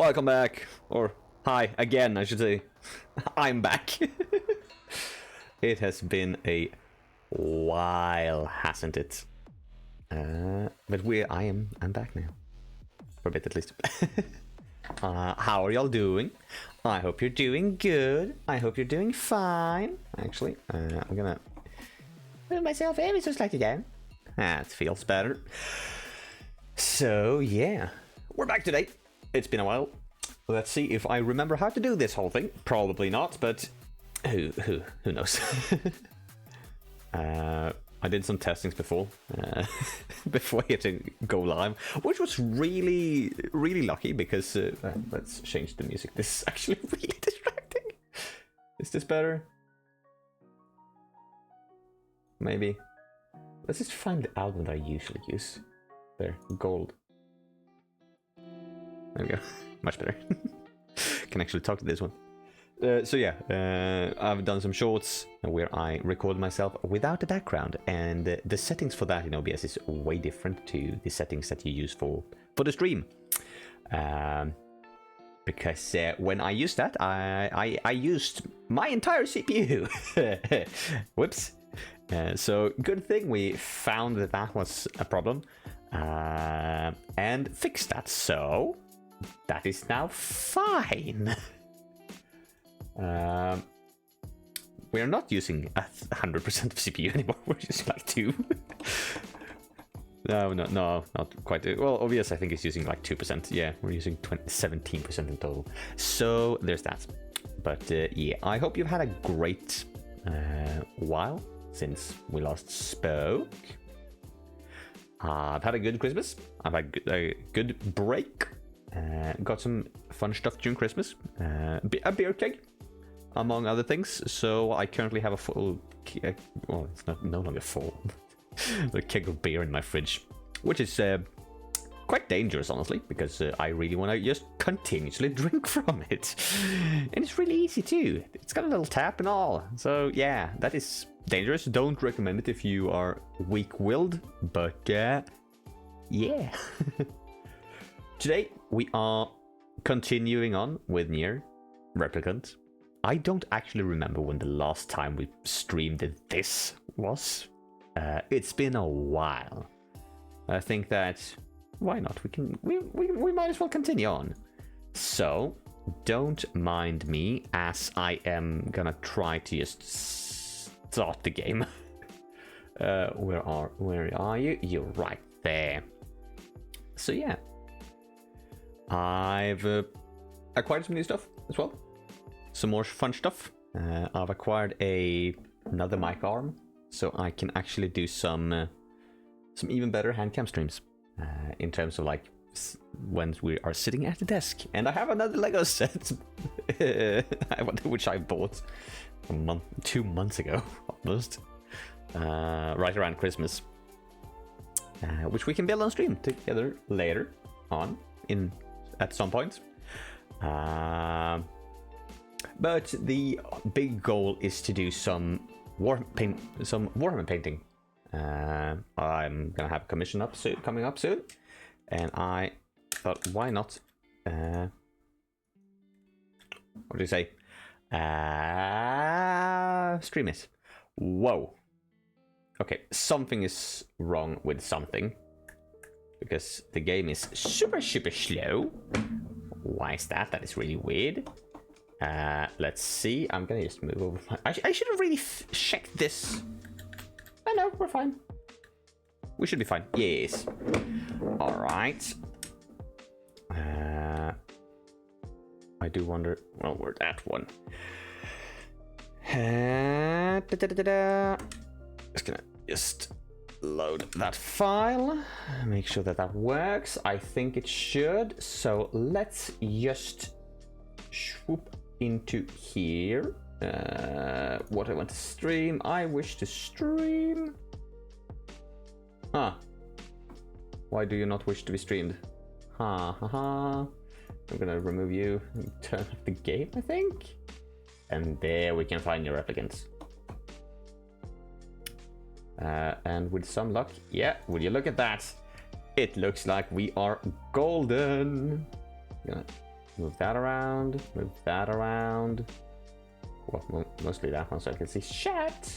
Welcome back, or hi again, I should say. I'm back. It has been a while, hasn't it? But I'm back now, for a bit at least. How are y'all doing? I hope you're doing good. I hope you're doing fine. Actually, I'm gonna move myself ever so slightly down. That feels better. So yeah, we're back today. It's been a while. Let's see if I remember how to do this whole thing. Probably not, but who knows? I did some testings before, before hitting go live, which was really lucky because let's change the music. This is actually really distracting. Is this better? Maybe. Let's just find the album that I usually use. There, Gold. There we go. Much better. Can actually talk to this one. So yeah, I've done some shorts where I record myself without the background, and the settings for that in OBS is way different to the settings that you use for the stream. Because when I used that, I used my entire CPU. Whoops. So good thing we found that was a problem and fixed that. So that is now fine. We're not using 100% of CPU anymore. We're using like 2. No, not quite. Well, OBS I think is using like 2%. Yeah, we're using 17% in total. So there's that. But yeah, I hope you've had a great while since we last spoke. I've had a good Christmas. I've had a good break. Got some fun stuff during Christmas. A beer keg, among other things. So I currently have a full, well, it's no longer full, a keg of beer in my fridge, which is quite dangerous, honestly, because I really want to just continuously drink from it. And it's really easy too. It's got a little tap and all. So yeah, that is dangerous. Don't recommend it if you are weak-willed, but yeah. Today we are continuing on with NieR Replicant. I don't actually remember when the last time we streamed this was. It's been a while. I think that why not? We might as well continue on. So don't mind me as I am gonna try to just start the game. Where are you? You're right there. So yeah. I've acquired some new stuff as well. Some more fun stuff. I've acquired another mic arm, so I can actually do some even better hand cam streams. In terms of like when we are sitting at the desk. And I have another Lego set, which I bought 2 months ago, almost. Right around Christmas. Which we can build on stream together later on at some point. But the big goal is to do some Warhammer painting. I'm gonna have a commission coming up soon, and I thought, why not? What do you say? Stream it. Whoa. Okay, something is wrong with something. Because the game is super slow. Why is that? That is really weird. Let's see. I'm gonna just move over. I should have really checked this. Oh no, we're fine. We should be fine. Yes. All right. I do wonder. Well, where's that one? Just load that file, make sure that works. I think it should. So let's just swoop into here. What I want to stream. I wish to stream. Why do you not wish to be streamed? I'm gonna remove you and turn off the game, I think. And there we can find your replicants. And with some luck, yeah, will you look at that? It looks like we are golden. I'm gonna Move that around. Move that around. Well, mostly that one so I can see chat.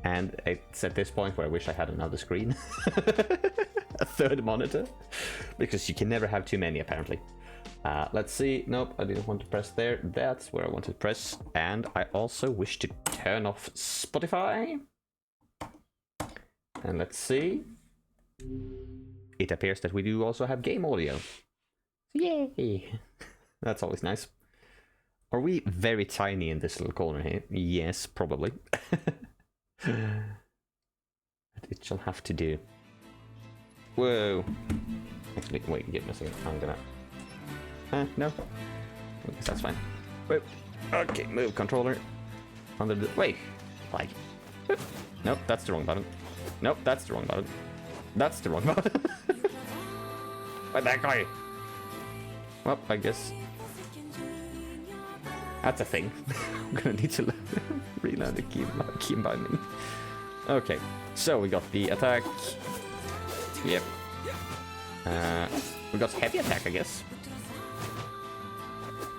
And it's at this point where I wish I had another screen. A third monitor. Because you can never have too many, apparently. Let's see. Nope, I didn't want to press there. That's where I wanted to press. And I also wish to turn off Spotify. And let's see. It appears that we do also have game audio. Yay! That's always nice. Are we very tiny in this little corner here? Yes, probably. But it shall have to do. Whoa! Actually, wait, give me a second. I'm gonna... no. I guess that's fine. Whoa. Okay, move controller. Under the... Wait! Like... Nope, that's the wrong button. Nope, that's the wrong button. That's the wrong button. Where'd that go? Well, I guess... That's a thing. I'm gonna need to relearn the key binding. Okay, so we got the attack. Yep. We got heavy attack, I guess.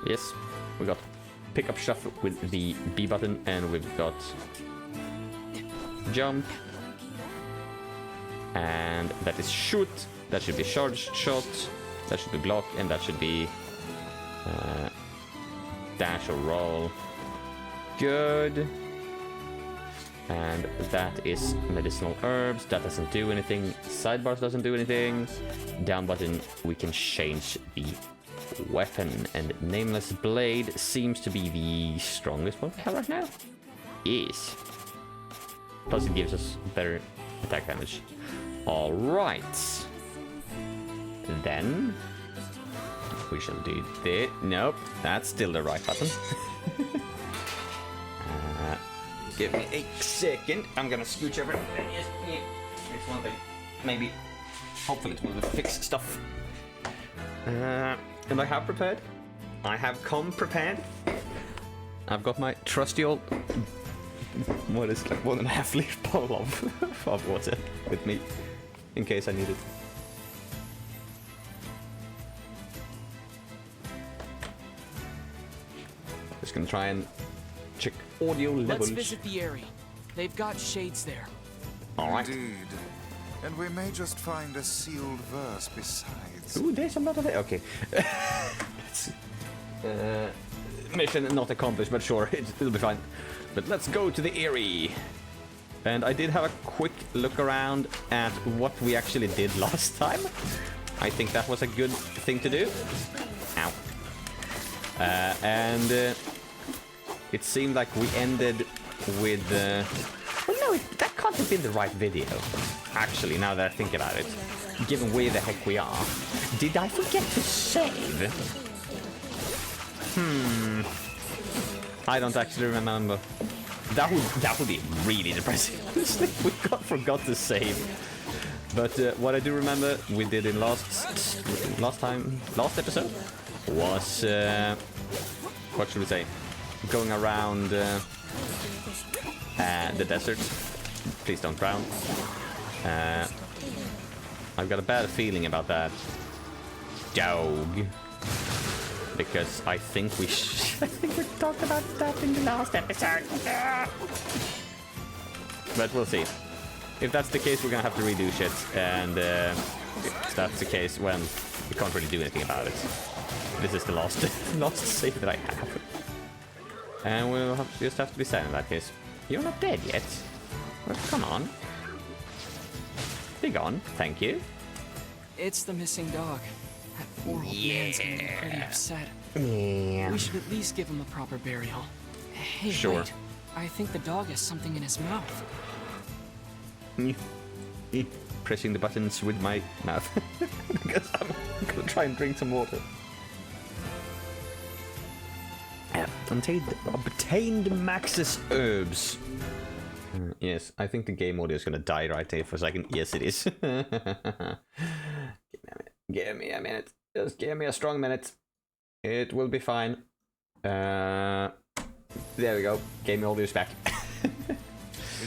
Yes. We got pick up stuff with the B button, and we've got jump. And that is shoot. That should be charged shot. That should be block, and that should be dash or roll. Good. And that is medicinal herbs. That doesn't do anything. Sidebars doesn't do anything. Down button, we can change the weapon. And Nameless Blade seems to be the strongest one we have right now. Yes. Plus it gives us better attack damage. Alright. Then we shall do this. Nope, that's still the right button. Give me a second. I'm gonna scooch over. Yes, there's one thing. Maybe. Hopefully it will fix stuff. And I have prepared. I have come prepared. I've got my trusty old... What is like 1.5 liter bottle of water with me. In case I need it. Just gonna try and check audio levels. Let's visit the area. They've got shades there. All right. Indeed. And we may just find a sealed verse besides. Ooh, there's a lot of it. Okay. Mission not accomplished, but sure, it'll be fine. But let's go to the Eyrie. And I did have a quick look around at what we actually did last time. I think that was a good thing to do. Ow. And it seemed like we ended with... Well, no, that can't have been the right video. Actually, now that I think about it. Given where the heck we are. Did I forget to save? I don't actually remember. That would be really depressing. We forgot to save. But what I do remember we did in last episode was what should we say? Going around the desert. Please don't drown. I've got a bad feeling about that dog. Because I think we talked about that in the last episode. But we'll see. If that's the case, we're gonna have to redo shit. And if that's the case, well, we can't really do anything about it. This is the last save that I have. And we'll just have to be sad in that case. You're not dead yet. Well, come on. Be gone, thank you. It's the missing dog. That poor old man's gonna be pretty upset. Yeah. We should at least give him a proper burial. Hey, Sure. wait. I think the dog has something in his mouth. Pressing the buttons with my mouth. Because I'm gonna try and drink some water. Obtained Max's herbs. Yes, I think the game audio is gonna die right there for a second. Yes, it is. Give me a minute. Just give me a strong minute. It will be fine. There we go. Game audio is back.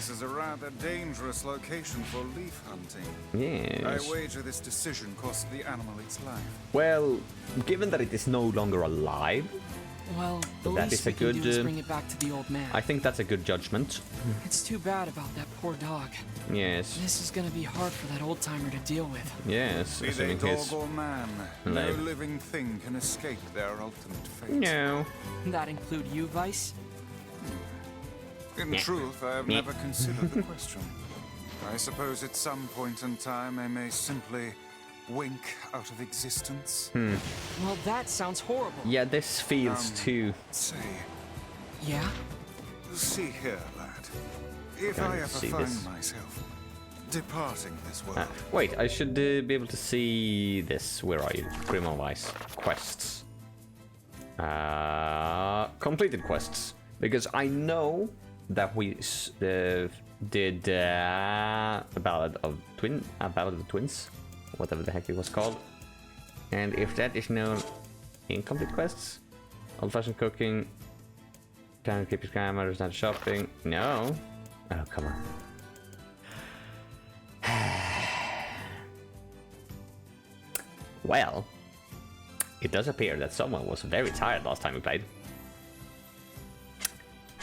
This is a rather dangerous location for leaf hunting. Yes. I wager this decision cost the animal its life. Well, given that it is no longer alive, Well, the that least is a we can good, do is bring it back to the old man. I think that's a good judgment. It's too bad about that poor dog. Yes. This is gonna be hard for that old-timer to deal with. Yes. Be they Assuming dog his or man, no life. living thing can escape their ultimate fate. No. That include you, Vice? In truth, I have Yeah. never considered the question. I suppose at some point in time I may simply wink out of existence. Well, that sounds horrible. Yeah, this feels too. Say, Yeah? see here, lad. If Can't I ever see find this. myself departing this world, Wait, I should be able to see this. Where are you? Criminal Vice. Quests. Completed quests. Because I know that we did a Ballad of the Twins, whatever the heck it was called. And if that is known incomplete quests, old-fashioned cooking, time to keep your cameras, not shopping. No. Oh, come on. Well, it does appear that someone was very tired last time we played.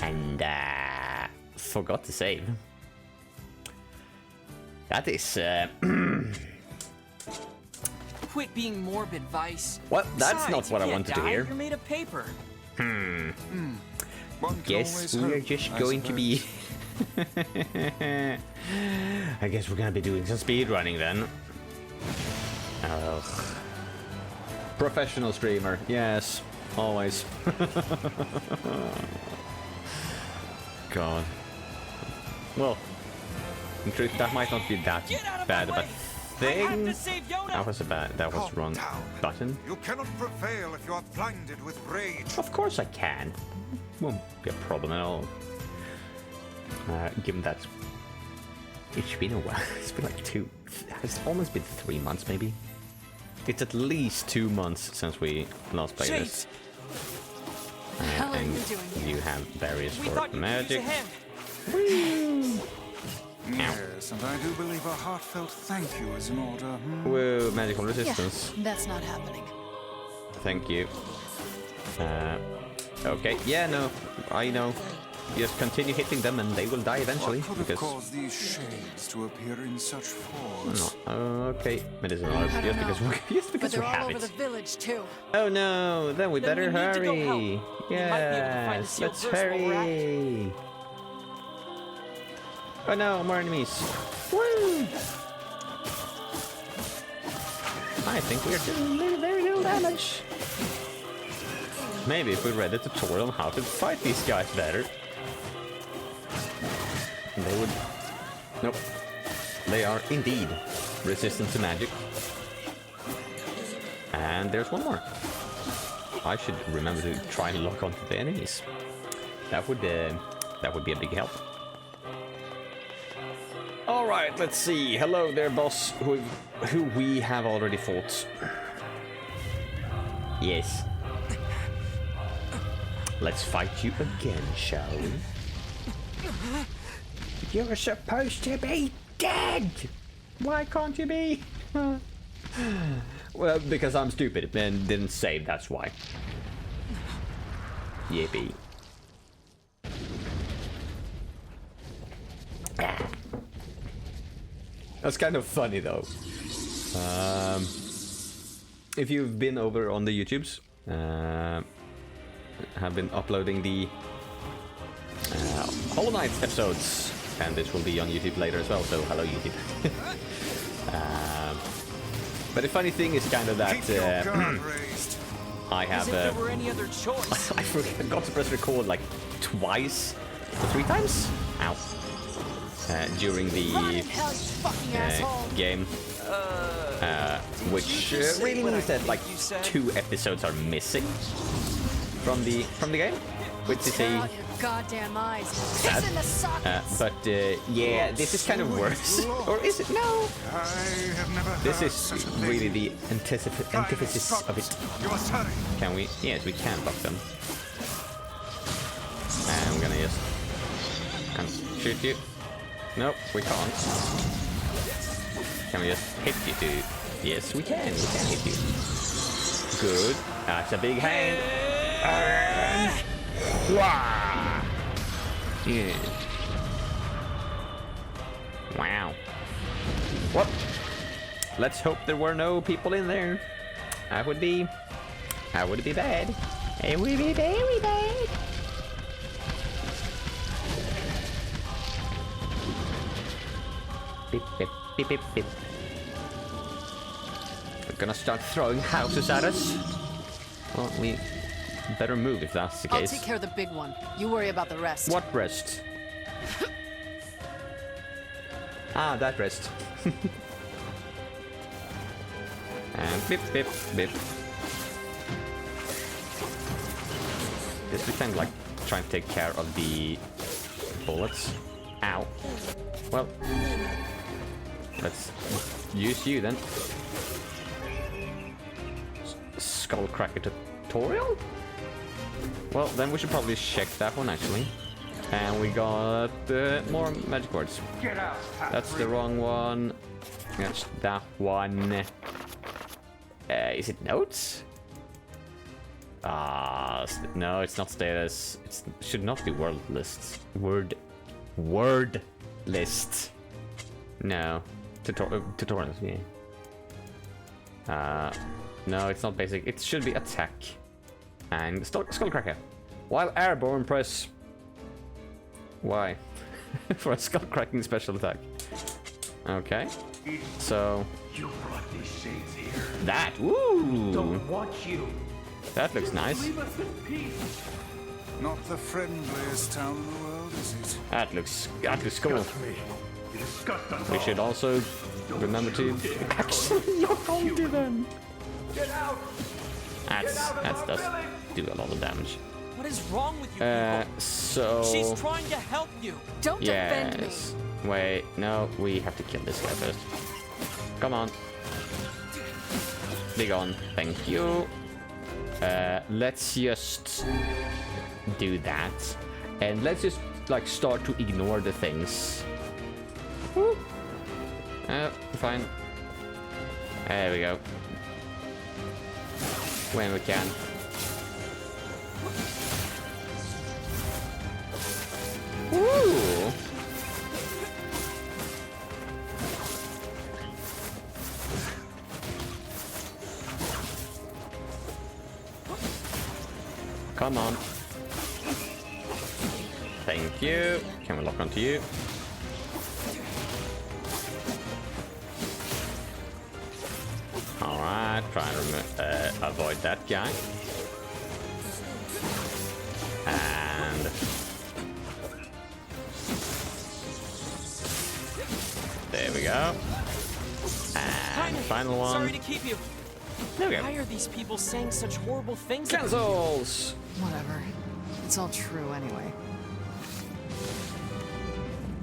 And forgot to save. That is Quit being morbid, Vice. What? That's Besides, not what you I can't wanted to die. hear. You're made of paper. one can Guess always we're hope, just I going to be. suppose. I guess we're gonna be doing some speed running then. Ugh. Professional streamer, yes, always. God. Well, in truth, that might not be that Get out of bad my of a way! I have thing. to save Yona! That was a bad. That was Calm wrong down. button. You cannot prevail if you are blinded with rage. Of course I can. Won't be a problem at all. Given that it's been a while. It's been like it's almost been 3 months maybe. It's at least 2 months since we last played this. The hell are And you doing here? you have berries We for thought you could use magic. a hand. Yes, and I do believe a heartfelt thank you is in order. Whoa, magical resistance. Yeah, that's not happening. Thank you. Okay, yeah, no, I know. Just continue hitting them and they will die eventually. What could have Because caused these shades to appear in such force? okay, medicinal herbs. I don't Just know. because But we they're all have over it. the village too. Oh no, then we Then better we need to go hurry. help. We might be able to find the Yes, sealed let's verse while we're at it. hurry. Oh no, more enemies. Woo! I think we're doing very little damage. Maybe if we read a tutorial on how to fight these guys better, they would. Nope. They are indeed resistant to magic. And there's one more. I should remember to try and lock onto the enemies. That would be a big help. All right, let's see. Hello there, boss. Who we have already fought. Yes. Let's fight you again, shall we? You're supposed to be dead! Why can't you be? Well, because I'm stupid and didn't save, that's why. Yippee. That's kind of funny though. If you've been over on the YouTubes, have been uploading the Hollow Knight episodes, and this will be on YouTube later as well, so hello YouTube. But the funny thing is kind of that Keep your guard raised. I As have if there were any other choice. I forgot to press record like twice or 3 times. Ow. During the Run in hell, you fucking asshole! game, which just say really what means I that like think you said? 2 episodes are missing from the game, which is Tear a out your goddamn eyes. sad. Piss in the sockets. But yeah, this is kind of worse, or is it? No, I have never this heard is such a really thing. the antithesis of it. You must hurry. Can we? Yes, we can block them. And I'm gonna just shoot you. Nope, we can't. Can we just hit you two? Yes, we can. We can hit you. Good. That's a big hand. Yeah. Wow. What? Let's hope there were no people in there. That would be bad. It would be very bad. Beep, beep, beep, beep, beep. They're gonna start throwing houses at us. Well, we better move if that's the I'll case. take care of the big one. You worry about the rest. What rest? Ah, that rest. And beep, beep, beep. This is kind of like trying to take care of the bullets. Ow. Well, let's use you then. Skullcracker tutorial? Well, then we should probably check that one actually. And we got more magic words. Get out, That's the wrong one. That's that one. Is it notes? No, it's not status. It should not be word lists. Word list. No. Tutorials, yeah. No, it's not basic. It should be attack. And Skullcracker. While airborne, press Y for a skullcracking special attack. Okay. So You brought these shades here. that. Woo! Don't want you. That looks nice. Leave us in peace. Not the friendliest town in the world, is it? That looks cool. Disgust me. You disgust us We all. should also remember to actually lock onto them. Get out. That does do a lot of damage. What is wrong with you people? So She's trying to help you. Don't defend me. yes. Wait, no, we have to kill this guy first. Come on. Be gone. Thank you. Let's just do that, and let's just like start to ignore the things. Woo. Fine. There we go. When we can. Woo! Come on. Thank you. Can we lock onto you? Alright, try and avoid that guy. And there we go. And final one. Sorry to keep you. There we go. Why are these people saying such horrible things? Cancels! Whatever. It's all true anyway.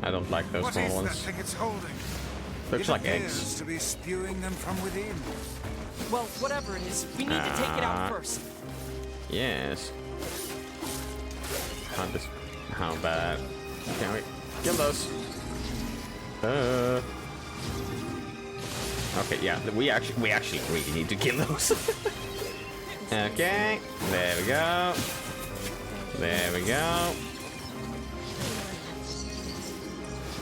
I don't like those What small is that ones. thing it's holding? Looks It like appears eggs. to be spewing them from within. Well, whatever it is, we need to take it out first. Yes. How bad? Can we kill those? Okay, yeah, we actually really need to kill those. Okay, there we go. There we go.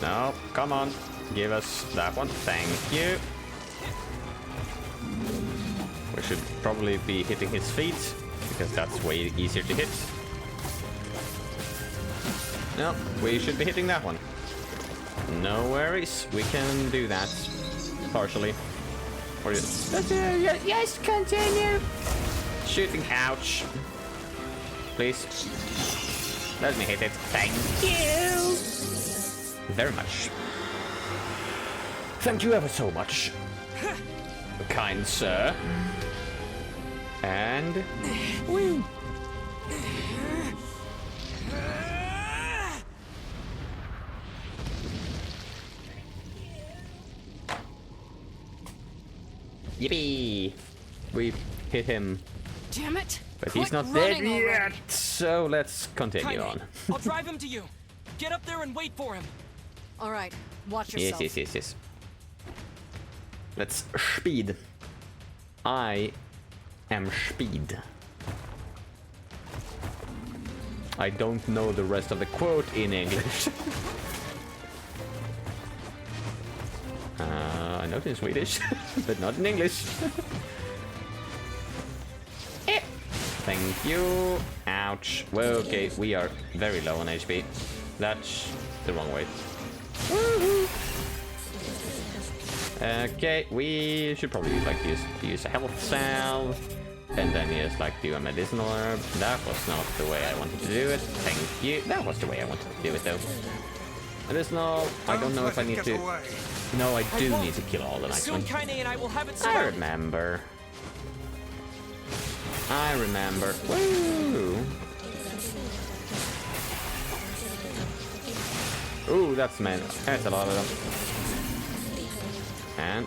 No, come on, give us that one. Thank you. We should probably be hitting his feet because that's way easier to hit. No, we should be hitting that one. No worries, we can do that partially. Or yes, continue. Shooting, ouch. Please, let me hit it. Thank you very much. Thank you ever so much, kind sir. And woo. Yippee! We hit him, Damn it! but he's Quit not dead running already. yet. So let's continue Kaine, on. I'll drive him to you. Get up there and wait for him. All right, watch Yes, yourself. yes, yes, yes. Let's speed. I am speed. I don't know the rest of the quote in English. I know it in Swedish, but not in English. Thank you. Ouch. Well, okay, we are very low on HP. That's the wrong way. Okay, we should probably like use a health salve, and then just like do a medicinal herb. That was not the way I wanted to do it. Thank you. That was the way I wanted to do it though. Medicinal. I don't know if I need to. No, I do need to kill all the nice Soon ones. Kaine and I will have it I surrounded. remember. I remember. Woo! Ooh, that's man. That's a lot of them. And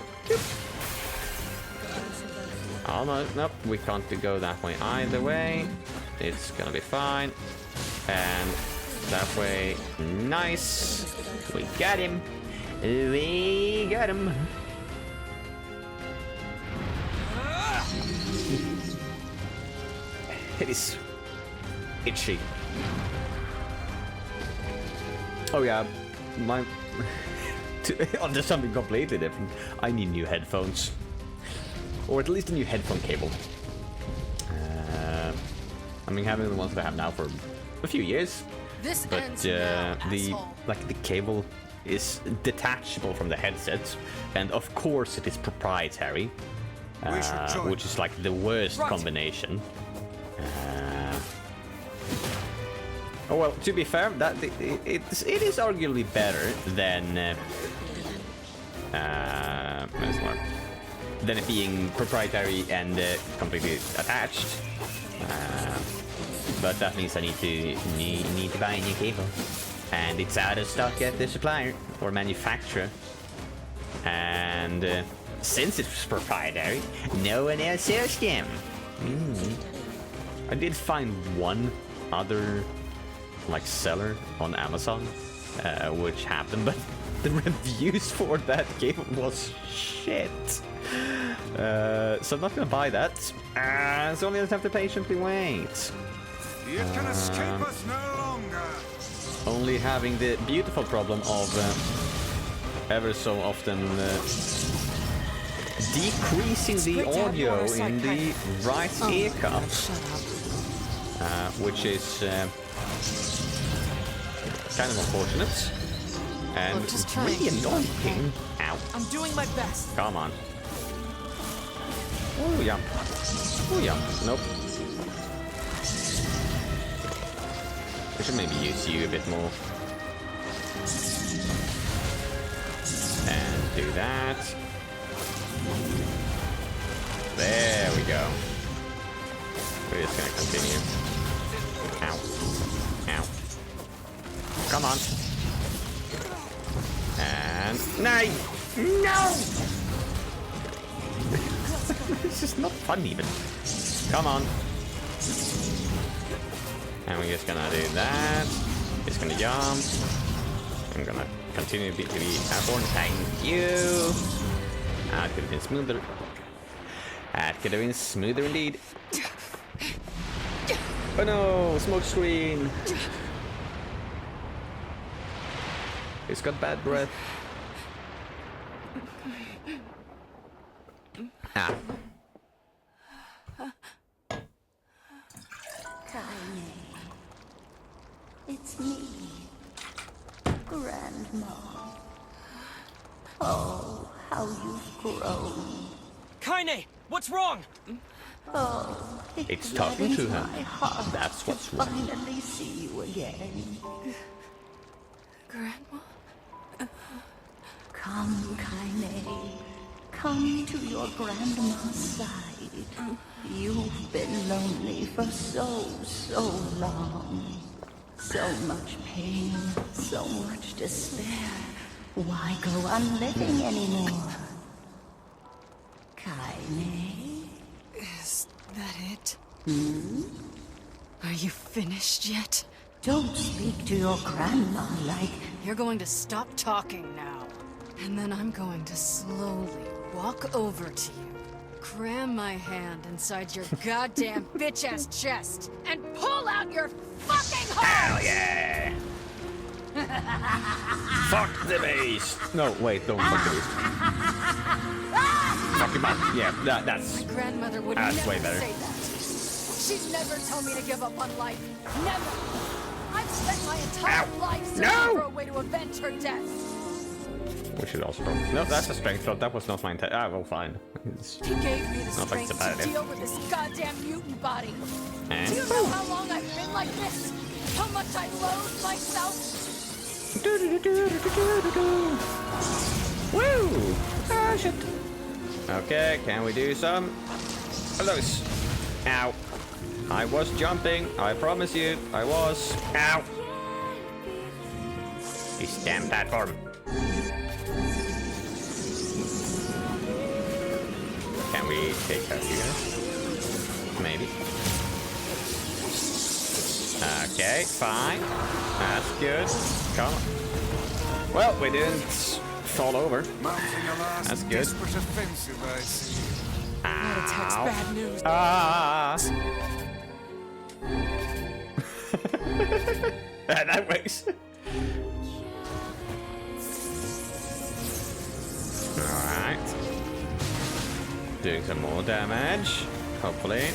almost. Nope, we can't go that way either way. It's gonna be fine. And that way. Nice. We got him. We got him. It is itchy. Oh yeah, my onto something completely different. I need new headphones, or at least a new headphone cable. I mean, having the ones that I have now for a few years, This but ends now, the asshole. cable is detachable from the headset, and of course it is proprietary, We should join. which is like the worst Right. combination. Oh well, to be fair, that it is arguably better than it being proprietary and completely attached. But that means I need to buy a new cable, and it's out of stock at the supplier or manufacturer. And since it's proprietary, no one else sells them. I did find one other like seller on Amazon which have them, but the reviews for that cable was shit. So I'm not gonna buy that. So only have to patiently wait. You can escape us no longer. Only having the beautiful problem of ever so often decreasing the great to have you on audio our side, in the right ear cup, Shut up. which is kind of unfortunate and Look, just try really and- annoying. Ow! I'm doing my best. Come on! Oh yeah! Oh yeah! Nope. I should maybe use you a bit more. And do that. There we go. We're just gonna continue. Ow. Ow. Come on. And... No! No! It's just not fun even. Come on. And we're just gonna do that. Just gonna jump. I'm gonna continue to be airborne. Thank you. That could have been smoother. That could have been smoother indeed. Oh no, smoke screen. He's got bad breath. Ah. Kaine, it's me, Grandma. Oh, how you've grown. Kaine, what's wrong? Oh, It's talking to her. my heart That's to what's wrong. finally see you again. Grandma? Come, Kaine. Come to your grandma's side. You've been lonely for so long. So much pain, so much despair. Why go on living anymore? Kaine? Is that it? Are you finished yet? Don't speak to your grandma like... You're going to stop talking now. And then I'm going to slowly walk over to you, cram my hand inside your goddamn bitch-ass chest, and pull out your fucking heart! Hell yeah! Fuck the beast! No, wait, don't fuck the beast. Fuck him up. Yeah, that's... My grandmother would That's never way better. say that. She'd never tell me to give up on life. Never! I've spent my entire Ow. life searching No! for a way to avenge her death. We should also probably... No, that's a strength shot. That was not my intent. Ah, well, fine. It's... He gave me the Not like it's strength a bad to idea. deal with this goddamn mutant body. And... Do you know how long I've been like this? How much I loathe myself? Woo! Ah, shit. Okay, can we do some of those? Ow. I was jumping. I promise you, I was. Ow. This damn platform. Can we take care of you guys? Maybe. Okay, fine. That's good. Come on. Well, we didn't fall over. Mounting a last That's good. desperate offensive, I see. That attack's Ow. bad news. Ah! That works. Alright. Doing some more damage, hopefully.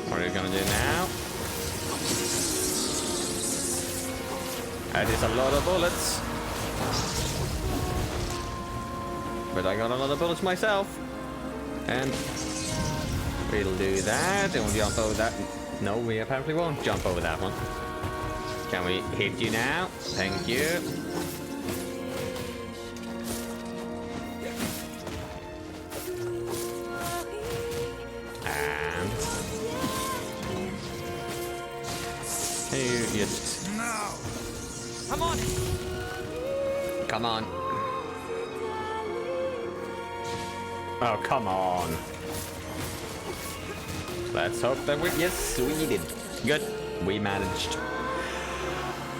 What are you gonna do now? That is a lot of bullets. But I got a lot of bullets myself. And we'll do that, and we'll jump over that. No, we apparently won't jump over that one. Can we hit you now? Thank you. And... you just... Now! Come on! Come on. Oh, come on. Let's hope that we... Yes, we did. Good. We managed.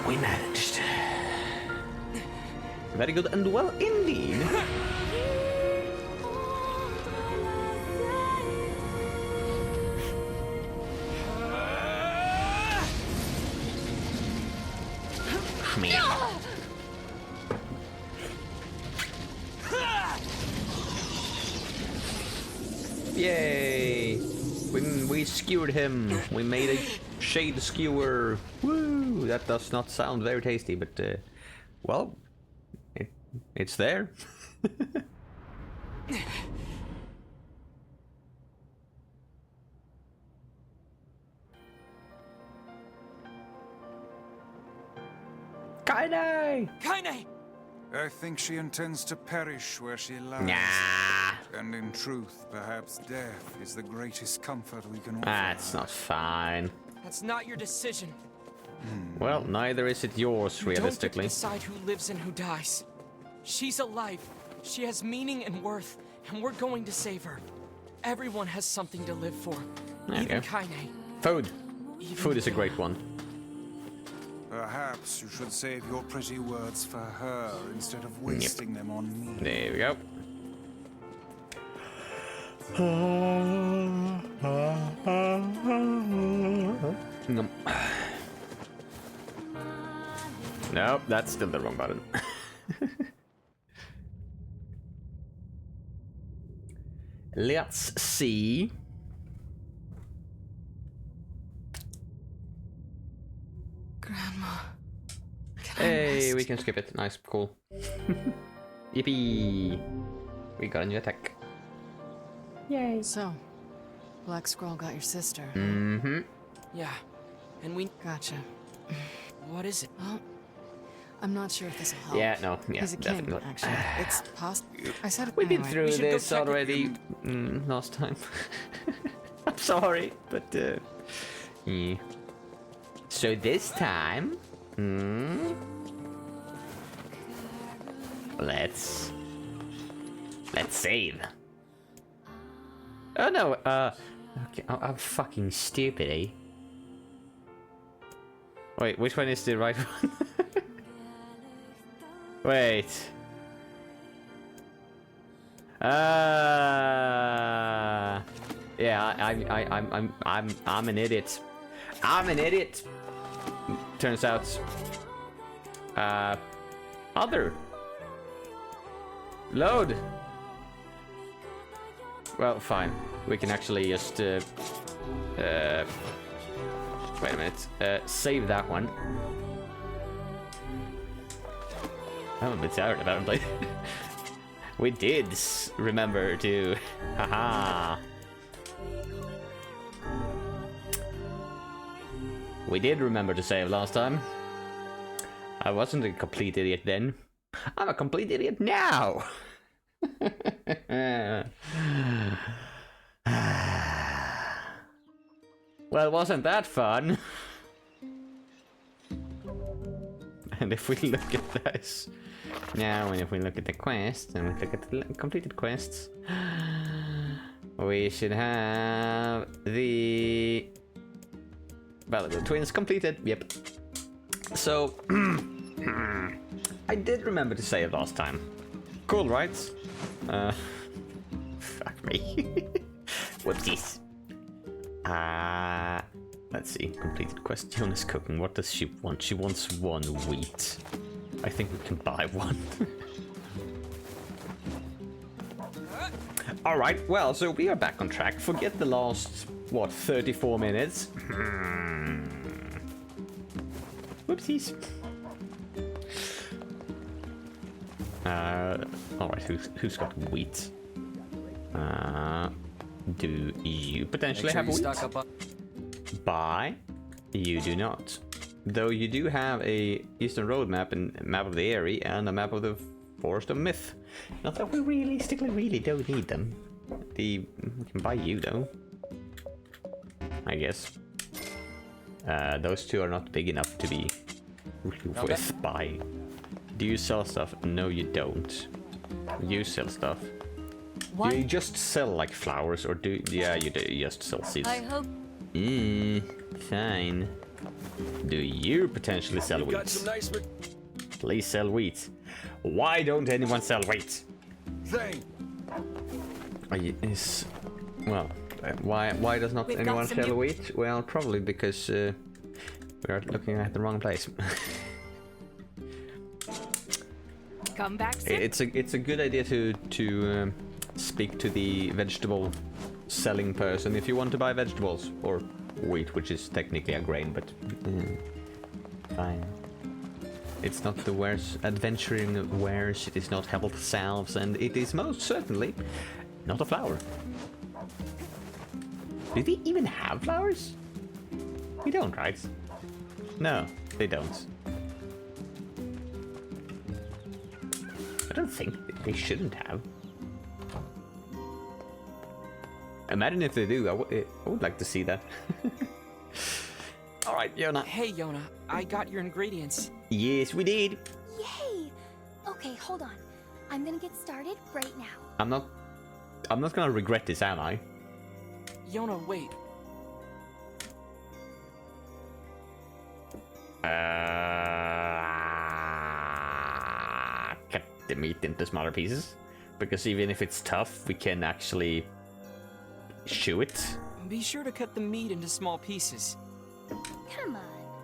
We managed. Very good and well indeed. Yay! We skewered him. We made a shade skewer. Woo! That does not sound very tasty, but well, it's there. Kaine! Kaine! I think she intends to perish where she lies. Nah, And in truth, perhaps death is the greatest comfort we can offer. that's not fine. That's not your decision. Well, neither is it yours, You don't get to realistically. decide who lives and who dies. She's alive. She has meaning and worth, and we're going to save her. Everyone has something to live for. There you Even go. Kaine. Food. Even Food is a great one. Perhaps you should save your pretty words for her instead of wasting them on me. There we go. Nope, that's still the wrong button. Let's see. Grandma. Hey, we can skip it. Nice, cool. Yippee! We got a new attack. So, Black Scroll got your sister. Mm-hmm. Yeah. And we... Gotcha. What is it? Well, I'm not sure if this will help. Yeah, no, yeah, He's a king, definitely. actually. It's possible. I said it We've been anyway. through should go this check it. already last time. I'm sorry, but yeah. So this time, let's save. Oh no, okay, I'm fucking stupid, eh? Wait, which one is the right one? Wait. Yeah, I'm an idiot. I'm an idiot. Turns out. Other. Load. Well, fine. We can actually just wait a minute. Save that one. I'm a bit tired, apparently. We did remember to. Haha. We did remember to save last time. I wasn't a complete idiot then. I'm a complete idiot now. Well, wasn't that fun? And if we look at this now, and if we look at the quest, and we look at the completed quests, we should have the Valuable Twins completed. Yep. So I did remember to save last time. Cool, right? Fuck me. Whoopsies. Let's see. Completed quest. Jonas cooking. What does she want? She wants 1 wheat. I think we can buy 1. Alright, well, so we are back on track. Forget the last, what, 34 minutes? Whoopsies. Alright, who's got wheat? Do you potentially have wheat? Buy. You do not. Though you do have a Eastern Road map and map of the area and a map of the Forest of Myth. Not that we realistically really don't need them. We can buy you though. I guess. Those two are not big enough to be worth buying. Do you sell stuff? No, you don't. You sell stuff. What? Do you just sell like flowers, or do yeah you do? You just sell seeds. I hope. Fine. Do you potentially sell wheat? Got some nice... Please sell wheat. Why don't anyone sell wheat? Well, why does not anyone sell wheat? Well, probably because we are looking at the wrong place. Come back soon. It's a good idea to speak to the vegetable selling person if you want to buy vegetables or wheat, which is technically a grain, but fine. It's not the wares adventuring wares, it is not health salves, and it is most certainly not a flower. Do they even have flowers? We don't, right? No, they don't. I don't think they shouldn't have. Imagine if they do. I would like to see that. All right, Yona. Hey, Yona. I got your ingredients. Yes, we did. Yay! Okay, hold on. I'm gonna get started right now. I'm not gonna regret this, am I? Yona, wait. Cut the meat into smaller pieces, because even if it's tough, we can actually chew it. Be sure to cut the meat into small pieces. Come on,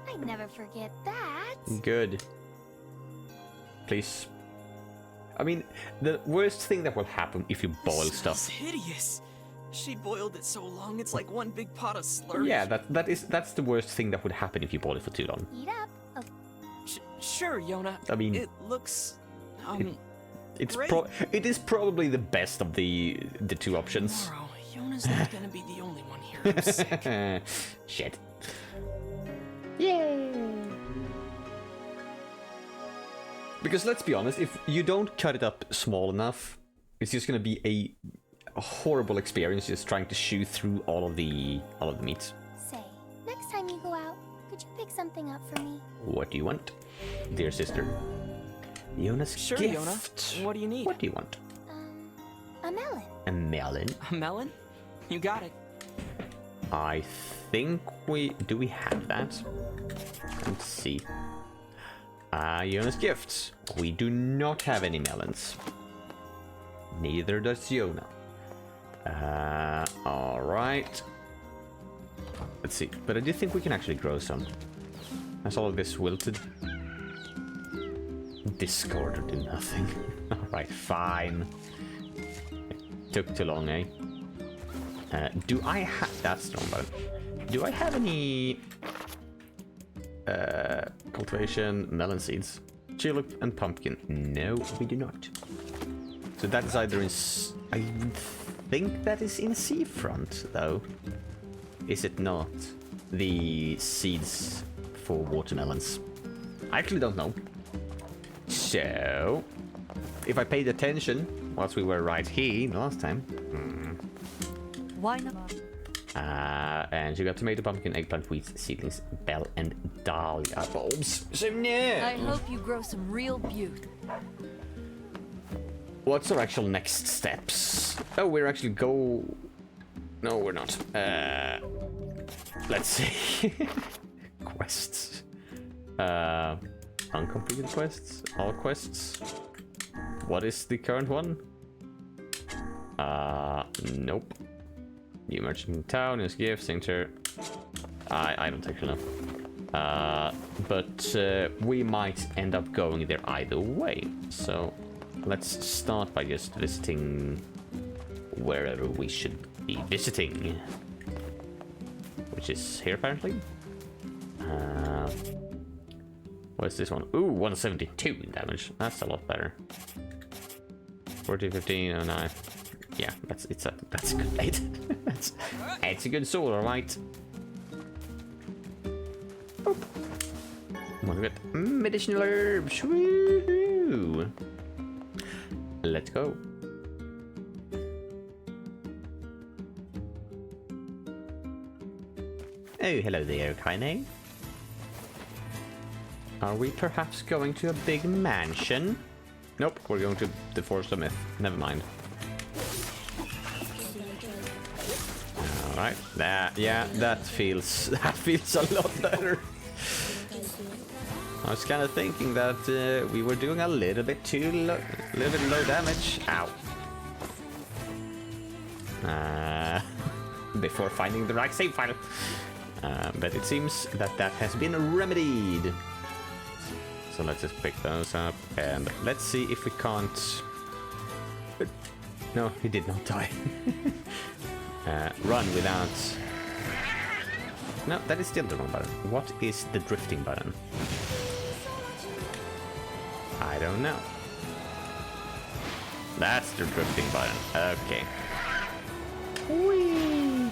I'd never forget that. Good. Please. I mean, the worst thing that will happen if you boil stuff. It's hideous. She boiled it so long, it's like one big pot of slurry. Yeah, that's the worst thing that would happen if you boil it for too long. Eat up. Oh. Sure, Yona. I mean, it looks it is probably the best of the two options. Tomorrow, Yona's not gonna be the only one here who's sick. Shit. Yay! Because let's be honest, if you don't cut it up small enough, it's just gonna be a horrible experience just trying to chew through all of the meat. Say, next time you go out, could you pick something up for me? What do you want, dear sister? Yona's sure, gift. Yona. What do you need? What do you want? A melon. A melon? A melon? You got it. I think do we have that? Let's see. Jonas gifts. We do not have any melons. Neither does Jonah. Alright. Let's see. But I do think we can actually grow some. As all of this wilted. Discard or do nothing. Alright, fine. It took too long, eh? Do I have... That's the wrong button. Do I have any... cultivation, melon seeds, tulip, and pumpkin? No, we do not. So that is either in... I think that is in seafront, though. Is it not? The seeds for watermelons. I actually don't know. So, if I paid attention whilst we were right here last time. Why not? And you got tomato, pumpkin, eggplant, wheat, seedlings, bell, and dahlia bulbs. So no. I hope you grow some real beauty. What's our actual next steps? Oh, we're actually go... No, we're not. Let's see. Quests. Uncompleted quests? All quests? What is the current one? Nope. New merchant in town, is gift, center. I don't actually know. But we might end up going there either way. So let's start by just visiting wherever we should be visiting. Which is here apparently. What's this one? Ooh, 172 in damage. That's a lot better. 40, 15, 09. Yeah, that's good. It's a good sword, alright. Oh. Want to get medicinal herbs. Woohoo! Let's go. Oh, hello there, Kaine. Are we perhaps going to a big mansion? Nope, we're going to the Forest of Myth. Never mind. Alright, that feels a lot better. I was kind of thinking that we were doing a little bit low damage. Ow. Before finding the right save file. But it seems that has been remedied. So let's just pick those up and let's see if we can't... No, he did not die. Run without... No, that is still the wrong button. What is the drifting button? I don't know. That's the drifting button. Okay. Whee!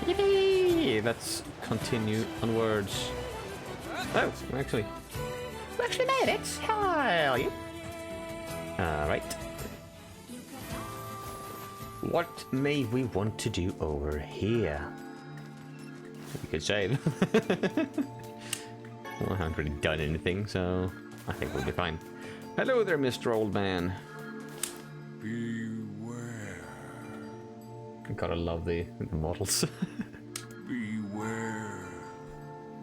Yippee! Let's continue onwards. Oh, we actually made it. Hell yeah. Alright. What may we want to do over here? We could shave. Well, I haven't really done anything, so I think we'll be fine. Hello there, Mr. Old Man. Beware. Gotta love the models. Beware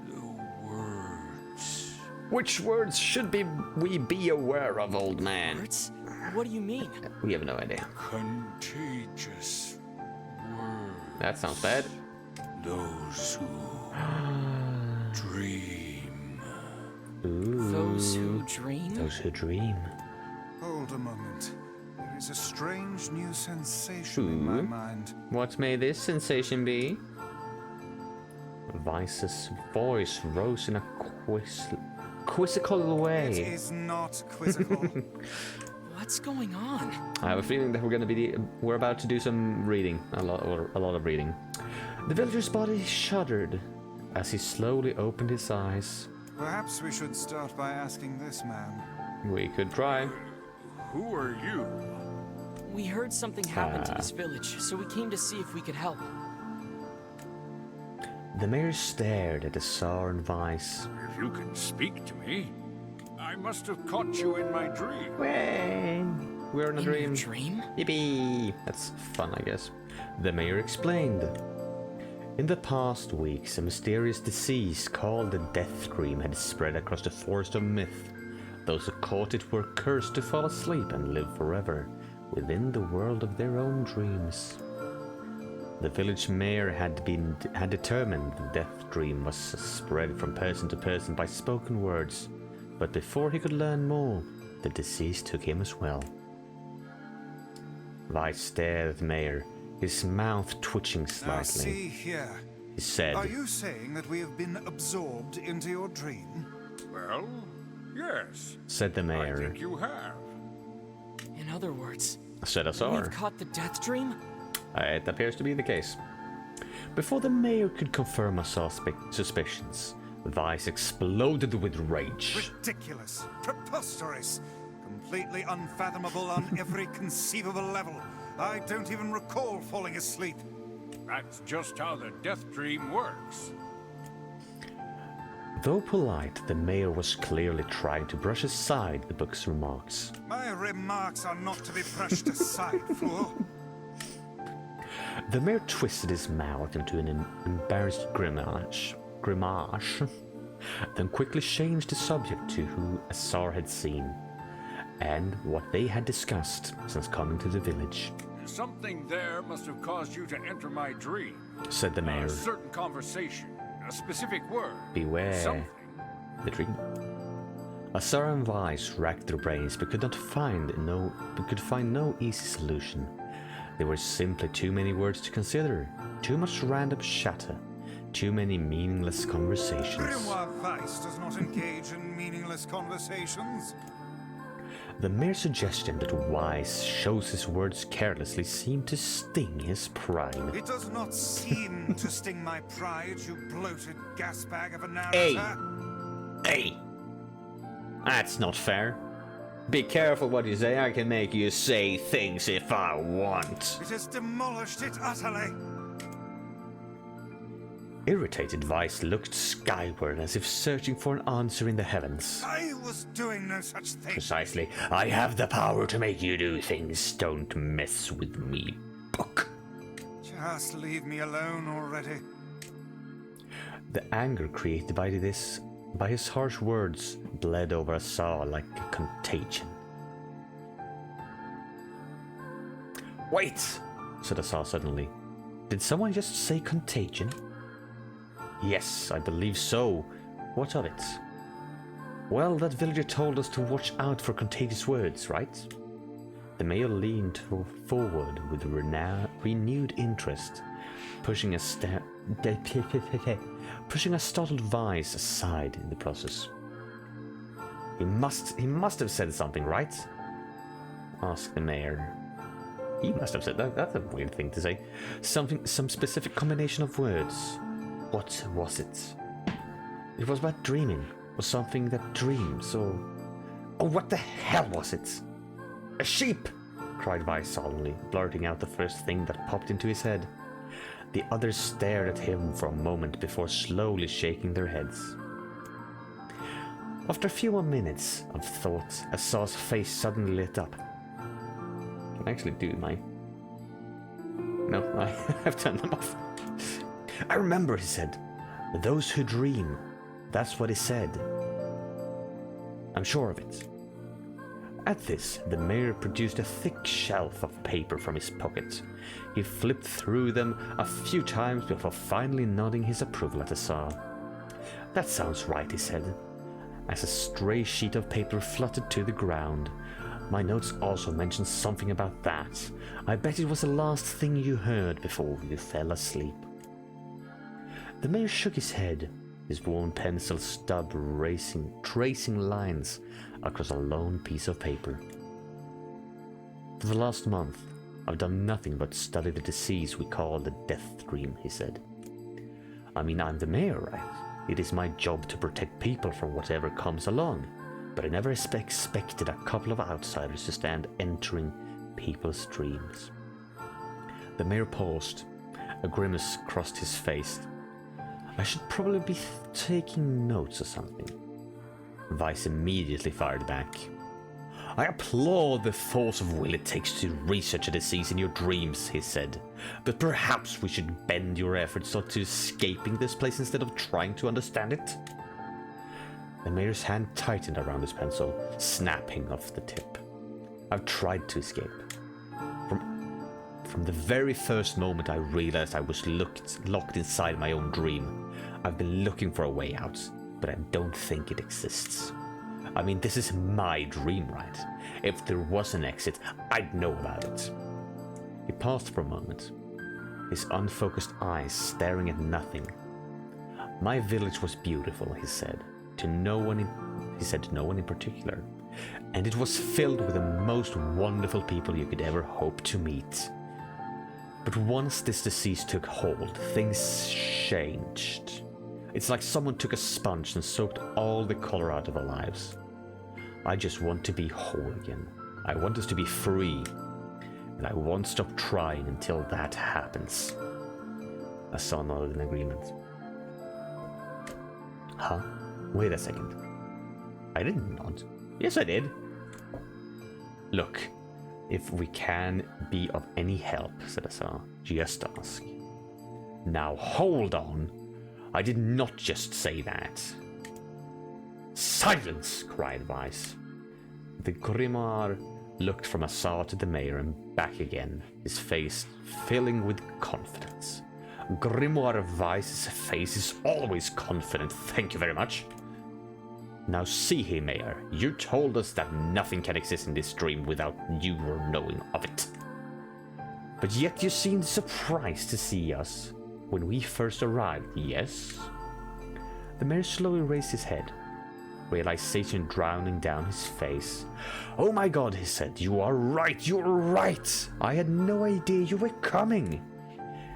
the words. Which words should we be aware of, old man? Words? What do you mean? We have no idea. Contagious words. That sounds bad. Those who dream. Ooh. Those who dream? Those who dream. Hold a moment. There is a strange new sensation in my mind. What may this sensation be? Vice's voice rose in a quizzical way. It is not quizzical. What's going on? I have a feeling that we're about to do some reading, a lot of reading. The villager's body shuddered as he slowly opened his eyes. Perhaps we should start by asking this man. We could try. Who are you? We heard something happened to this village, so we came to see if we could help. The mayor stared at the Tsar and Vice. If you can speak to me, I must have caught you in my dream. Way. we're in a dream. Dream? Yippee! That's fun, I guess. The mayor explained. In the past weeks, a mysterious disease called the Death Dream had spread across the forest of myth. Those who caught it were cursed to fall asleep and live forever within the world of their own dreams. The village mayor had determined the Death Dream was spread from person to person by spoken words, but before he could learn more, the disease took him as well. Weiss stared at the mayor, his mouth twitching Now slightly. see here. He said, Are you saying that we have been absorbed into your dream? Well, yes. said the I mayor. think you have. In other words, Said Asar. we've caught the Death Dream? It appears to be the case. Before the mayor could confirm her suspicions, Weiss exploded with rage. Ridiculous. Preposterous. Completely unfathomable on every conceivable level. I don't even recall falling asleep. That's just how the death dream works. Though polite, the mayor was clearly trying to brush aside the book's remarks. My remarks are not to be brushed aside, fool. The mayor twisted his mouth into an embarrassed grimace, then quickly changed the subject to who Asar had seen, and what they had discussed since coming to the village. Something there must have caused you to enter my dream. Said the mayor. A certain conversation, a specific word. Beware Something. the dream. Asar and Weiss racked their brains but could find no easy solution. There were simply too many words to consider, too much random chatter, too many meaningless conversations. Grimoire Weiss does not engage in meaningless conversations. The mere suggestion that Weiss shows his words carelessly seemed to sting his pride. It does not seem to sting my pride, you bloated gasbag of a narrator. Hey! That's not fair. Be careful what you say, I can make you say things if I want. It has demolished it utterly. Irritated, Weiss looked skyward as if searching for an answer in the heavens. I was doing no such thing. Precisely. I have the power to make you do things. Don't mess with me, book. Just leave me alone already. The anger created by his harsh words bled over Asar like a contagion. Wait, said Asar suddenly. Did someone just say contagion? Yes, I believe so. What of it? Well, that villager told us to watch out for contagious words, right? The mayor leaned forward with renewed interest, pushing a startled Weiss aside in the process. He must have said something, right? Asked the mayor. He must have said that. That's a weird thing to say. Some specific combination of words. What was it? It was about dreaming, or something that dreams, or... Oh, what the hell was it? A sheep! Cried Weiss solemnly, blurting out the first thing that popped into his head. The others stared at him for a moment before slowly shaking their heads. After a few more minutes of thought, Asar's face suddenly lit up. Can I actually do my... No, I have turned them off. I remember, he said. Those who dream. That's what he said. I'm sure of it. At this, the mayor produced a thick shelf of paper from his pocket. He flipped through them a few times before finally nodding his approval at Asar. That sounds right, he said, as a stray sheet of paper fluttered to the ground. My notes also mentioned something about that. I bet it was the last thing you heard before you fell asleep. The mayor shook his head, his worn pencil stub tracing lines across a lone piece of paper. For the last month, I've done nothing but study the disease we call the Death Dream, he said. I mean, I'm the mayor, right? It is my job to protect people from whatever comes along, but I never expected a couple of outsiders to stand entering people's dreams. The mayor paused. A grimace crossed his face. I should probably be taking notes or something. Weiss immediately fired back. I applaud the force of will it takes to research a disease in your dreams, he said. But perhaps we should bend your efforts to escaping this place instead of trying to understand it? The mayor's hand tightened around his pencil, snapping off the tip. I've tried to escape. From the very first moment I realized I was locked inside my own dream, I've been looking for a way out, but I don't think it exists. I mean, this is my dream, right? If there was an exit, I'd know about it. He paused for a moment, his unfocused eyes staring at nothing. My village was beautiful, he said. To no one in particular, and it was filled with the most wonderful people you could ever hope to meet. But once this disease took hold, things changed. It's like someone took a sponge and soaked all the color out of our lives. I just want to be whole again. I want us to be free, and I won't stop trying until that happens. Asa nodded in agreement. Huh? Wait a second. I didn't nod. Yes, I did. Look, if we can be of any help, said Asa, just ask. Now hold on. I did not just say that. Silence! Cried Weiss. The grimoire looked from Asa to the mayor and back again, his face filling with confidence. Grimoire Weiss's face is always confident, thank you very much. Now see here, Mayor, you told us that nothing can exist in this dream without you knowing of it. But yet you seemed surprised to see us when we first arrived, yes? The mayor slowly raised his head, realization drowning down his face. Oh my god, he said, you are right! I had no idea you were coming.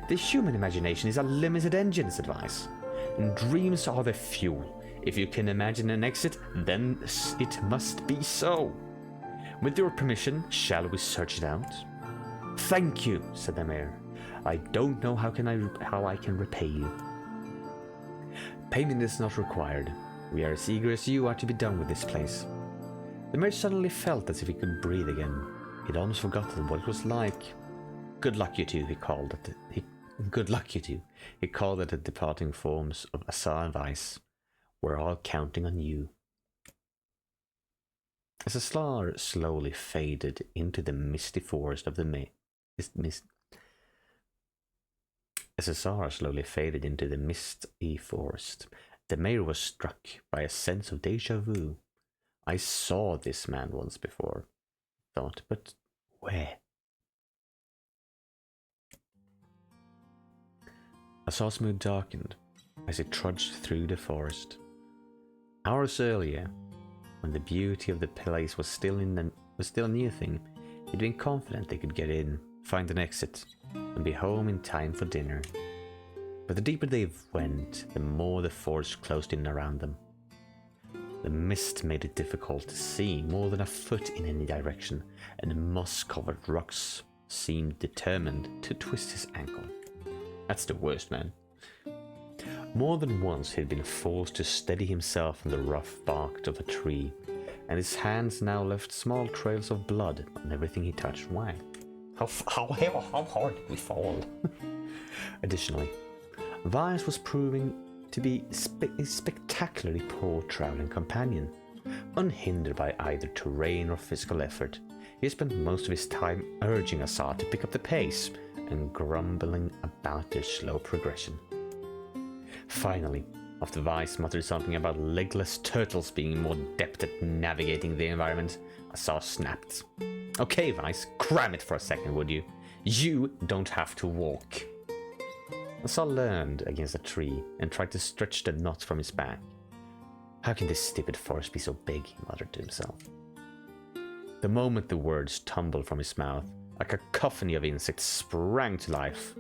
The human imagination is a limited engine, said Weiss, and dreams are the fuel. If you can imagine an exit, then it must be so. With your permission, shall we search it out? Thank you, said the mayor. I don't know how I can repay you. Payment is not required. We are as eager as you are to be done with this place. The mayor suddenly felt as if he could breathe again. He'd almost forgotten what it was like. Good luck, you two, he called at the departing forms of Asa and Weiss. We're all counting on you. As the star slowly faded into the misty forest of the the mayor was struck by a sense of déjà vu. I saw this man once before, thought, but where? Asa's mood darkened as he trudged through the forest. Hours earlier, when the beauty of the place was still a new thing, he'd been confident they could get in, find an exit, and be home in time for dinner. But the deeper they went, the more the forest closed in around them. The mist made it difficult to see more than a foot in any direction, and moss-covered rocks seemed determined to twist his ankle. That's the worst, man. More than once he'd been forced to steady himself on the rough bark of a tree, and his hands now left small trails of blood on everything he touched. Why? How hard did we fall? Additionally, Weiss was proving to be a spectacularly poor traveling companion. Unhindered by either terrain or physical effort, he spent most of his time urging Asa to pick up the pace and grumbling about their slow progression. Finally, after Weiss muttered something about legless turtles being more adept at navigating the environment, Asa snapped. Okay, Weiss, cram it for a second, would you? You don't have to walk. Asa leaned against a tree and tried to stretch the knots from his back. How can this stupid forest be so big, he muttered to himself. The moment the words tumbled from his mouth, a cacophony of insects sprang to life.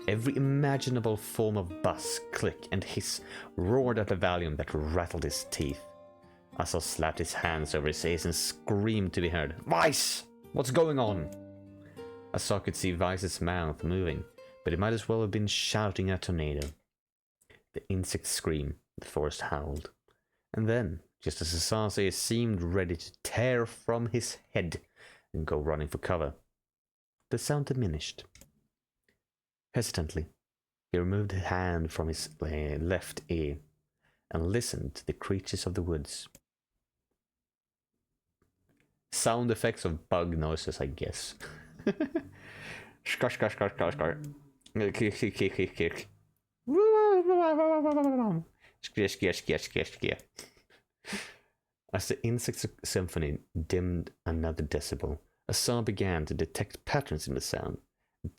Every imaginable form of buzz, click, and hiss roared at a volume that rattled his teeth. Asa slapped his hands over his ears and screamed to be heard. Weiss! What's going on? Asa could see Weiss's mouth moving, but it might as well have been shouting at a tornado. The insects screamed, the forest howled, and then, just as Asase seemed ready to tear from his head and go running for cover. The sound diminished. Hesitantly, he removed a hand from his left ear and listened to the creatures of the woods. Sound effects of bug noises, I guess. As the insect symphony dimmed another decibel, Asa began to detect patterns in the sound.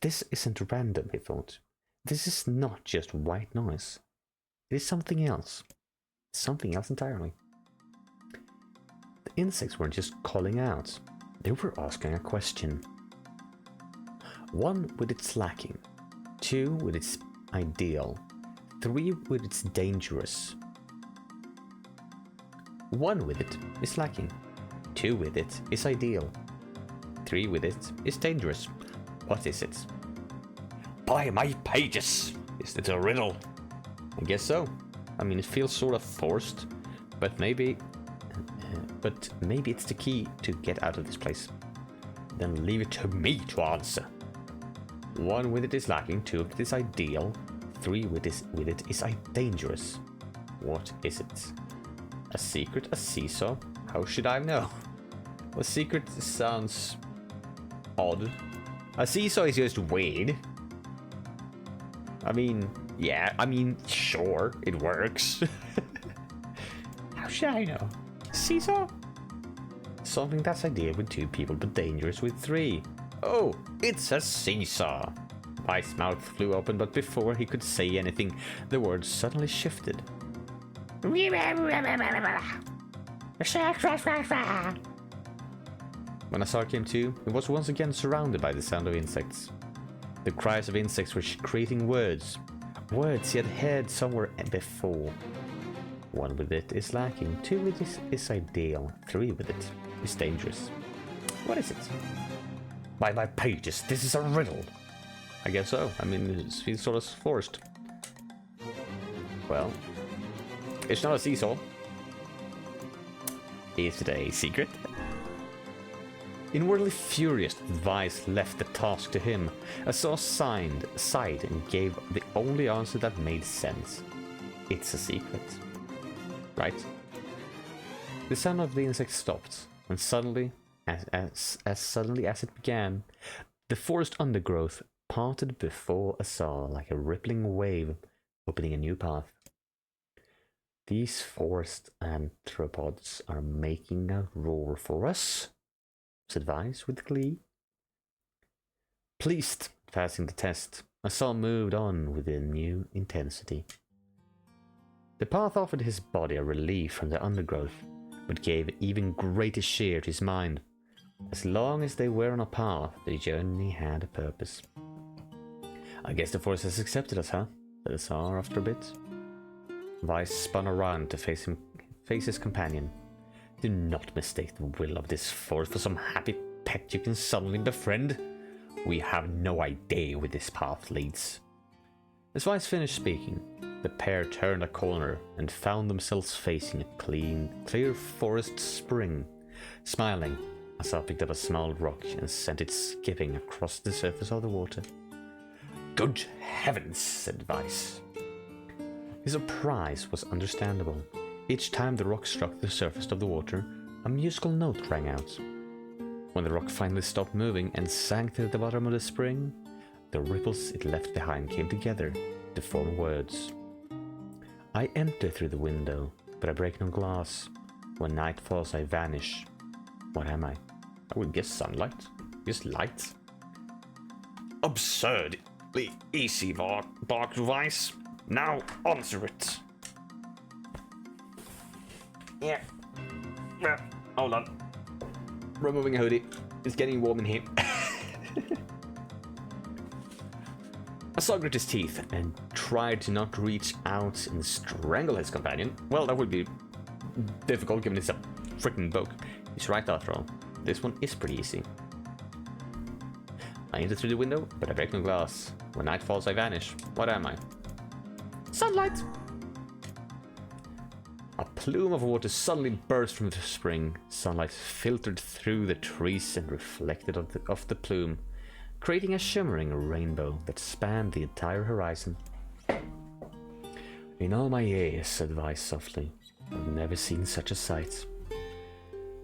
This isn't random, he thought. This is not just white noise. It is something else. Something else entirely. The insects weren't just calling out. They were asking a question. 1 with its lacking. 2 with its ideal. 3 with its dangerous. 1 with it is lacking. 2 with it is ideal. 3 with it is dangerous. What is it? By my pages! Is it a riddle? I guess so. I mean, it feels sort of forced, but maybe it's the key to get out of this place. Then leave it to me to answer. 1 with it is lacking, 2 with it is ideal, 3 with it is dangerous. What is it? A secret? A seesaw? How should I know? A secret sounds odd. A seesaw is just weird. I mean, yeah, sure, it works. How should I know? Seesaw? Something that's ideal with 2 people, but dangerous with 3. Oh, it's a seesaw. Vice's mouth flew open, but before he could say anything, the words suddenly shifted. When Asar came to, he was once again surrounded by the sound of insects. The cries of insects were creating words. Words he had heard somewhere before. 1 with it is lacking, 2 with it is ideal, 3 with it is dangerous. What is it? By my pages, this is a riddle. I guess so. I mean, it feels sort of forced. Well, it's not a seesaw. Is it a secret? Inwardly furious, Vice left the task to him. Asar sighed and gave the only answer that made sense. It's a secret. Right? The sound of the insect stopped, and suddenly, as suddenly as it began, the forest undergrowth parted before Asar like a rippling wave, opening a new path. These forest anthropods are making a roar for us, said Vice with glee. Pleased, passing the test, Asar moved on with a new intensity. The path offered his body a relief from the undergrowth, but gave even greater cheer to his mind. As long as they were on a path, the journey had a purpose. I guess the forest has accepted us, huh? said Asar after a bit. Vice spun around to face his companion. Do not mistake the will of this forest for some happy pet you can suddenly befriend. We have no idea where this path leads. As Vice finished speaking, the pair turned a corner and found themselves facing a clear forest spring. Smiling, Asar picked up a small rock and sent it skipping across the surface of the water. Good heavens, said Vice. His surprise was understandable. Each time the rock struck the surface of the water, a musical note rang out. When the rock finally stopped moving and sank to the bottom of the spring, the ripples it left behind came together to form words. I enter through the window, but I break no glass. When night falls, I vanish. What am I? I would guess sunlight. Just light. Absurdly easy, barked Vice. Now answer it. Yeah. Hold on. Removing a hoodie. It's getting warm in here. Asar grit his teeth and tried to not reach out and strangle his companion. Well, that would be difficult given it's a freaking book. He's right after all. This one is pretty easy. I enter through the window, but I break no glass. When night falls, I vanish. What am I? Sunlight! A plume of water suddenly burst from the spring. Sunlight filtered through the trees and reflected off the plume, creating a shimmering rainbow that spanned the entire horizon. In all my years, said Vice softly, I've never seen such a sight.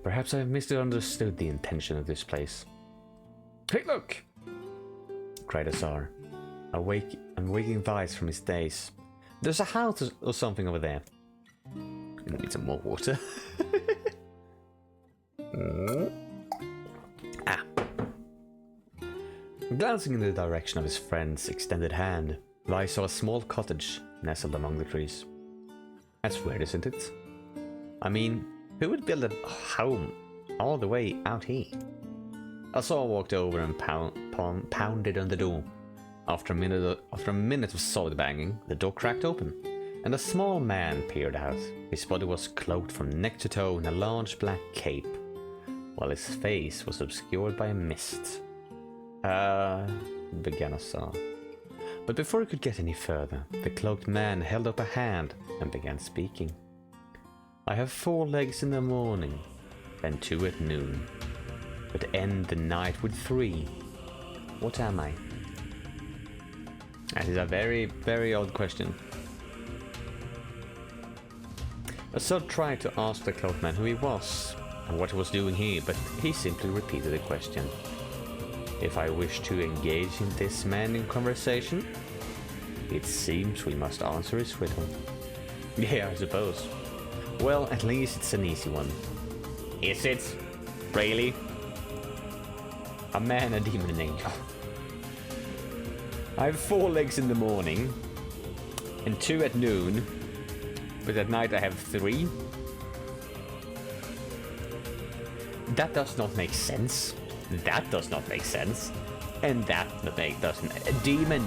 Perhaps I've misunderstood the intention of this place. Hey, look! Cried Azar, waking Vice from his daze. There's a house or something over there. I need some more water. Glancing in the direction of his friend's extended hand, Vice saw a small cottage nestled among the trees. That's weird, isn't it? I mean, who would build a home all the way out here? Azar walked over and pounded on the door. After a minute of solid banging, the door cracked open, and a small man peered out. His body was cloaked from neck to toe in a large black cape, while his face was obscured by a mist. Began Azar. But before he could get any further, the cloaked man held up a hand and began speaking. I have 4 legs in the morning, and 2 at noon, but end the night with 3. What am I? That is a very, very odd question. Azar tried to ask the cloaked man who he was and what he was doing here, but he simply repeated the question. If I wish to engage in this man in conversation, it seems we must answer his riddle. Yeah, I suppose. Well, at least it's an easy one. Is it? Really? A man, a demon, an angel. I have 4 legs in the morning, and 2 at noon, but at night I have 3? That does not make sense. That does not make sense. And that doesn't. A demon!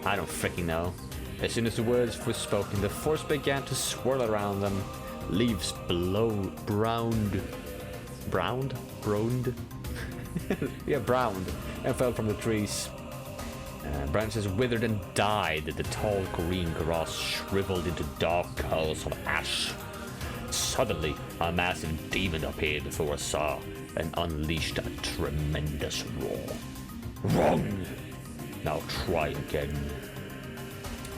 I don't freaking know. As soon as the words were spoken, the force began to swirl around them. Leaves browned, yeah, browned, and fell from the trees. Branches withered and died. The tall green grass shriveled into dark coils of ash. Suddenly, a massive demon appeared before Azar and unleashed a tremendous roar. Wrong! Now try again.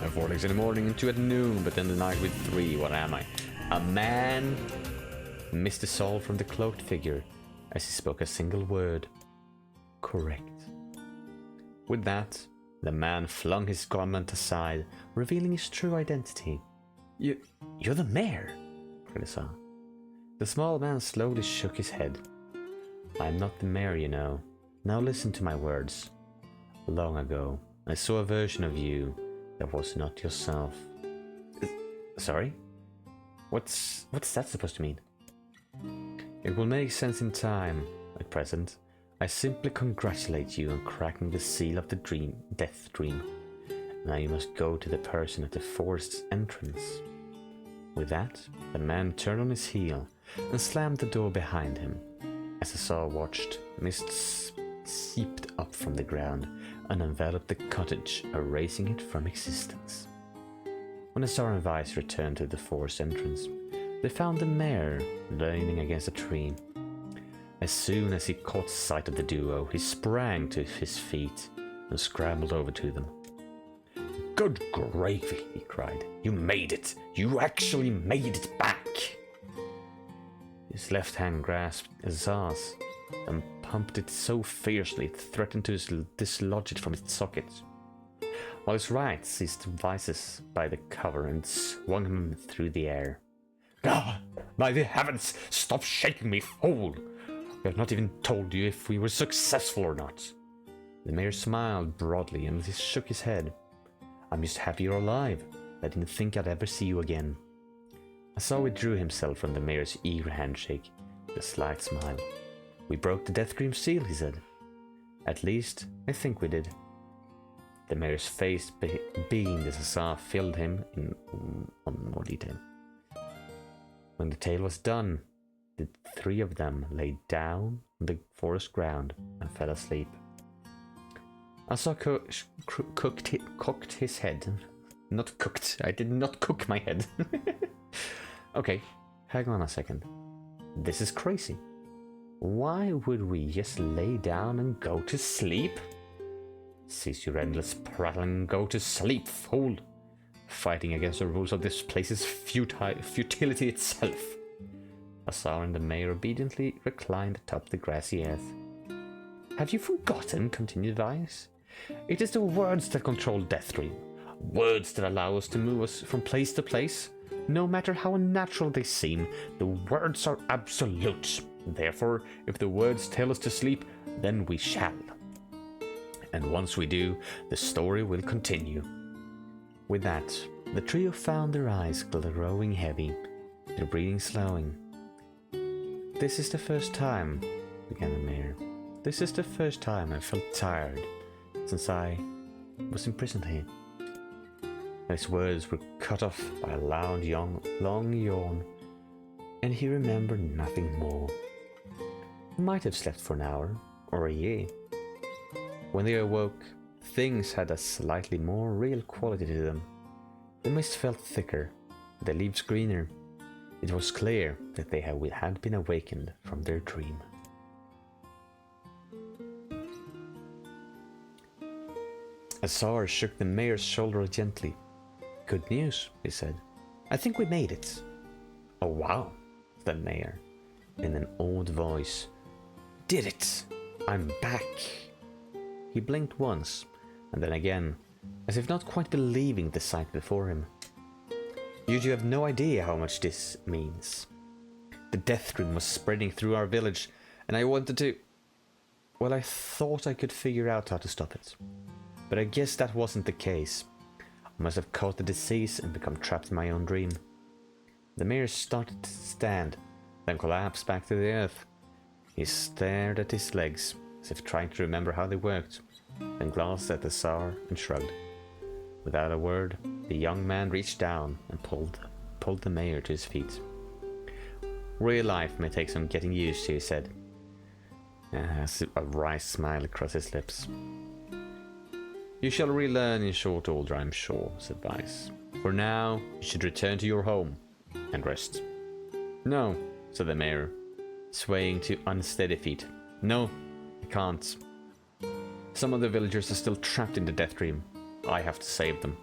I have 4 legs in the morning and 2 at noon, but in the night with 3. What am I? A man? Missed the soul from the cloaked figure as he spoke a single word. Correct. With that, the man flung his garment aside, revealing his true identity. You're the mayor, cried Azar. The small man slowly shook his head. I'm not the mayor, you know. Now listen to my words. Long ago, I saw a version of you that was not yourself. Sorry? What's that supposed to mean? It will make sense in time. At present, I simply congratulate you on cracking the seal of the death dream. Now you must go to the person at the forest's entrance. With that, the man turned on his heel and slammed the door behind him. As Azar watched, mist seeped up from the ground and enveloped the cottage, erasing it from existence. When Azar and Vice returned to the forest entrance, they found the mayor leaning against a tree. As soon as he caught sight of the duo, he sprang to his feet and scrambled over to them. Good gravy, he cried. You made it! You actually made it back! His left hand grasped Azar's and pumped it so fiercely it threatened to dislodge it from its socket, while his right seized Vice's by the cover and swung him through the air. Ah! By the heavens! Stop shaking me, fool! We have not even told you if we were successful or not. The mayor smiled broadly and he shook his head. I'm just happy you're alive. I didn't think I'd ever see you again. Azar withdrew himself from the mayor's eager handshake with a slight smile. We broke the Death Dream seal, he said. At least, I think we did. The mayor's face beamed as Azar filled him in on more detail. When the tale was done, the 3 of them lay down on the forest ground and fell asleep. Azar cocked his head. Not cooked. I did not cook my head. Okay, hang on a second. This is crazy. Why would we just lay down and go to sleep? Cease your endless prattling and go to sleep, fool. Fighting against the rules of this place is futility itself. Azar and the mayor obediently reclined atop the grassy earth. Have you forgotten, continued Vice? It is the words that control Deathdream. Words that allow us to move us from place to place. No matter how unnatural they seem, the words are absolute. Therefore, if the words tell us to sleep, then we shall. And once we do, the story will continue. With that, the trio found their eyes growing heavy, their breathing slowing. This is the first time, began the mayor. This is the first time I felt tired since I was imprisoned here. His words were cut off by a loud, long yawn, and he remembered nothing more. He might have slept for an hour or a year. When they awoke, things had a slightly more real quality to them. The mist felt thicker, the leaves greener. It was clear that they had been awakened from their dream. Azar shook the mayor's shoulder gently. Good news, he said. I think we made it. Oh wow, said the mayor, in an awed voice. Did it! I'm back! He blinked once, and then again, as if not quite believing the sight before him. You have no idea how much this means. The Deathdream was spreading through our village, and I wanted to... Well, I thought I could figure out how to stop it. But I guess that wasn't the case. I must have caught the disease and become trapped in my own dream. The mayor started to stand, then collapsed back to the earth. He stared at his legs, as if trying to remember how they worked, then glanced at the Tsar and shrugged. Without a word, the young man reached down and pulled the mayor to his feet. Real life may take some getting used to, he said, as a wry smile across his lips. You shall relearn in short order, I'm sure, said Vice. For now, you should return to your home and rest. No, said the mayor, swaying to unsteady feet. No, I can't. Some of the villagers are still trapped in the Deathdream. I have to save them.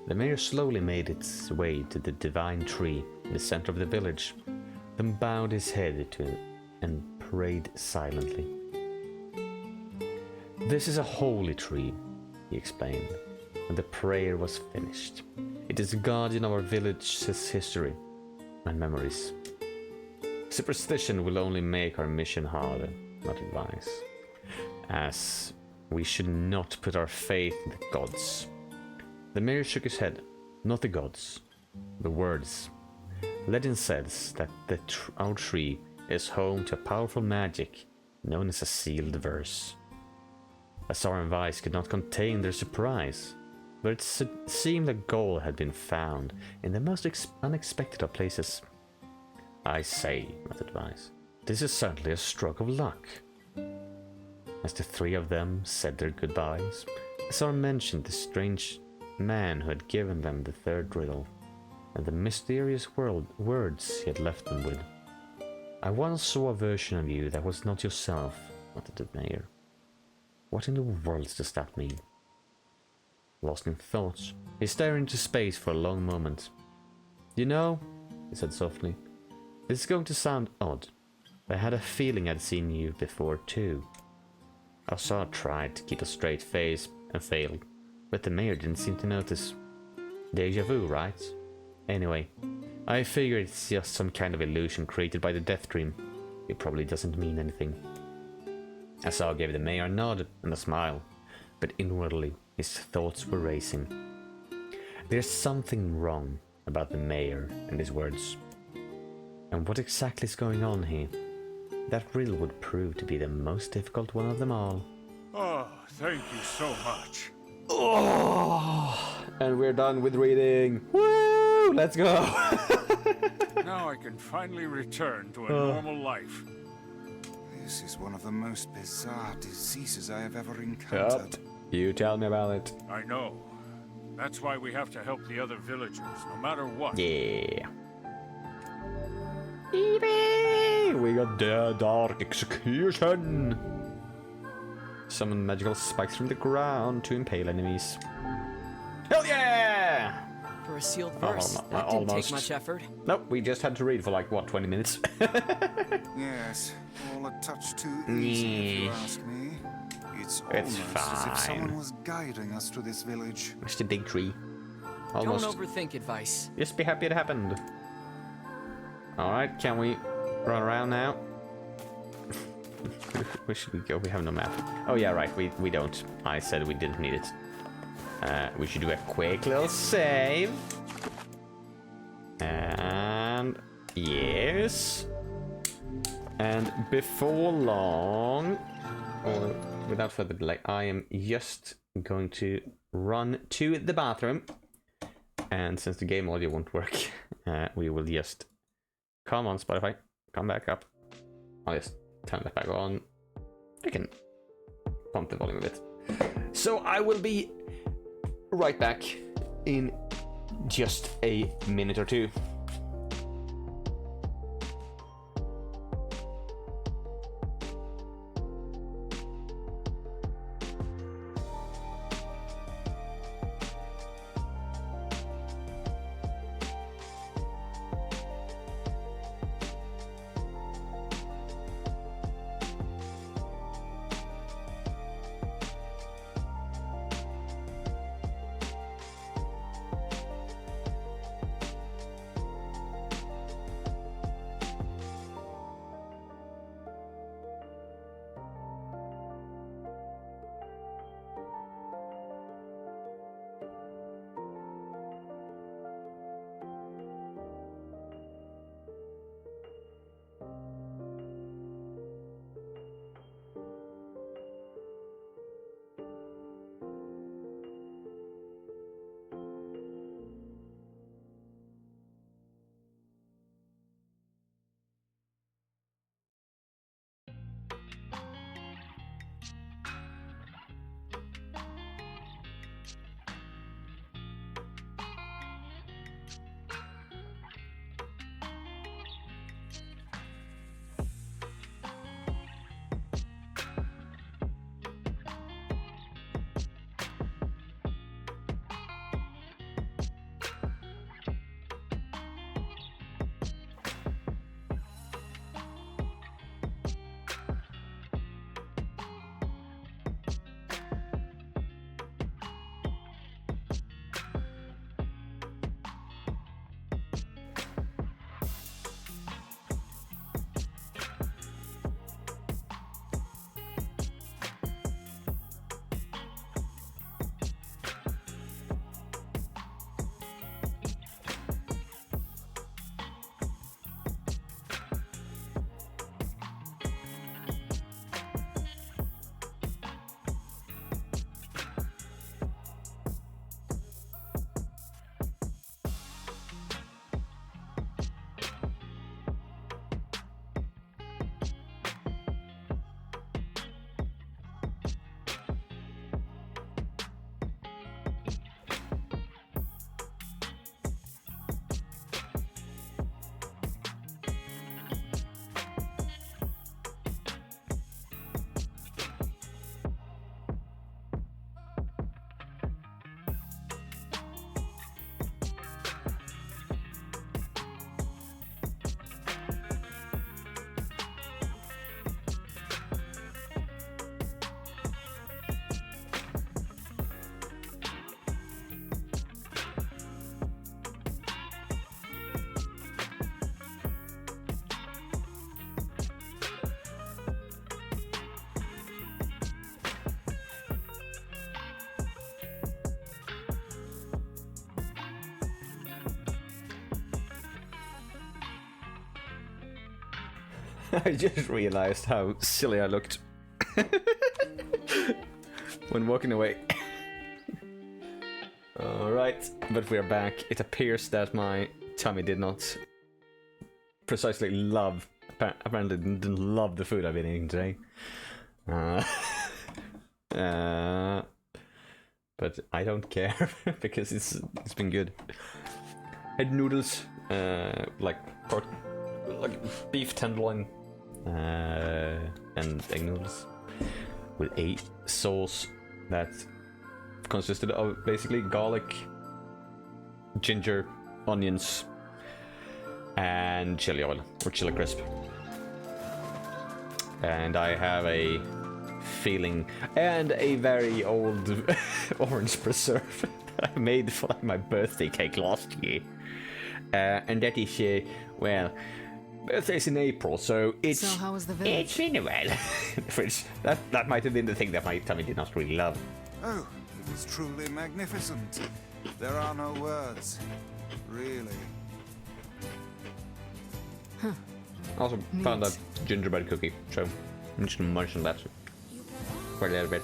The mayor slowly made its way to the divine tree in the center of the village, then bowed his head to it and prayed silently. This is a holy tree, he explained, when the prayer was finished. It is the guardian of our village's history and memories. Superstition will only make our mission harder, not advice, as we should not put our faith in the gods. The mayor shook his head. Not the gods, the words. Legend says that our tree is home to a powerful magic known as a sealed verse. Azar and Vice could not contain their surprise, but it seemed a goal had been found in the most unexpected of places. I say, muttered Vice, this is certainly a stroke of luck. As the three of them said their goodbyes, Azar mentioned the strange man who had given them the third riddle, and the mysterious words he had left them with. I once saw a version of you that was not yourself, muttered the mayor. What in the world does that mean? Lost in thoughts, he stared into space for a long moment. You know, he said softly, this is going to sound odd, but I had a feeling I'd seen you before too. Azar tried to keep a straight face and failed, but the mayor didn't seem to notice. Deja vu, right? Anyway, I figure it's just some kind of illusion created by the Deathdream. It probably doesn't mean anything. Azar gave the mayor a nod and a smile, but inwardly his thoughts were racing. There's something wrong about the mayor and his words. And what exactly is going on here? That riddle would prove to be the most difficult one of them all. Oh, thank you so much. Oh, and we're done with reading. Woo! Let's go. Now I can finally return to a normal life. This is one of the most bizarre diseases I have ever encountered. Yep. You tell me about it. I know. That's why we have to help the other villagers, no matter what. Yeah. Eevee! We got the Dark Execution! Summon magical spikes from the ground to impale enemies. Hell yeah! For a sealed verse, that didn't almost. take much effort. Nope, we just had to read for like, what, 20 minutes? Yes, all a touch too easy if you ask me. It's almost as if someone was guiding us to this village. It's the big tree. Almost. Don't overthink advice. Just be happy it happened. Alright, can we run around now? Where should we go? We have no map. Oh yeah, right, we don't. I said we didn't need it. We should do a quick little save. And yes. And before long, or without further delay, I am just going to run to the bathroom. And since the game audio won't work, we will just... Come on, Spotify. Come back up. I'll just turn that back on. I can pump the volume a bit. So I will be right back in just a minute or two. I just realized how silly I looked when walking away. Alright, but we're back. It appears that my tummy did not precisely love, apparently didn't love the food I've been eating today. But I don't care because it's been good. Had noodles, like like beef tenderloin and egg noodles with a sauce that consisted of basically garlic, ginger, onions, and chili oil or chili crisp. And I have a feeling, and a very old orange preserve that I made for like, my birthday cake last year. And that is, well, birthday's in April, so it's... So how was the village? It's been a while. Which, that might have been the thing that my tummy did not really love. Oh, it was truly magnificent. There are no words. Really. I also found that gingerbread cookie, so I'm just gonna munch on that for a little bit.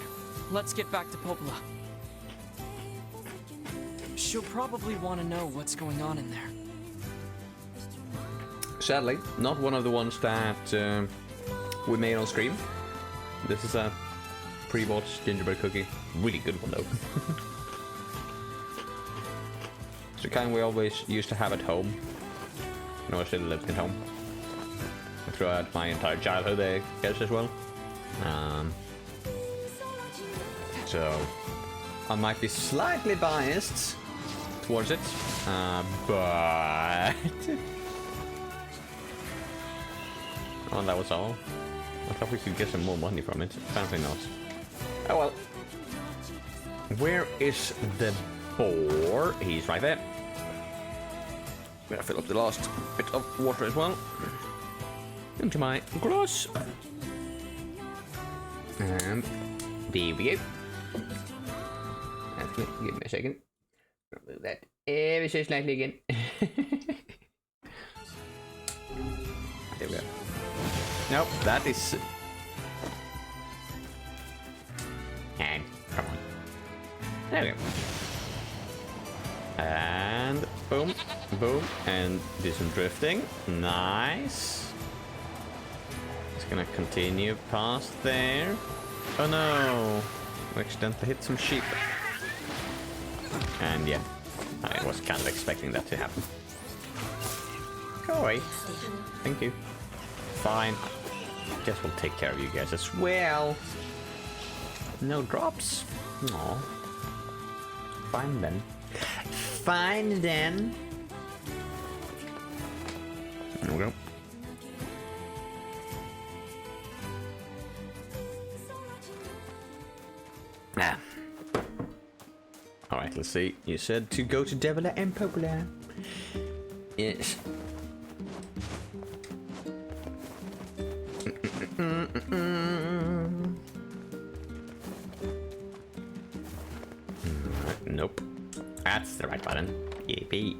Let's get back to Popola. She'll probably want to know what's going on in there. Sadly, not one of the ones that we made on stream. This is a pre-bought gingerbread cookie. Really good one though. It's the kind we always used to have at home. You know, I still lived at home. Throughout my entire childhood, I guess, as well. So, I might be slightly biased towards it, but... Oh, that was all. I thought we could get some more money from it. Apparently not. Oh well. Where is the boar? He's right there. I'm gonna fill up the last bit of water as well. Into my glass. And there we go. Actually, give me a second. I'll move that ever so slightly again. There we go. Nope, that is... And, come on. There we go. And, boom, boom, and do some drifting. Nice. It's gonna continue past there. Oh no! We accidentally hit some sheep. And yeah, I was kind of expecting that to happen. Go away. Thank you. Fine. Guess we'll take care of you guys as well. No drops? Aw. Fine then. Fine then. There we go. Ah. Alright, let's see. You said to go to Devila and Popola. Yes. Nope. That's the right button. Yippee.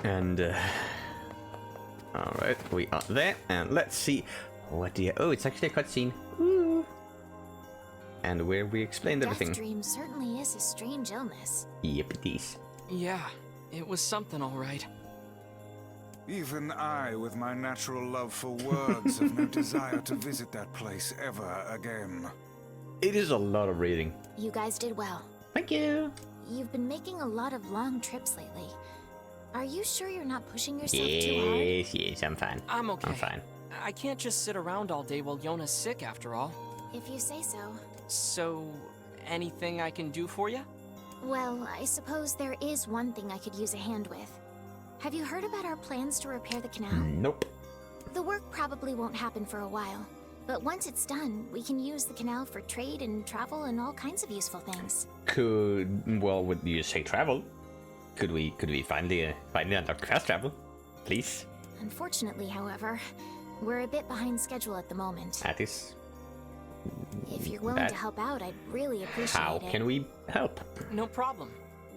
And alright, we are there, and let's see what do you... Oh, it's actually a cutscene. Woo! And where we explained everything. Death dream certainly is a strange illness. Yep, it is. Yeah, it was something all right. Even I, with my natural love for words, have no desire to visit that place ever again. It is a lot of reading. You guys did well. Thank you. You've been making a lot of long trips lately. Are you sure you're not pushing yourself too hard? Yes, I'm fine. I'm okay. I'm fine. I can't just sit around all day while Yona's sick after all. If you say so. So, anything I can do for you? Well, I suppose there is one thing I could use a hand with. Have you heard about our plans to repair the canal? Nope. The work probably won't happen for a while, but once it's done, we can use the canal for trade and travel and all kinds of useful things. Well, would you say travel? Could we finally unlock fast travel? Please? Unfortunately, however, we're a bit behind schedule at the moment. That is... If you're willing to help out, I'd really appreciate it. How can we help? No problem.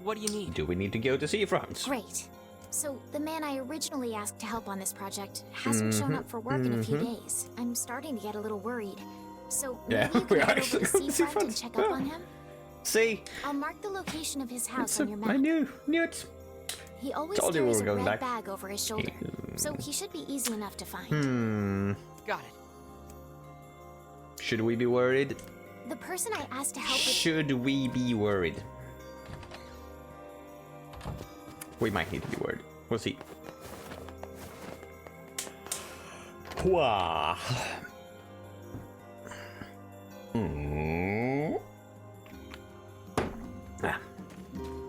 What do you need? Do we need to go to see France? Great. So, the man I originally asked to help on this project hasn't shown up for work in a few days. I'm starting to get a little worried. So, maybe you can head over to Seafront and check up on him? See? I'll mark the location of his house on your map. I knew it. He always Told you we carries were a going red back. bag over his shoulder, so he should be easy enough to find. Got it. Should we be worried? The person I asked to help with... Should we be worried? We might need to be worried. We'll see. Wah.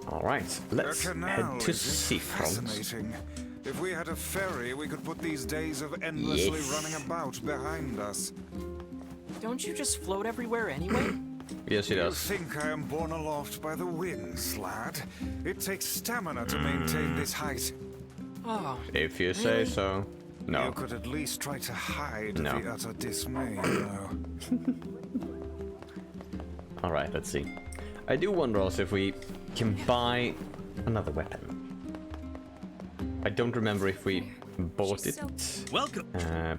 Alright, let's head to Seafront. Fascinating. If we had a ferry, we could put these days of endlessly running about behind us. Don't you just float everywhere anyway? Yes, he You does. think I am borne aloft by the winds, lad? It takes stamina to maintain this height. Oh, If you say so. No. You could at least try to hide No. the utter dismay, though. Alright, let's see. I do wonder also if we can buy another weapon. I don't remember if we bought it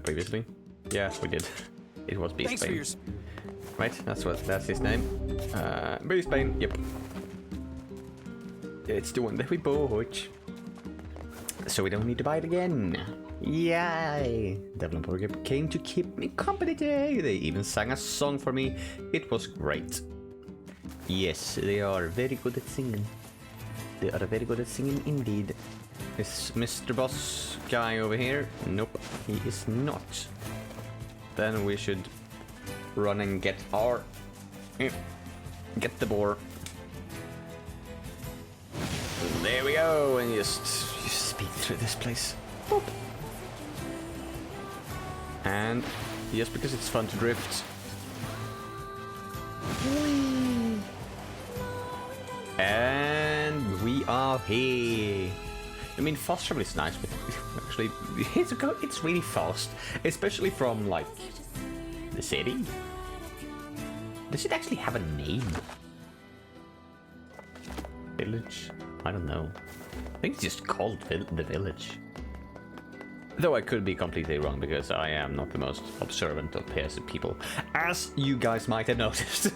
previously. Yeah, we did. It was Beast Bane. Right, that's his name. Beast Bane, yep. It's the one that we bought. So we don't need to buy it again. Yay! Developer came to keep me company today. They even sang a song for me. It was great. Yes, they are very good at singing. They are very good at singing indeed. Is Mr. Boss guy over here? Nope, he is not. Then we should run and get our... get the boar. There we go, and just speed through this place. Boop. And just because it's fun to drift. Whee. And we are here. I mean, fast travel is nice, but actually, it's really fast, especially from like the city. Does it actually have a name? Village? I don't know. I think it's just called the village. Though I could be completely wrong because I am not the most observant of PS people, as you guys might have noticed.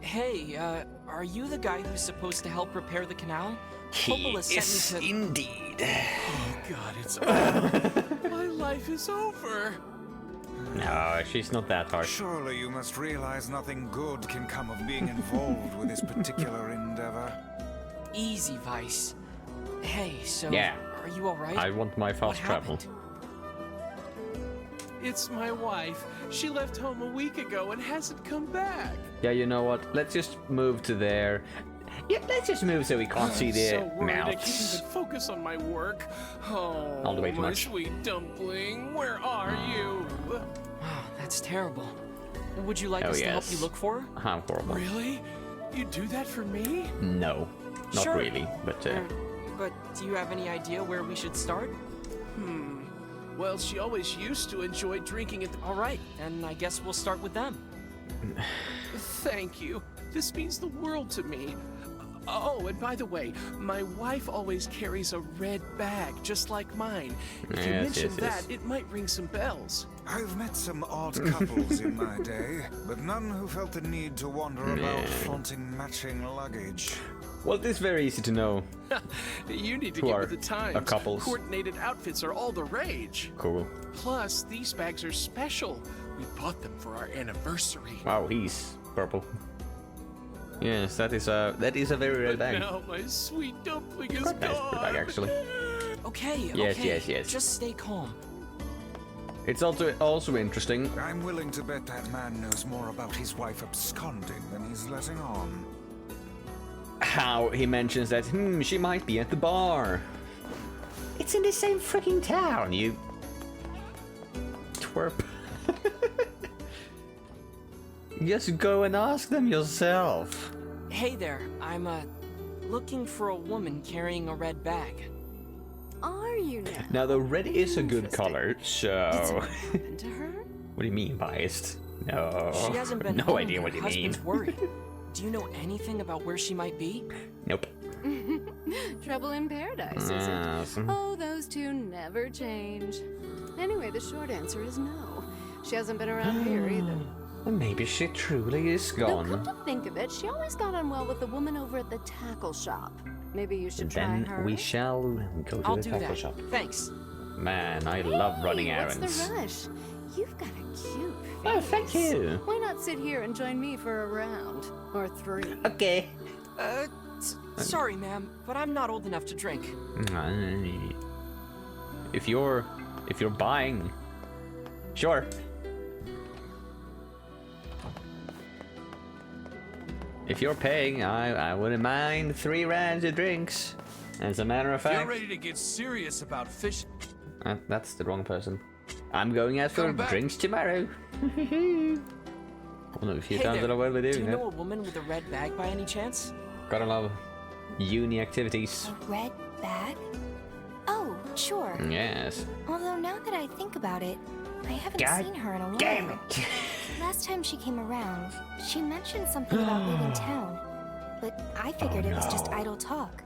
Hey, are you the guy who's supposed to help repair the canal? He Popola is sent me to... indeed. Oh God, it's over. My life is over. No, she's not that harsh. Surely you must realize nothing good can come of being involved with this particular endeavor. Easy, Vice. Hey, so... Yeah. Are you alright? I want my fast travel. Happened? It's my wife. She left home a week ago and hasn't come back. Yeah, you know what? Let's just move to there. Yeah, let's just move so we can't see the so worried I can't mouths. even focus on my work. Oh, All the way too my much. sweet dumpling, where are you? Oh, that's terrible. Would you like us to help you look for her? How horrible. Really? You do that for me? No, not Sure. really, but But do you have any idea where we should start? Well, she always used to enjoy drinking at the... Alright, then I guess we'll start with them. Thank you. This means the world to me. Oh, and by the way, my wife always carries a red bag, just like mine. If you Yes, mention yes, that, yes. it might ring some bells. I've met some odd couples in my day, but none who felt the need to wander about flaunting matching luggage. well, it's very easy to know. You need to Who get are with the times. a couples. Coordinated outfits are all the rage. Cool. Plus, these bags are special. We bought them for our anniversary. Wow, he's purple. Yes, that is a very red bag. Now my sweet dumpling is Quite nice gone. bag actually. Okay, Yes, okay. yes. Just stay calm. It's also interesting. I'm willing to bet that man knows more about his wife absconding than he's letting on. How he mentions that she might be at the bar. It's in the same freaking town, you twerp. Just go and ask them yourself. Hey there, I'm looking for a woman carrying a red bag. Are you now? Now the red is a good color, so Happened to her? what do you mean biased? No. She hasn't been no home. idea and what her you mean. husband's worried. Do you know anything about where she might be? Nope. Trouble in paradise, is it? Oh, those two never change. Anyway, the short answer is no. She hasn't been around here either. Maybe she truly is Now, gone. come to think of it, she always got on well with the woman over at the tackle shop. Maybe you should try Then her. we shall go to I'll the do tackle that. shop. Thanks. Man, I love running Hey, errands. What's the rush? You've got a cute face. Oh, thank you. Why not sit here and join me for a round? Or 3? Okay. Sorry, ma'am, but I'm not old enough to drink. If you're buying, sure. If you're paying, I wouldn't mind 3 rounds of drinks. As a matter of fact. If you're ready to get serious about fish. That's the wrong person. I'm going out for drinks tomorrow. One of a few times that I will be doing do you know a woman with a red bag by any chance? Got a lot of uni activities. A red bag? Oh, sure. Yes. Although now that I think about it, I haven't seen her in a while. Damn it! Last time she came around, she mentioned something about leaving town. But I figured it was just idle talk.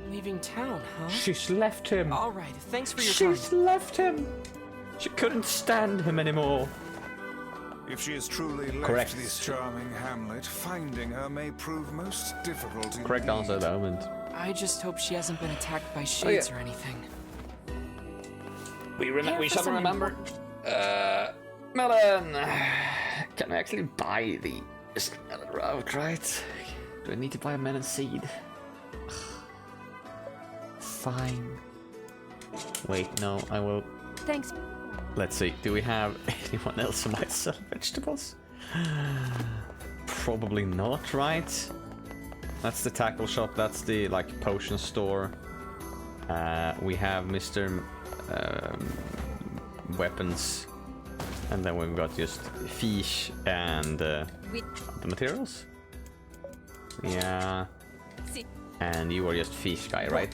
Leaving town, huh? She's left him. Alright, thanks for your time. She's left him. She couldn't stand him anymore. If she has truly left this charming hamlet, finding her may prove most difficult. Correct answer at the moment. I just hope she hasn't been attacked by shades or anything. We shall remember. Melon. Can I actually buy the melon route, right? Do I need to buy a melon seed? Fine. Wait, no, I will. Thanks. Let's see, do we have anyone else who might sell vegetables? Probably not, right? That's the tackle shop, that's the like potion store. We have Mr. Weapons. And then we've got just fish and the materials. Yeah. And you are just fish guy, right?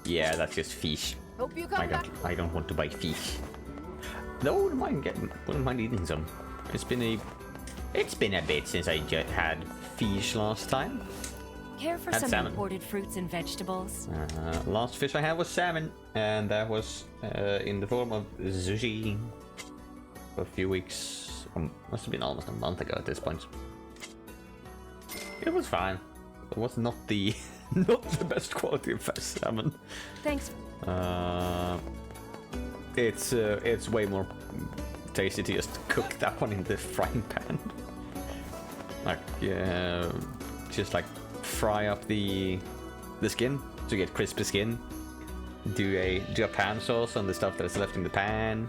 Yeah, that's just fish. Hope you come back. I don't want to buy fish. No, wouldn't mind eating some. It's been a bit since I just had fish last time. Care for some salmon. imported fruits and vegetables? Last fish I had was salmon, and that was in the form of sushi. A few weeks, must have been almost a month ago at this point. It was fine. It was not the best quality of fresh salmon. Thanks. It's way more tasty to just cook that one in the frying pan. Like just like fry up the skin to get crispy skin. Do a pan sauce on the stuff that is left in the pan.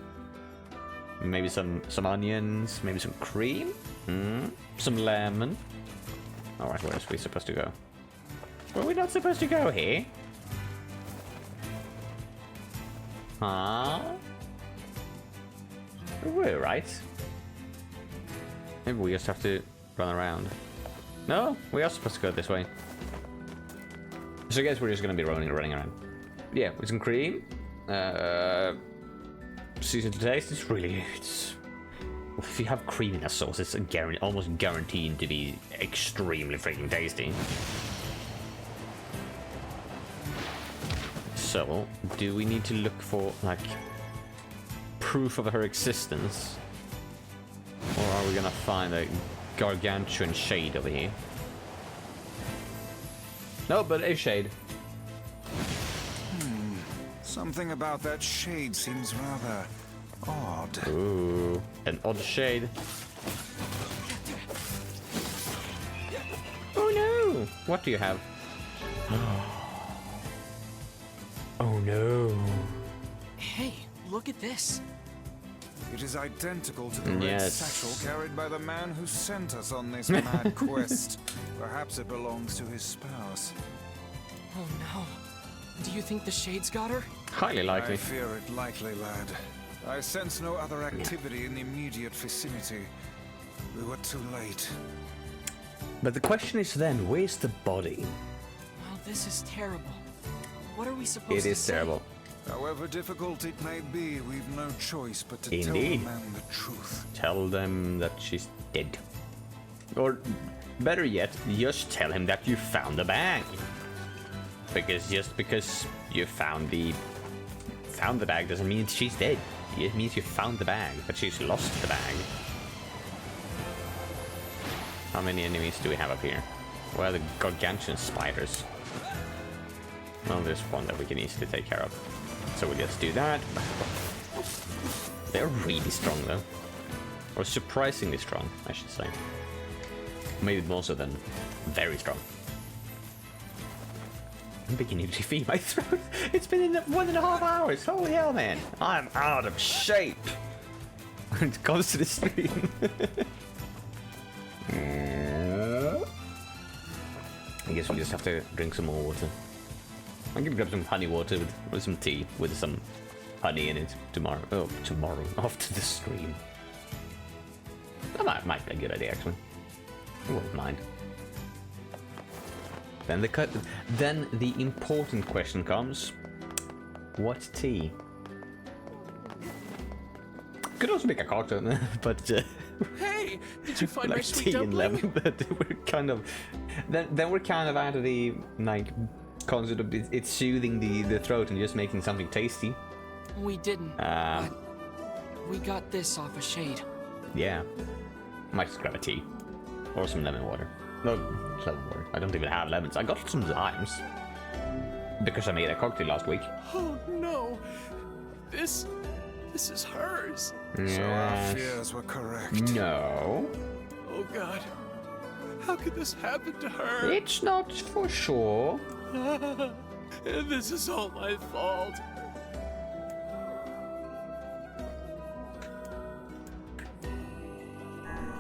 Maybe some onions, maybe some cream, some lemon. Alright, where are we supposed to go? Were we not supposed to go here? Huh? We're right. Maybe we just have to run around. No, we are supposed to go this way. So I guess we're just gonna be running around. Yeah, with some cream. Season to taste. It's if you have cream in a sauce, it's almost guaranteed to be extremely freaking tasty. So, do we need to look for like proof of her existence, or are we gonna find a gargantuan shade over here? No, but a shade. Something about that shade seems rather odd. Ooh, an odd shade. Oh no! What do you have? Oh no. Hey, look at this. It is identical to the red satchel carried by the man who sent us on this mad quest. Perhaps it belongs to his spouse. Oh no. Do you think the shades got her? Highly likely. I fear it likely, lad. I sense no other activity in the immediate vicinity. We were too late. But the question is then, where's the body? Well, this is terrible. What are we supposed to say? It is terrible. However difficult it may be, we've no choice but to tell Indeed. the man the truth. Tell them that she's dead. Or, better yet, just tell him that you found the bag. Because just because you found the bag doesn't mean she's dead. It means you found the bag, but she's lost the bag. How many enemies do we have up here? Well, the gargantuan spiders. Well, there's one that we can easily take care of. So we'll just do that. They're really strong though. Or surprisingly strong, I should say. Maybe more so than very strong. I'm beginning to feel my throat. It's been in 1.5 hours. Holy hell, man. I'm out of shape. When it comes to the stream. I guess we just have to drink some more water. I'm gonna grab some honey water with some tea with some honey in it tomorrow. Oh, tomorrow after the stream. That might be a good idea actually. I wouldn't mind. Then the important question comes: what tea? Could also make a cocktail, but Hey, did you find like my sweet tea and dumpling? lemon. But we're kind of then we're kind of out of the like concept of it's soothing the throat and just making something tasty. We didn't. But we got this off a shade. Yeah, might just grab a tea or some lemon water. No, lemon water. I don't even have lemons. I got some limes because I made a cocktail last week. Oh no, this is hers. So our fears were correct. No. Oh God, how could this happen to her? It's not for sure. This is all my fault.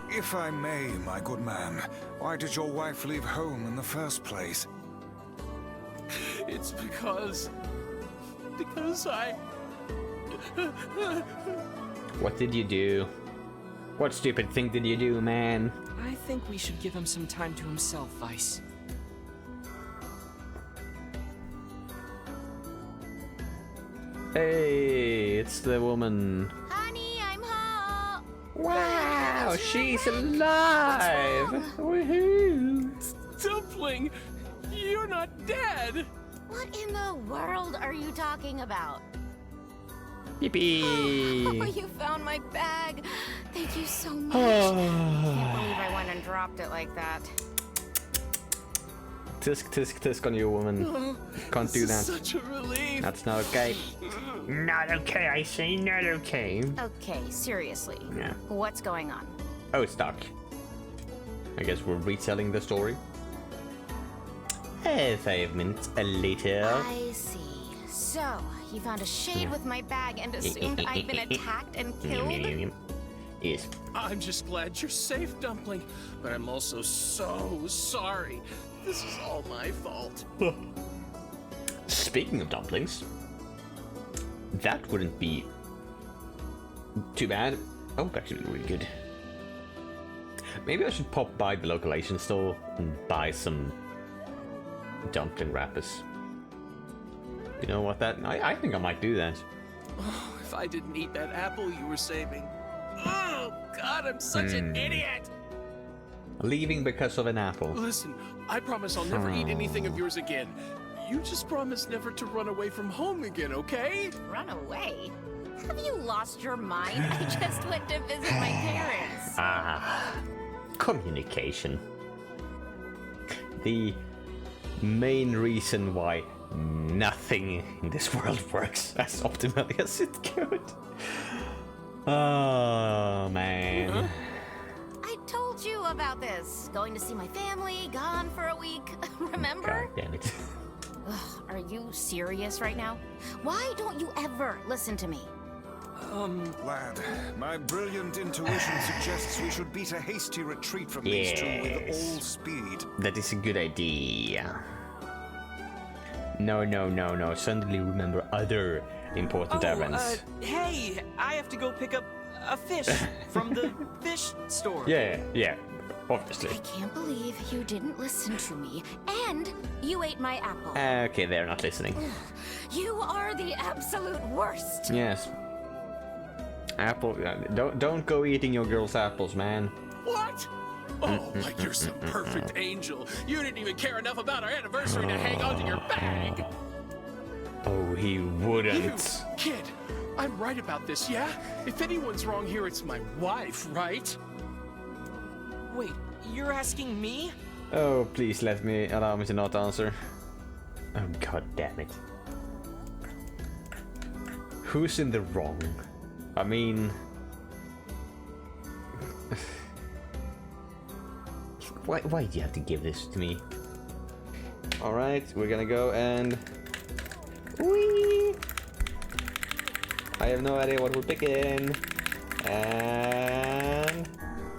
If I may, my good man, why did your wife leave home in the first place? It's because I... What did you do? What stupid thing did you do, man? I think we should give him some time to himself, Vice. Hey, it's the woman. Honey, I'm home. Wow, she's alive! Woohoo! Dumpling, you're not dead. What in the world are you talking about? Yippee! Oh, you found my bag. Thank you so much. Can't believe I went and dropped it like that. Tisk, tisk, tisk on you, woman. Can't do that. Such a relief. That's not okay. Not okay, I say not okay. Okay, seriously. Yeah. What's going on? Oh, it's stuck. I guess we're retelling the story. 5 minutes later. I see. So, you found a shade with my bag and assumed I'd been attacked and killed? Yes. I'm just glad you're safe, Dumpling, but I'm also so sorry. This is all my fault. Speaking of dumplings, that wouldn't be too bad. Oh, actually really good. Maybe I should pop by the local Asian store and buy some dumpling wrappers. You know what, I think I might do that. Oh, if I didn't eat that apple you were saving. Oh, God, I'm such an idiot. Leaving because of an apple. Listen, I promise I'll never eat anything of yours again. You just promise never to run away from home again, okay? Run away? Have you lost your mind? I just went to visit my parents. Communication. The main reason why nothing in this world works as optimally as it could. Oh, man. I told you about this. Going to see my family, gone for a week. Remember? God damn it. Ugh, are you serious right now? Why don't you ever listen to me? Lad, my brilliant intuition suggests we should beat a hasty retreat from these two with all speed. That is a good idea. No. Suddenly remember other important errands. Hey, I have to go pick up a fish from the fish store. Yeah, obviously. I can't believe you didn't listen to me, and you ate my apple. Okay, they're not listening. You are the absolute worst. Yes. Apple. Don't go eating your girl's apples, man. What? Oh, like you're some perfect angel. You didn't even care enough about our anniversary to hang on to your bag. Oh, he wouldn't. You, kid, I'm right about this, yeah? If anyone's wrong here, it's my wife, right? Wait, you're asking me? Oh, please allow me to not answer. Oh, god damn it. Who's in the wrong? I mean... why do you have to give this to me? Alright, we're gonna go and... Whee! I have no idea what we're picking. And...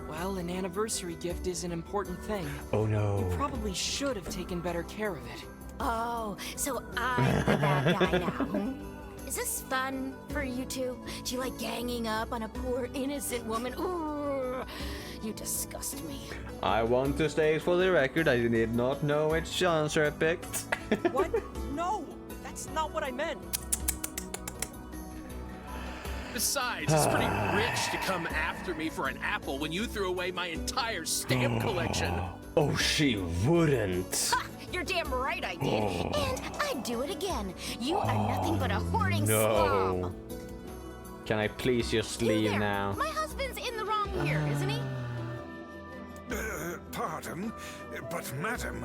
Well, an anniversary gift is an important thing. Oh no. You probably should have taken better care of it. Oh, so I'm the bad guy now. Is this fun for you two? Do you like ganging up on a poor innocent woman? Ooh, you disgust me. I want to state for the record, I did not know which genre I picked. What? No, that's not what I meant. Besides, it's pretty rich to come after me for an apple when you threw away my entire stamp collection. Oh, she wouldn't. Ha! You're damn right I did. And I'd do it again. You are nothing but a hoarding slob. Can I please just You leave there. now? My husband's in the wrong here, isn't he? Pardon, but madam,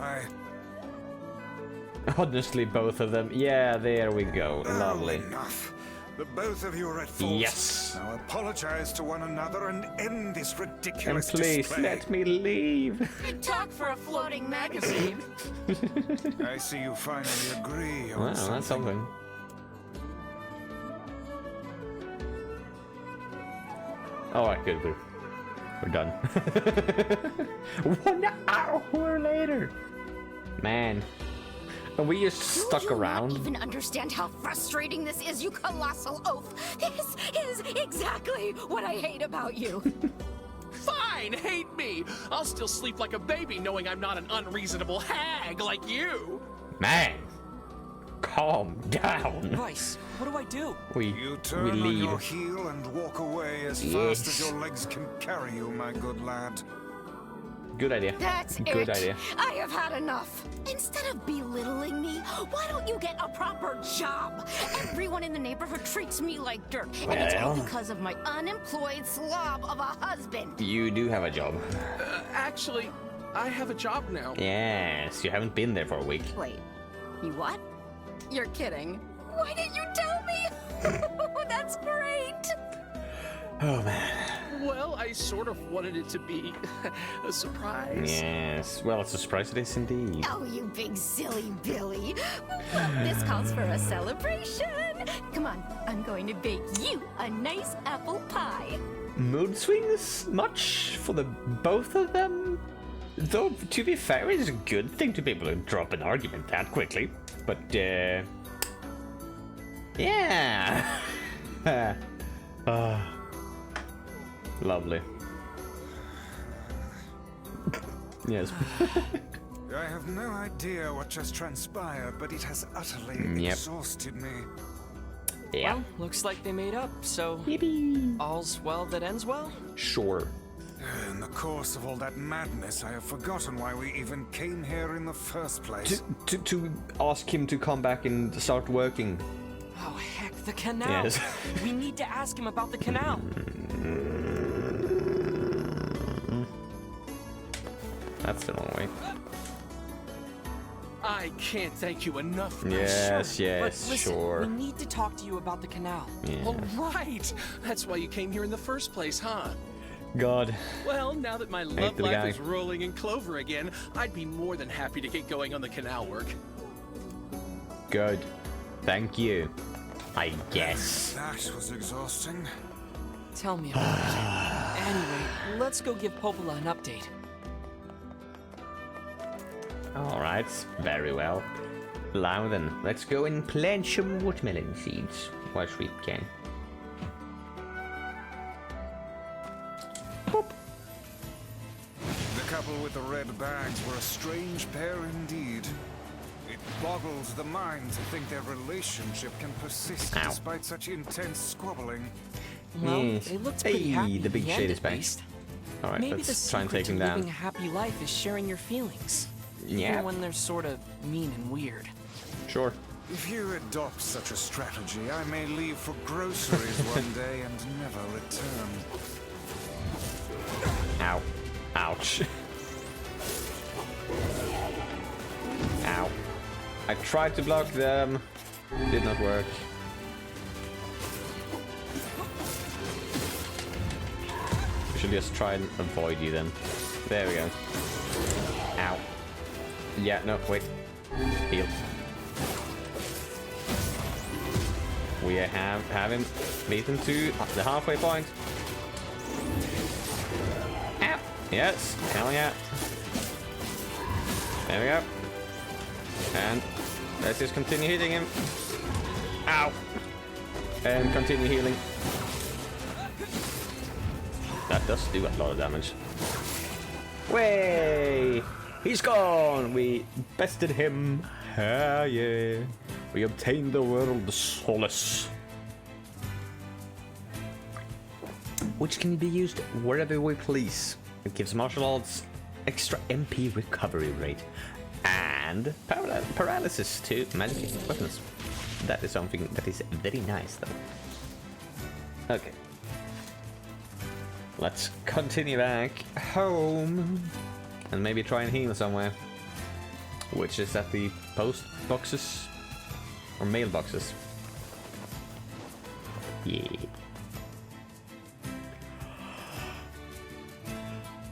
Honestly, both of them. Yeah, there we go. Lovely. Enough. The both of you are at fault. Yes. Now apologize to one another and end this And ridiculous please, display. let me leave. Big talk for a floating magazine. I see you finally agree on Wow, that's something. Alright, good. We're done. 1 hour later! Man. And we just stuck around. Do you not even understand how frustrating this is, you colossal oaf? This is exactly what I hate about you. Fine, hate me. I'll still sleep like a baby knowing I'm not an unreasonable hag like you. Man. Calm down. Vice, what do I do? You turn we on leave. your heel and walk away as fast as your legs can carry you, my good lad. Good idea. That's Good it. idea. I have had enough. Instead of belittling me, why don't you get a proper job? Everyone in the neighborhood treats me like dirt, and it's all Well. because of my unemployed slob of a husband. You do have a job. Actually, I have a job now. Yes, you haven't been there for a week. Wait, you what? You're kidding. Why didn't you tell me? That's great. Oh man. Well, I sort of wanted it to be a surprise. Yes. Well, it's a surprise it is indeed. Oh, you big silly Billy. Well, this calls for a celebration. Come on, I'm going to bake you a nice apple pie. Mood swings much for the both of them? Though, to be fair, it is a good thing to be able to drop an argument that quickly. But, yeah. Lovely. Yes. I have no idea what just transpired, but it has utterly Yep. exhausted me. Yeah. Well, looks like they made up, so Yippee. all's well that ends well. Sure. In the course of all that madness, I have forgotten why we even came here in the first place. To ask him to come back and start working. Oh, heck, the canal. Yes. We need to ask him about the canal. That's the wrong way. I can't thank you enough. Yes, But yes, listen, sure. we need to talk to you about the canal. Yeah. All right. That's why you came here in the first place, huh? God. Well, now that my Hate love the life guy. is rolling in clover again, I'd be more than happy to get going on the canal work. Good. Thank you. I guess. That was exhausting. Tell me about it. Anyway, let's go give Popola an update. Alright, very well. Now then, let's go and plant some watermelon seeds. Whilst we can. Boop. The couple with the red bags were a strange pair indeed. It boggles the mind to think their relationship can persist Ow. despite such intense squabbling. Well, Yes. they looked pretty Hey, happy. the big in shade end, is at back. least. Alright, Maybe the let's try and secret take him to down. living a happy life is sharing your feelings. Yeah. Even when they're sort of mean and weird. Sure. If you adopt such a strategy, I may leave for groceries one day and never return. Ow. Ouch. Ow. I tried to block them. Did not work. should just try and avoid you then. There we go. Ow. Yeah, no, wait. Heal. We have him beaten to the halfway point. Ow. Yes, hell yeah. There we go. And let's just continue hitting him. Ow. And continue healing. That does do a lot of damage. Way! He's gone! We bested him. Hell yeah. We obtained the world solace. Which can be used wherever we please. It gives martial arts extra MP recovery rate. And paralysis to magic weapons. That is something that is very nice though. Okay. Let's continue back home. And maybe try and heal somewhere. Which is at the post boxes. Or mailboxes. Yeah.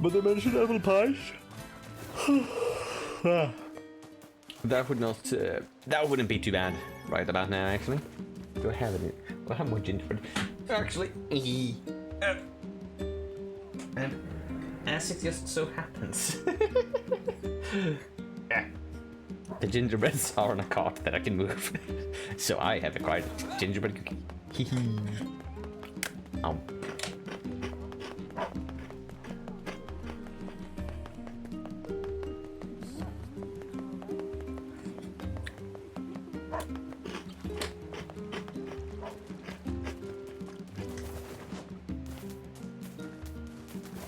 But they mentioned apple pies. That would not. That wouldn't be too bad right about now, actually. Do I have any? Do I have more gingerbread? Actually, and as it just so happens, the gingerbreads are on a cart that I can move, so I have acquired gingerbread cookie.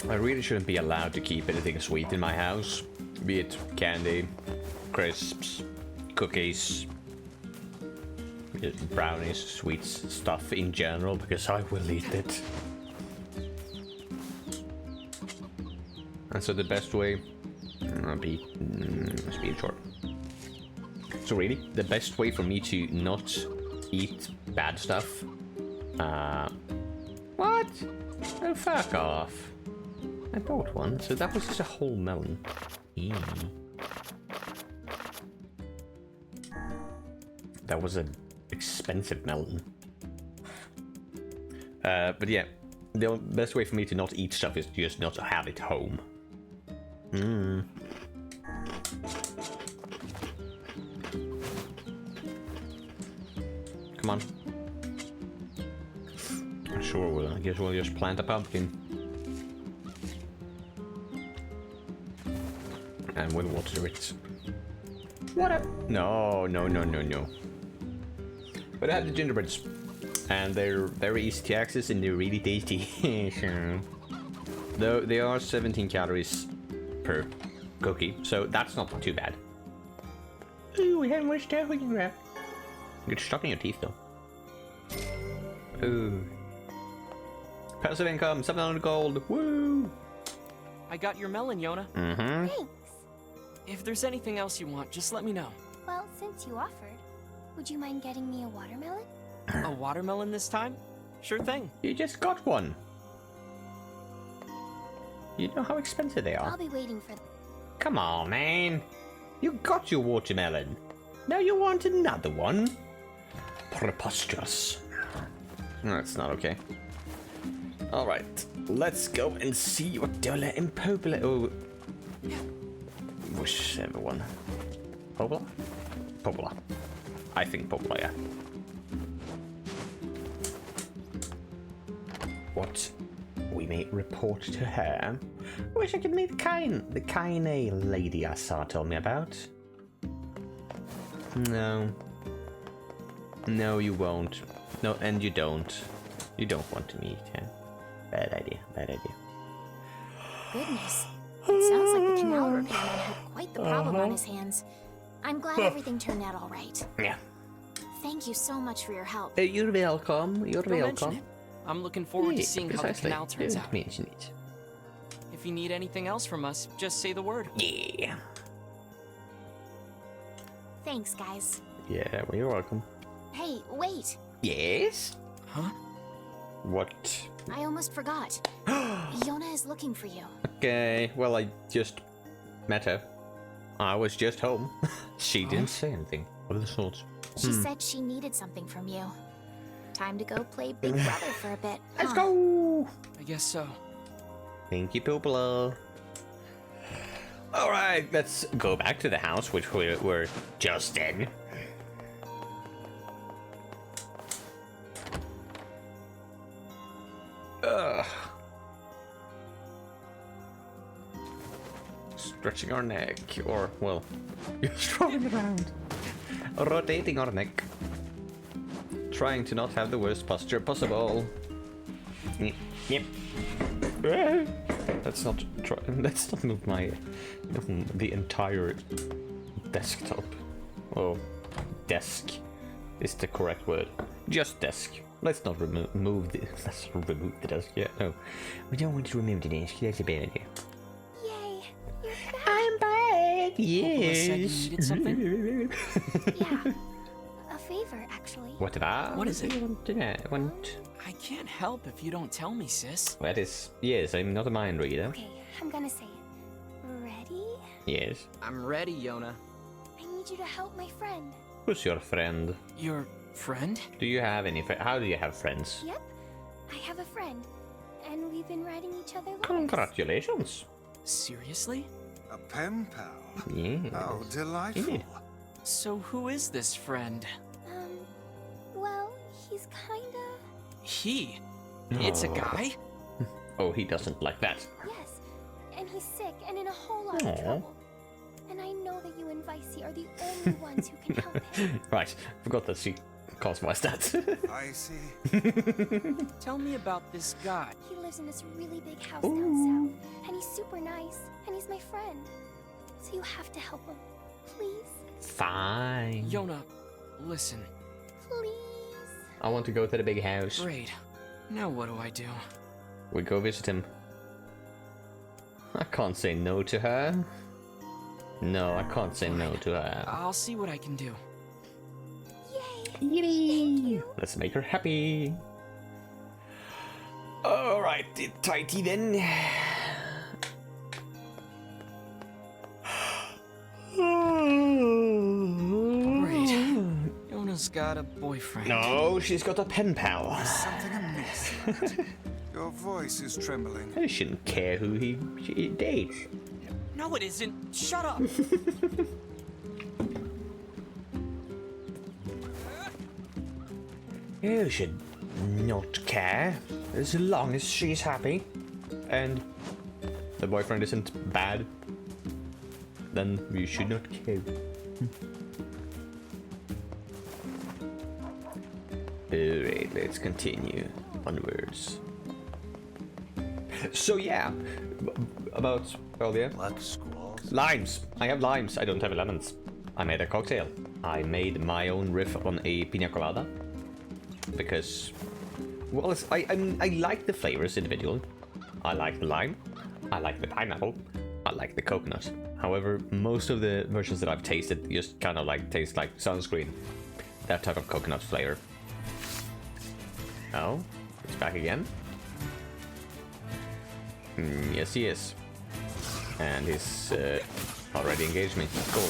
I really shouldn't be allowed to keep anything sweet in my house, be it candy, crisps, cookies, brownies, sweets, stuff in general, because I will eat it. And so the best way, be short. So really, the best way for me to not eat bad stuff, what? Oh, fuck off. I bought one, so that was just a whole melon. That was an expensive melon. But yeah, the best way for me to not eat stuff is just not to have it home. Come on. Sure, I guess we'll just plant a pumpkin. And we'll water it. What up? No. But I have the gingerbreads. And they're very easy to access and they're really tasty. Though they are 17 calories per cookie, so that's not too bad. Ooh, we have more stuff we can grab. Get stuck in your teeth though. Ooh. Passive income, 700 gold. Woo! I got your melon, Yona. Thanks. If there's anything else you want, just let me know. Well, since you offered, would you mind getting me a watermelon? A watermelon this time? Sure thing. You just got one. You know how expensive they are. I'll be waiting for them. Come on, man. You got your watermelon. Now you want another one? Preposterous. That's not okay. Alright, let's go and see what Dola and Popola. Oh. Whichever one. Popola? Popola. I think Popola, yeah. What we may report to her. Wish I could meet the Kaine lady I saw told me about. No. No, you won't. No, and you don't. You don't want to meet her. Bad idea, bad idea. Goodness. It sounds like the canal repairman had quite the problem on his hands. I'm glad everything turned out all right. Yeah. Thank you so much for your help. You're welcome. You're Don't mention welcome. it. I'm looking forward to seeing how the Precisely. canal turns Don't out. mention it. If you need anything else from us, just say the word. Yeah. Thanks, guys. Yeah, well, you're welcome. Hey, wait. Yes? Huh? What? I almost forgot. Yona is looking for you. Okay, well, I just met her. I was just home. She didn't say anything of the sort. She said she needed something from you. Time to go play Big Brother for a bit. Let's go! I guess so. Thank you, people. Alright, let's go back to the house, which we were just in. Ugh. Stretching our neck, or, well, just rolling around. Rotating our neck. Trying to not have the worst posture possible. Yep. Let's not move the entire desktop. Oh, desk is the correct word. Just desk. Let's not remove the desk. Yeah, no. We don't want to remove the desk. That's a bad idea. Yay! You're back! I'm back! Popola said you Yes! needed something? Yeah. A favor, actually. What about? What is it? Want? I can't help if you don't tell me, sis. That is... Yes, I'm not a mind reader. Okay, I'm gonna say it. Ready? Yes. I'm ready, Yona. I need you to help my friend. Who's your friend? Your friend? Do you have any How do you have friends? Yep. I have a friend. And we've been writing each other letters. Congratulations. Seriously? A pen pal? Yeah. How delightful. Yeah. So who is this friend? Well, he's kinda... He? It's a guy? Oh, he doesn't like that. Yes. And he's sick and in a whole lot of trouble. And I know that you and Vicey are the only ones who can help him. Right, forgot that she calls my stats. I see. Tell me about this guy. He lives in this really big house down south. And he's super nice. And he's my friend. So you have to help him. Please? Fine. Yona, listen. Please? I want to go to the big house. Great. Now what do I do? We go visit him. I can't say no to her. No, I can't say no to her. I'll see what I can do. Yay! Let's make her happy. Alright, tighty then. Great. Yona's got a boyfriend. No, she's got a pen pal. Something amiss, lad. Your voice is trembling. I shouldn't care who she dates. No, it isn't. Shut up. You should not care, as long as she's happy. And the boyfriend isn't bad, then you should not care. Alright, let's continue onwards. So yeah, about, well yeah. Blood squalls. Limes! I have limes, I don't have lemons. I made a cocktail. I made my own riff on a pina colada. Because, well, I like the flavors individually. I like the lime, I like the pineapple, I like the coconut. However, most of the versions that I've tasted just kind of like taste like sunscreen. That type of coconut flavor. Oh, he's back again. Yes, he is. And he's already engaged me. Cool.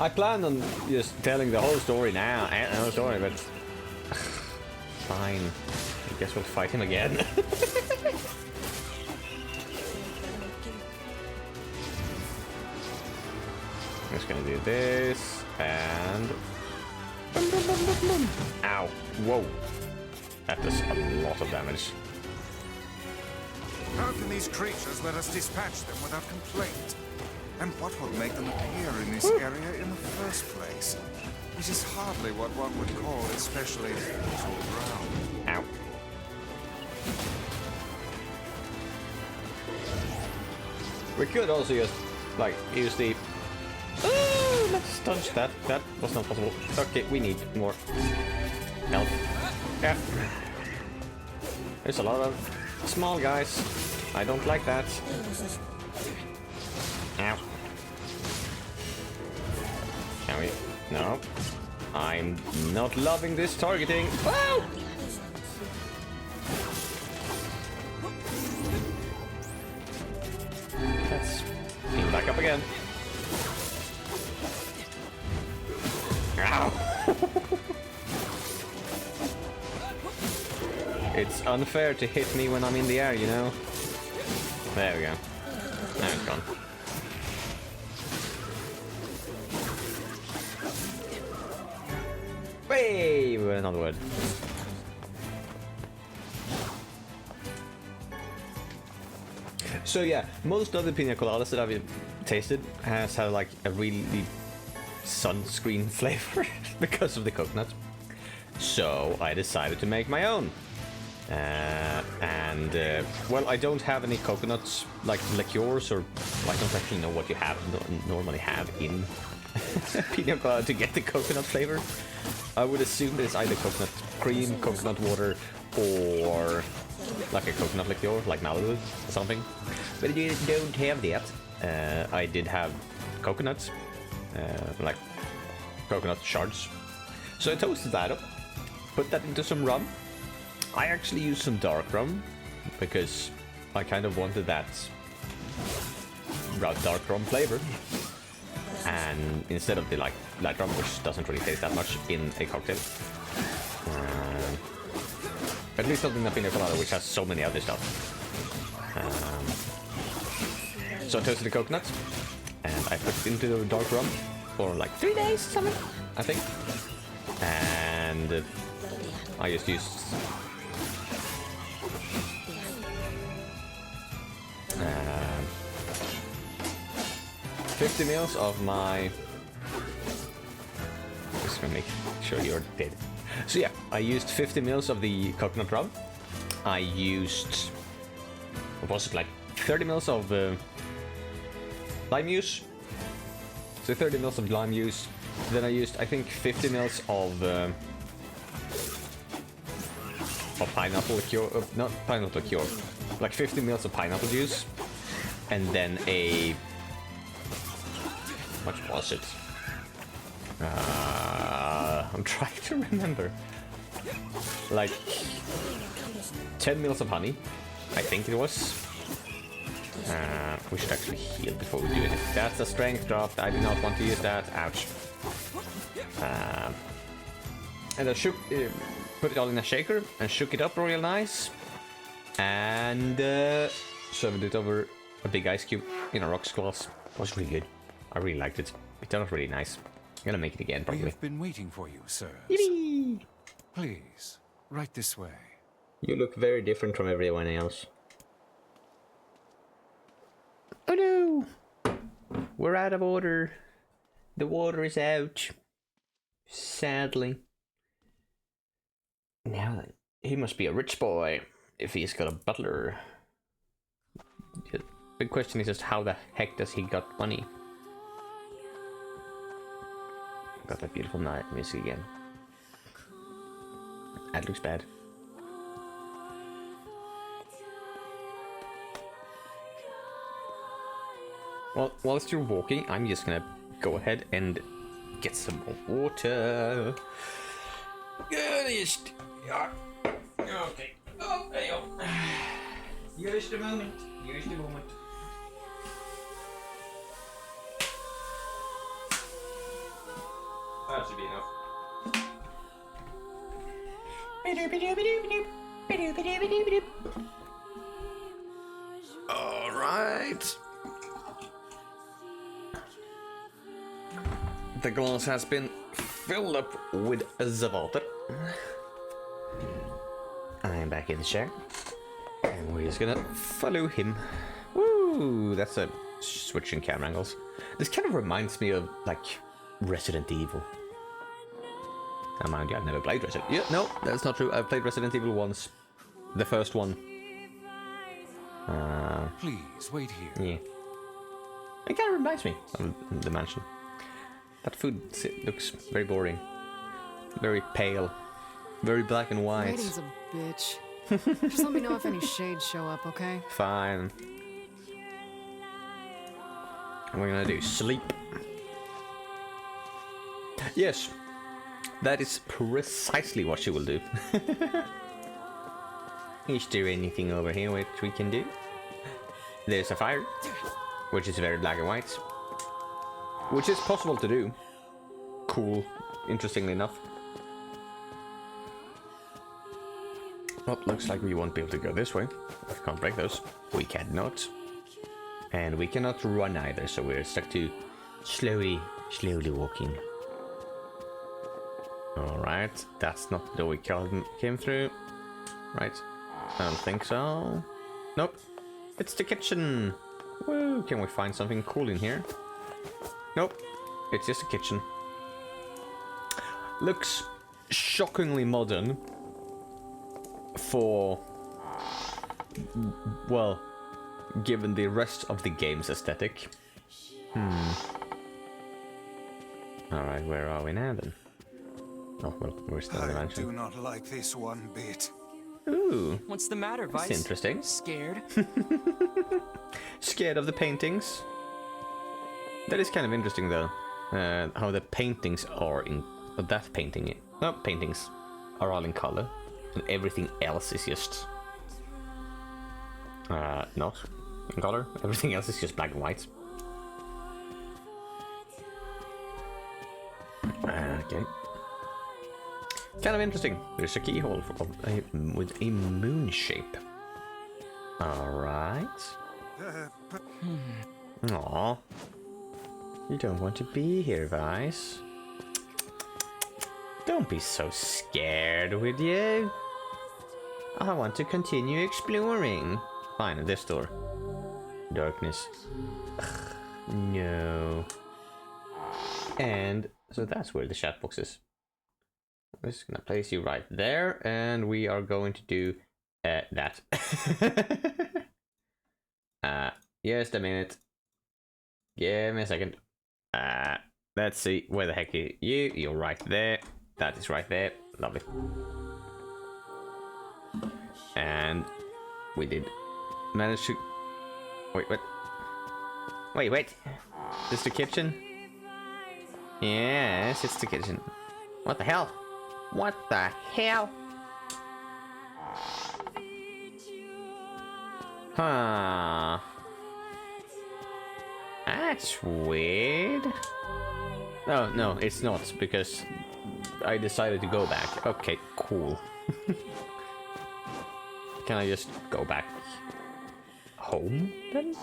I planned on just telling the whole story now, but fine. I guess we'll fight him again. I'm just gonna do this and ow! Whoa! That does a lot of damage. How can these creatures let us dispatch them without complaint? And what would make them appear in this area in the first place? This is hardly what one would call especially fertile ground. Ow. We could also just, like, use the... Oh, let's dodge that. That was not possible. Okay, we need more help. Yeah. There's a lot of small guys. I don't like that. Ow. Can we? No. I'm not loving this targeting. Oh! Let's beam back up again. Ow! It's unfair to hit me when I'm in the air, you know? There we go. Now it's gone. Hey, another word. So yeah, most of the pina coladas that I've tasted has had like a really sunscreen flavor because of the coconut. So I decided to make my own. Well, I don't have any coconuts like liqueurs, or I don't actually know what you normally have in pina colada to get the coconut flavor. I would assume there's either coconut cream, coconut water, or like a coconut liqueur, like Malibu or something. But I don't have that. I did have coconuts, like coconut shards. So I toasted that up, put that into some rum. I actually used some dark rum because I kind of wanted that dark rum flavor, and instead of the like light rum, which doesn't really taste that much in a cocktail. At least not in the pina colada, which has so many other stuff. So I toasted the coconuts and I put it into the dark rum for like 3 days, something, I think. And I just used 50 mils of my... Just gonna make sure you're dead. So yeah, I used 50 mils of the coconut rum. I used... what was it, like 30 mils of lime juice. So 30 mils of lime juice. Then I used, I think, 50 mils of pineapple liqueur. Not pineapple liqueur. Like 50 mils of pineapple juice. And then a... What was it? I'm trying to remember. Like 10 mils of honey, I think it was. We should actually heal before we do it. That's a strength drop. I do not want to use that. Ouch. And I put it all in a shaker and shook it up real nice. And served it over a big ice cube in a rocks glass. It was really good. I really liked it. It turned out really nice. I'm gonna make it again, probably. We've been waiting for you, sir. Yippee! Please, right this way. You look very different from everyone else. Oh no! We're out of order. The water is out. Sadly. Now then, he must be a rich boy if he's got a butler. The big question is just how the heck does he got money? Got that beautiful night music again. That looks bad. Well, whilst you're walking, I'm just gonna go ahead and get some more water. Just... Okay. Oh, there you go. Just a moment. Just a moment. That should be enough. All right. The glass has been filled up with the water. I'm back in the chair, and we're just gonna follow him. Woo! That's a switch in camera angles. This kind of reminds me of like Resident Evil. Now, mind you, I've never played Resident Evil. Yeah, no, that's not true. I've played Resident Evil once. The first one. Please, wait here. Yeah. It kind of reminds me of the mansion. That food looks very boring. Very pale. Very black and white. Rating's a bitch. Just let me know if any shades show up, okay? Fine. And we're gonna do sleep. Yes, that is precisely what she will do. Is there anything over here which we can do? There's a fire, which is very black and white, which is possible to do. Cool, interestingly enough. Well, looks like we won't be able to go this way. We can't break those. We cannot. And we cannot run either, so we're stuck to slowly walking. Alright, that's not the door we came through. Right, I don't think so. Nope, it's the kitchen. Woo, can we find something cool in here? Nope, it's just a kitchen. Looks shockingly modern for, well, given the rest of the game's aesthetic. Alright, where are we now then? Oh, well, we're still in the mansion. I do not like this one bit. Ooh. What's the matter, Vice? That's interesting. Scared? Scared of the paintings? That is kind of interesting, though. How the paintings are in... that painting... No, paintings are all in color. And everything else is just... not in color. Everything else is just black and white. Okay. Kind of interesting. There's a keyhole with a moon shape. Alright. Aww. You don't want to be here, Vice. Don't be so scared, would you? I want to continue exploring. Fine, this door. Darkness. Ugh, no. And so that's where the chat box is. I'm just gonna place you right there, and we are going to do that. Just a minute. Give me a second. Let's see, where the heck are you? You're right there. That is right there. Lovely. And we did manage to... Wait, what? Wait. Is the kitchen? Yes, it's the kitchen. What the hell? What the hell? Huh. That's weird. Oh, no, it's not, because I decided to go back. Okay, cool. Can I just go back home, then?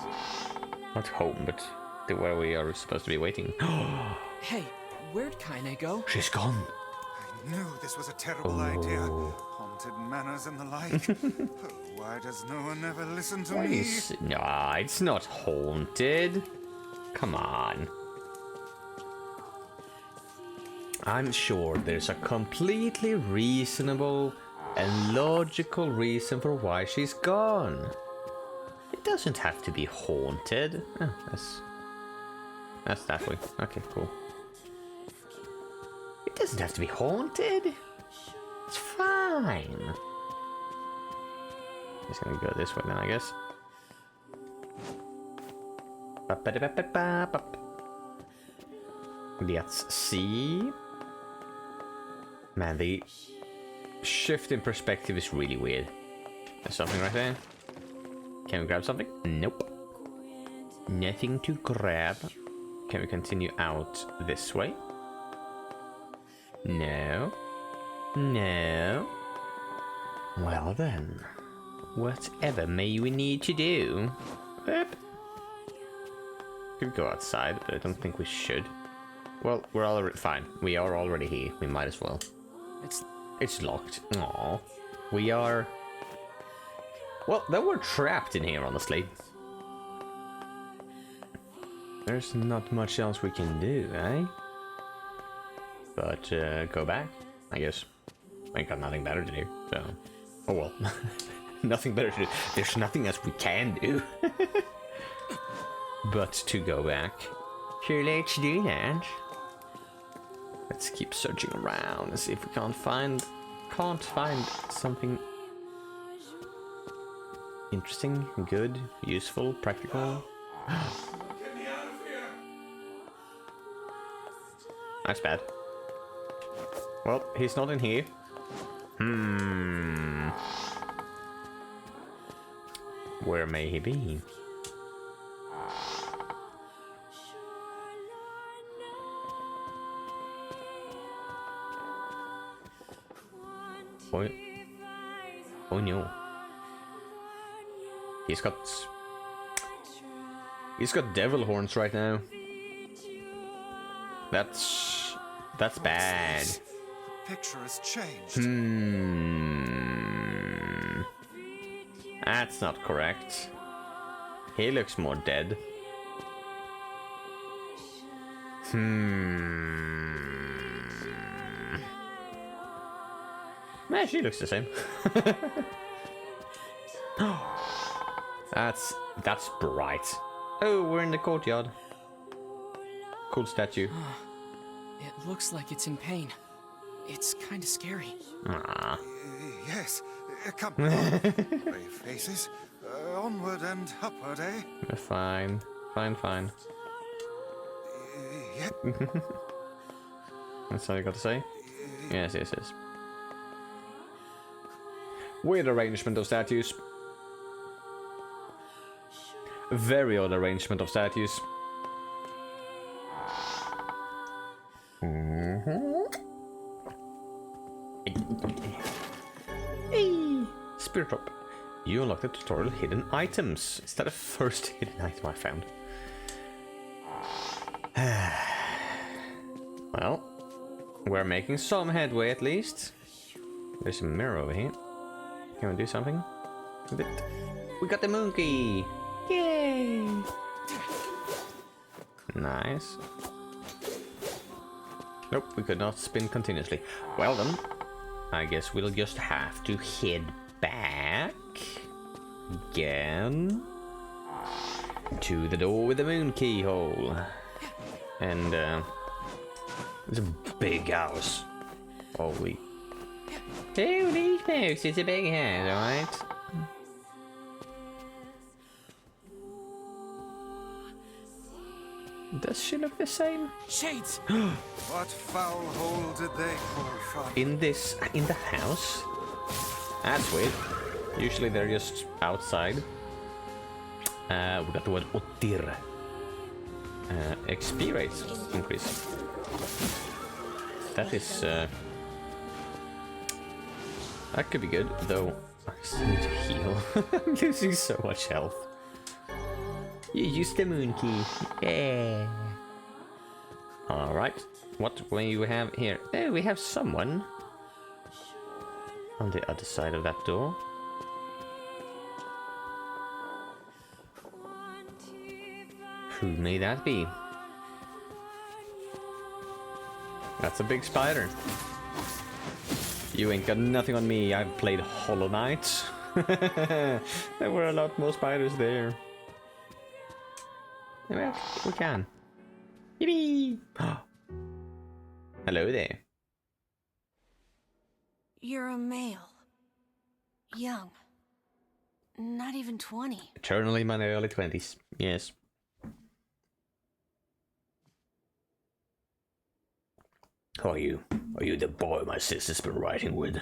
Not home, but to where we are supposed to be waiting. Hey, where'd Kaine go? She's gone. I knew this was a terrible idea. Haunted manors and the like. Oh, why does no one ever listen to me? Nah, it's not haunted. Come on. I'm sure there's a completely reasonable and logical reason for why she's gone. It doesn't have to be haunted. Oh, that's that way. Okay, cool. It doesn't have to be haunted. It's fine. Just gonna go this way then, I guess. Let's see. Man, the shift in perspective is really weird. There's something right there. Can we grab something? Nope. Nothing to grab. Can we continue out this way? No. No. Well then. Whatever may we need to do. Whoop. Could go outside, but I don't think we should. Well, we're already fine. We are already here. We might as well. It's locked. Aww. We are... Well, then we're trapped in here, honestly. There's not much else we can do, eh? But, go back, I guess. I ain't got nothing better to do, so... Oh well. Nothing better to do. There's nothing else we can do. But to go back. Sure, let's do that. Let's keep searching around and see if we can't find something interesting, good, useful, practical. Get me out of here. That's bad. Well, he's not in here. Where may he be? Oh no. He's got devil horns right now. That's bad. The picture has changed. That's not correct. He looks more dead. Nah, she looks the same. That's bright. Oh, we're in the courtyard. Cool statue. It looks like it's in pain. It's kind of scary. Yes, come on. Brave faces. Onward and upward, eh? Fine. Yep. That's all you got to say? Yes. Weird arrangement of statues. Very odd arrangement of statues. Hey, Spirit Drop. You unlocked the tutorial hidden items. Is that the first hidden item I found? Well, we're making some headway at least. There's a mirror over here. Can we do something with it? We got the moon key! Yay! Nice. Nope, we could not spin continuously. Well then, I guess we'll just have to head back again to the door with the moon keyhole. And it's a big house. Holy smokes, it's a big house, alright? Does she look the same? Shades! What foul hole did they call from? In the house? That's weird. Usually they're just outside. We got the word Otir. XP rates increase. That is that could be good, though I still need to heal. I'm losing so much health. You used the moon key. Yeah. Alright. What do we have here? Oh, we have someone on the other side of that door. Who may that be? That's a big spider. You ain't got nothing on me. I've played Hollow Knight. There were a lot more spiders there. Well, we can. Yippee! Hello there. You're a male. Young. Not even 20. Eternally in my early 20s. Yes. Are you the boy my sister's been writing with?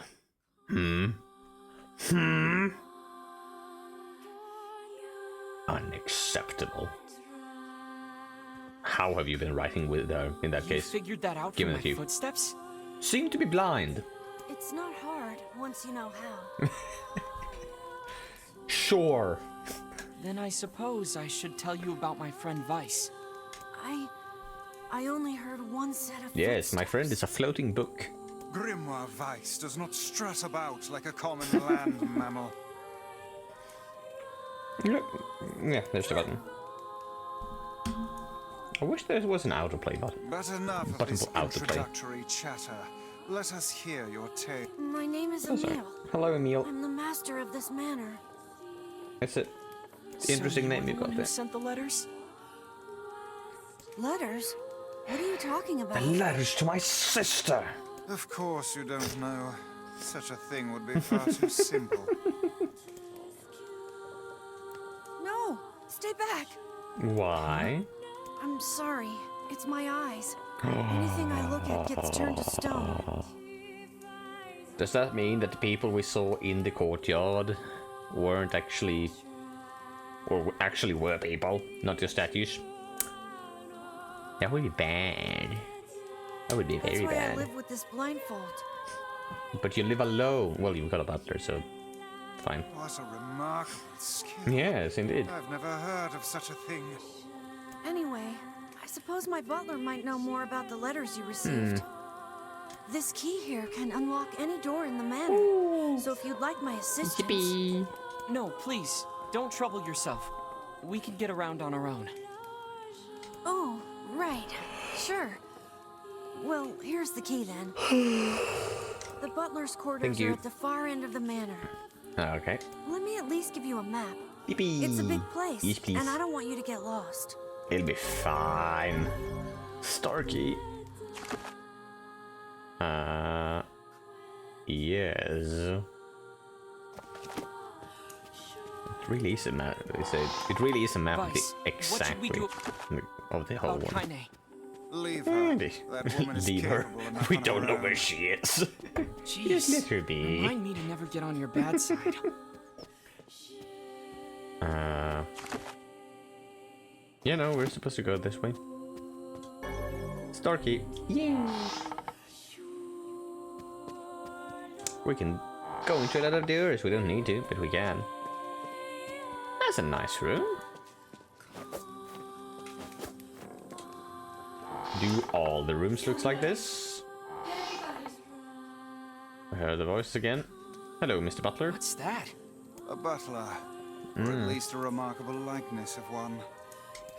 Unacceptable. How have you been writing with her in that case? You figured that out from my footsteps? Seem to be blind. It's not hard once you know how. Sure. Then I suppose I should tell you about my friend Vice. I only heard one set of Yes, my friend is a floating book. Grimoire Vice does not strut about like a common land mammal. Yeah, there's the button. I wish there was an autoplay button. But enough of this introductory chatter. Let us hear your tale. My name is Emil. Hello, Emil. I'm the master of this manor. It's an interesting name you got there. Who sent the letters? Letters? What are you talking about? The letters to my sister. Of course you don't know. Such a thing would be far too simple. No! Stay back! Why? I'm sorry. It's my eyes. Anything I look at gets turned to stone. Does that mean that the people we saw in the courtyard weren't actually... or actually were people, not just statues? That would be bad. That would be very That's why bad. I live with this blindfold. But you live alone. Well, you've got a butler, so fine. What a remarkable skill. Yes, indeed. I've never heard of such a thing. Anyway, I suppose my butler might know more about the letters you received. This key here can unlock any door in the manor. So if you'd like my assistance... Yippee. No, please, don't trouble yourself. We can get around on our own. Oh, right. Sure. Well, here's the key then. The butler's quarters are at the far end of the manor. Okay. Let me at least give you a map. Yippee. It's a big place, Yes, please. and I don't want you to get lost. It'll be fine. Starkey. Yes. It really is a map. It really is a map of the Vice, what should we exactly do of the whole about one. Kaine? Leave her. That woman is Leave her. capable enough We on don't her know own. where she is. Jeez, Just let her be. remind me to never get on your bad side. You know, we're supposed to go this way. Starkey. Yeah. We can go into the other doors. We don't need to, but we can. That's a nice room. Do all the rooms look like this? I heard the voice again. Hello, Mr. Butler. What's that? A butler. Or at least a remarkable likeness of one.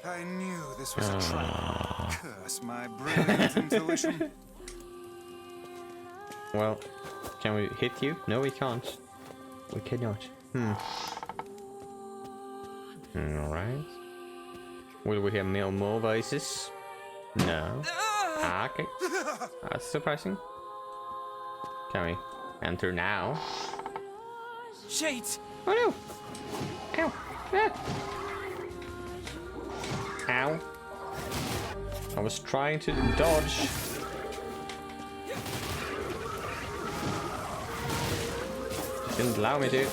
I knew this was a trap. Curse my brilliant intuition. Well, can we hit you? No, we can't. We cannot. Alright. Will we hear more voices? No. Okay. That's surprising. Can we enter now? Shades! Oh no! Ow! Ah. Ow. I was trying to dodge. Didn't allow me to.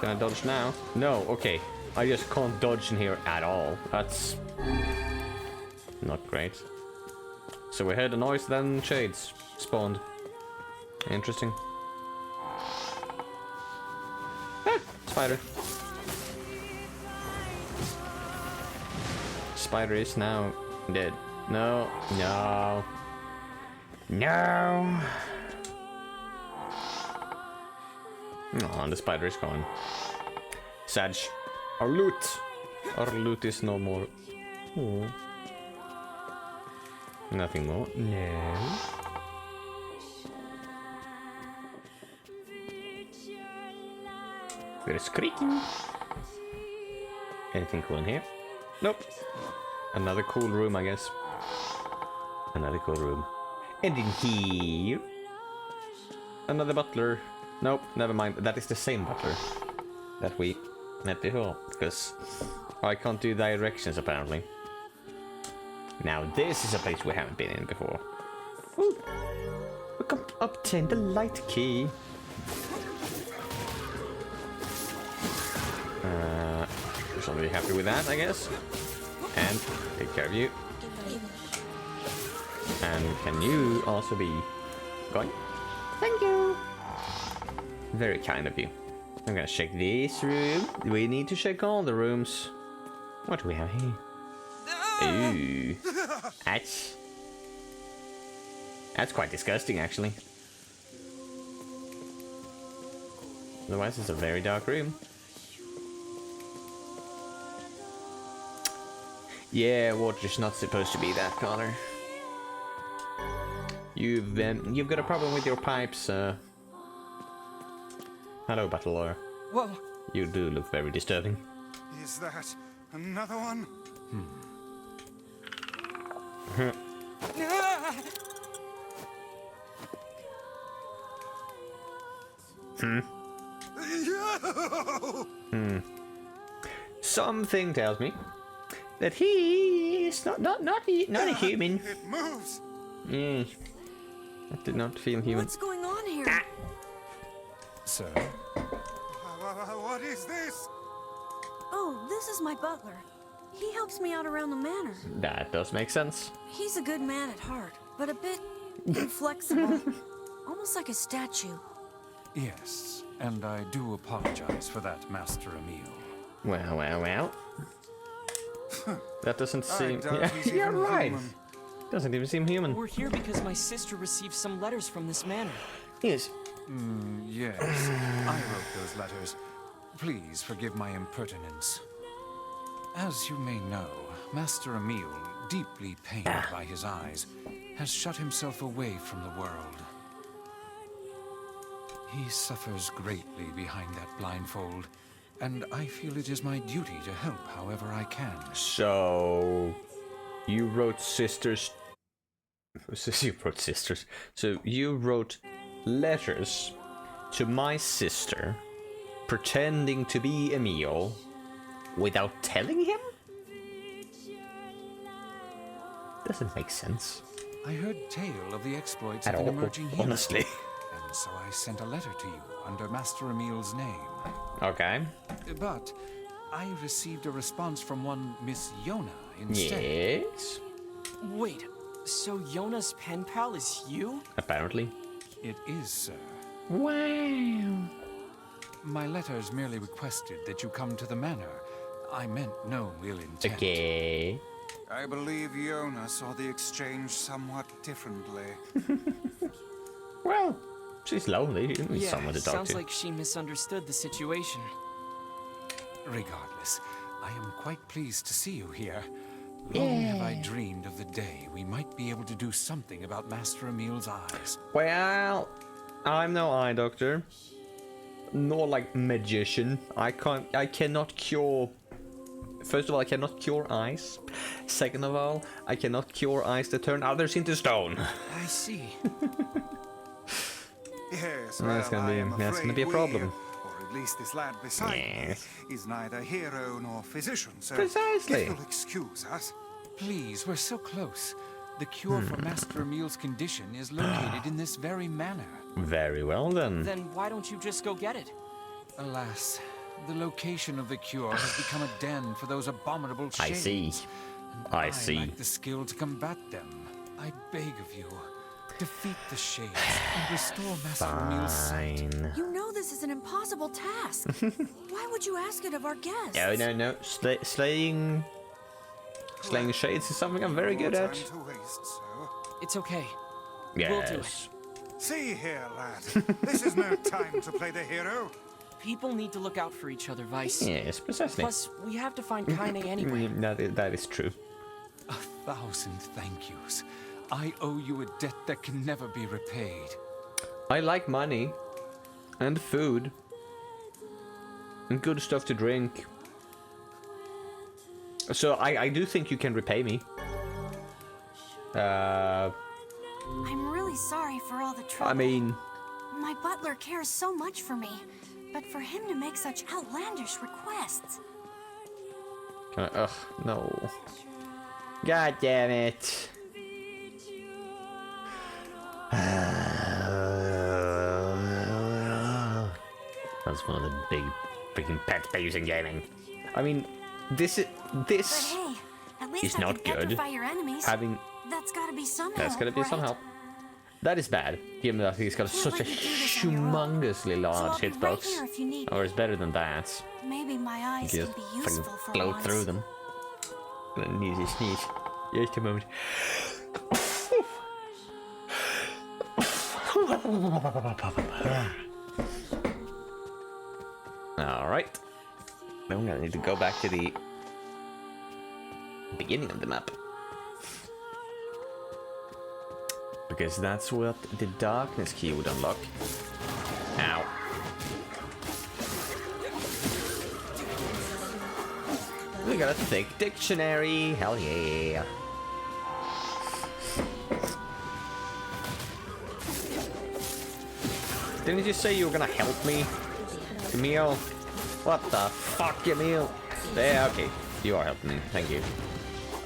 Can I dodge now? No, okay. I just can't dodge in here at all. That's not great. So we heard a noise, then shades spawned. Interesting. Ah, spider. Spider is now dead. No, no, no. Oh, the spider is gone. Sag. Our loot. Our loot is no more. Oh. Nothing more. No. There's creaking. Anything cool in here? Nope. Another cool room, I guess. Another cool room. And in here, another butler. Nope, never mind. That is the same butler that we met before, because I can't do directions apparently. Now this is a place we haven't been in before. Ooh. We can obtain the light key. So I'm really happy with that, I guess. And take care of you. And can you also be going? Thank you. Very kind of you. I'm gonna check this room. We need to check all the rooms. What do we have here? Ooh. That's quite disgusting, actually. Otherwise, it's a very dark room. Yeah, water's not supposed to be that color. You've got a problem with your pipes, Hello, battle lawyer. Whoa! You do look very disturbing. Is that another one? Something tells me that he is not a human. It moves. That did not feel human. What's going on here? sir. What is this? Oh, this is my butler. He helps me out around the manor. That does make sense. He's a good man at heart, but a bit inflexible. Almost like a statue. Yes, and I do apologize for that, Master Emil. Well. That doesn't seem... doubt Yeah, he's you're even right. human. Doesn't even seem human. We're here because my sister received some letters from this manor. Yes. Yes, I wrote those letters. Please forgive my impertinence. As you may know, Master Emil, deeply pained by his eyes, has shut himself away from the world. He suffers greatly behind that blindfold, and I feel it is my duty to help however I can. So... You wrote sisters... You wrote sisters. So you wrote letters to my sister, pretending to be Emil, without telling him? Doesn't make sense. I heard tale of the exploits At of an all, emerging hero, honestly. and so I sent a letter to you under Master Emil's name. Okay. But I received a response from one Miss Yona instead. Yes. Wait, so Yona's pen pal is you? Apparently. It is, sir. Wow. My letters merely requested that you come to the manor. I meant no ill intent. Okay. I believe Yona saw the exchange somewhat differently. Well, she's lonely. She needs Yeah, someone to talk sounds to. like she misunderstood the situation. Regardless, I am quite pleased to see you here. Long have I dreamed of the day we might be able to do something about Master Emil's eyes. Well, I'm no eye doctor, nor like magician. I cannot cure. First of all, I cannot cure eyes. Second of all, I cannot cure eyes that turn others into stone. I see. Yes, That's gonna be- I am that's gonna afraid be a problem. or at least this lad beside Yes. me, is neither hero nor physician, so Precisely. if you'll excuse us. Please, we're so close. The cure for Master Emil's condition is located in this very manor. Very well then. Then why don't you just go get it? Alas, the location of the cure has become a den for those abominable I shades. see. And I see. lack the skill to combat them. I beg of you, defeat the shades and restore Master Emil's sight. Fine. You know this is an impossible task. Why would you ask it of our guests? No. Slaying shades is something I'm very good No at. time to waste, so. It's okay. Yes. We'll do it. See here, lad. This is no time to play the hero. People need to look out for each other, Vice. Yes, precisely. Plus, we have to find Kaine anyway. That is true. 1,000 thank yous. I owe you a debt that can never be repaid. I like money and food and good stuff to drink. So I do think you can repay me. I'm really sorry for all the trouble. I mean, My butler cares so much for me, but for him to make such outlandish requests... ugh, no. God damn it. That's one of the big freaking pet peeves in gaming. I mean, this But hey, at least is I not can good. petrify your enemies. having That's gotta be some that's help, gonna be some right? help. That is bad, given that he's got Can't such a let you do this on your own. humongously So large I'll be right hitbox. here if you need Or me. it's better than that. Maybe my eyes You can just be useful fucking for blow once. through them. Gonna need to sneeze. Just a moment. Alright. Then I'm gonna need to go back to the beginning of the map. Because that's what the darkness key would unlock. Ow. We got a thick dictionary. Hell yeah. Didn't you just say you were gonna help me? Emil? What the fuck, Emil? Yeah, okay. You are helping me. Thank you.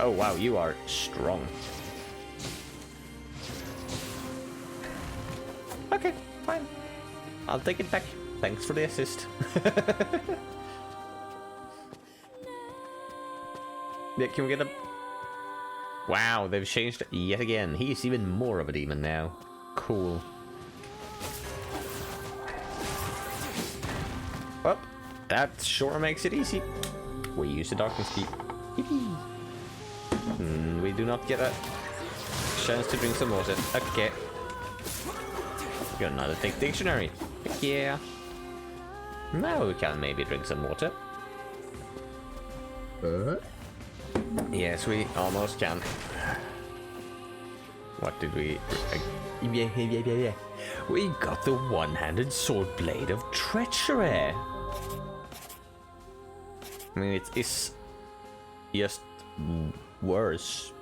Oh, wow, you are strong. Okay, fine. I'll take it back. Thanks for the assist. Yeah, can we get a... Wow, they've changed it yet again. He's even more of a demon now. Cool. Well, that sure makes it easy. We use the darkness key. Yippee. We do not get a chance to drink some water. Okay. We got another thick dictionary. Heck yeah. Now we can maybe drink some water. Yes, we almost can. What did we... Yeah. We got the one-handed sword blade of treachery. I mean, it's just worse.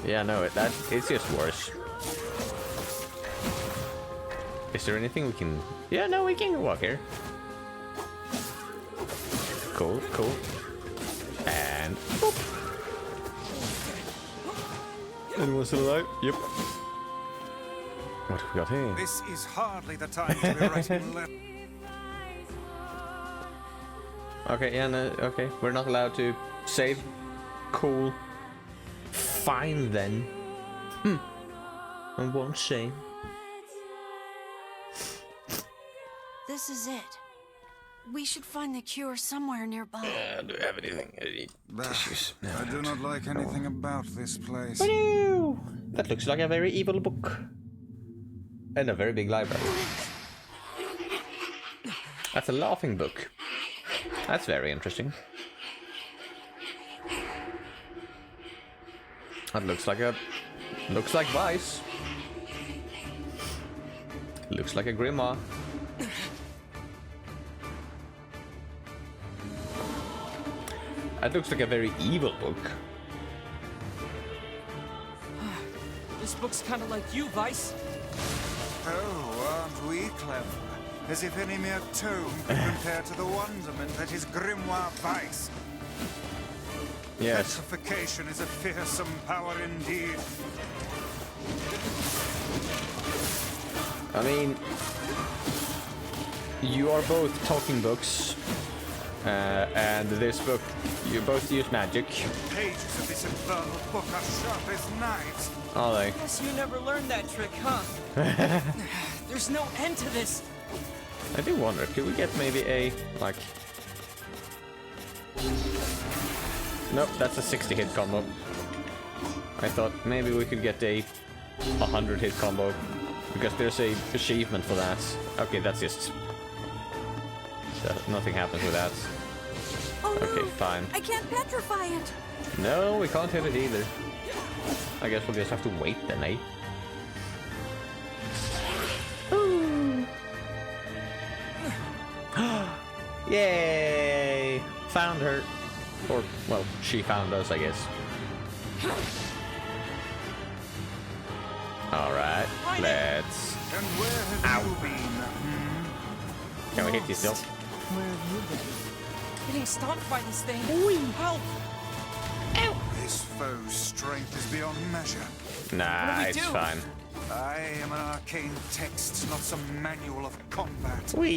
Yeah, no, it's just worse. Is there anything we can... Yeah, no, we can walk here. Cool. And... Boop. Anyone still alive? Yep. What have we got here? This is hardly the time to be writing letters. Okay, yeah, no, okay. We're not allowed to save. Cool. Fine, then. I won't say. This is it. We should find the cure somewhere nearby. Do we have anything? Any tissues? No. I do not like anything about this place. That looks like a very evil book. And a very big library. That's a laughing book. That's very interesting. That looks like Vice. Looks like a grimoire. That looks like a very evil book. This book's kind of like you, Vice. Oh, aren't we clever? As if any mere tome could compare to the wonderment that is Grimoire Vice. Yes. Petrification is a fearsome power indeed. I mean, you are both talking books, and this book, you both use magic. Pages of this infernal book are sharp as knives. Are they? Guess you never learned that trick, huh? There's no end to this. I do wonder, could we get maybe a, like... Nope, that's a 60 hit combo. I thought maybe we could get a 100 hit combo, because there's a achievement for that. Okay, that's just... Nothing happens with that. Oh, Okay, no. fine. I can't petrify it. No, we can't hit it either. I guess we'll just have to wait then, eh? Yay! Found her. Or, well, she found us, I guess. Alright, let's... And where have you been? Can we hit you still? Where have you been? Getting stomped by this thing. Help! This foe's strength is beyond measure. Nah, What do we it's do? fine. I am an arcane text, not some manual of combat. Whee!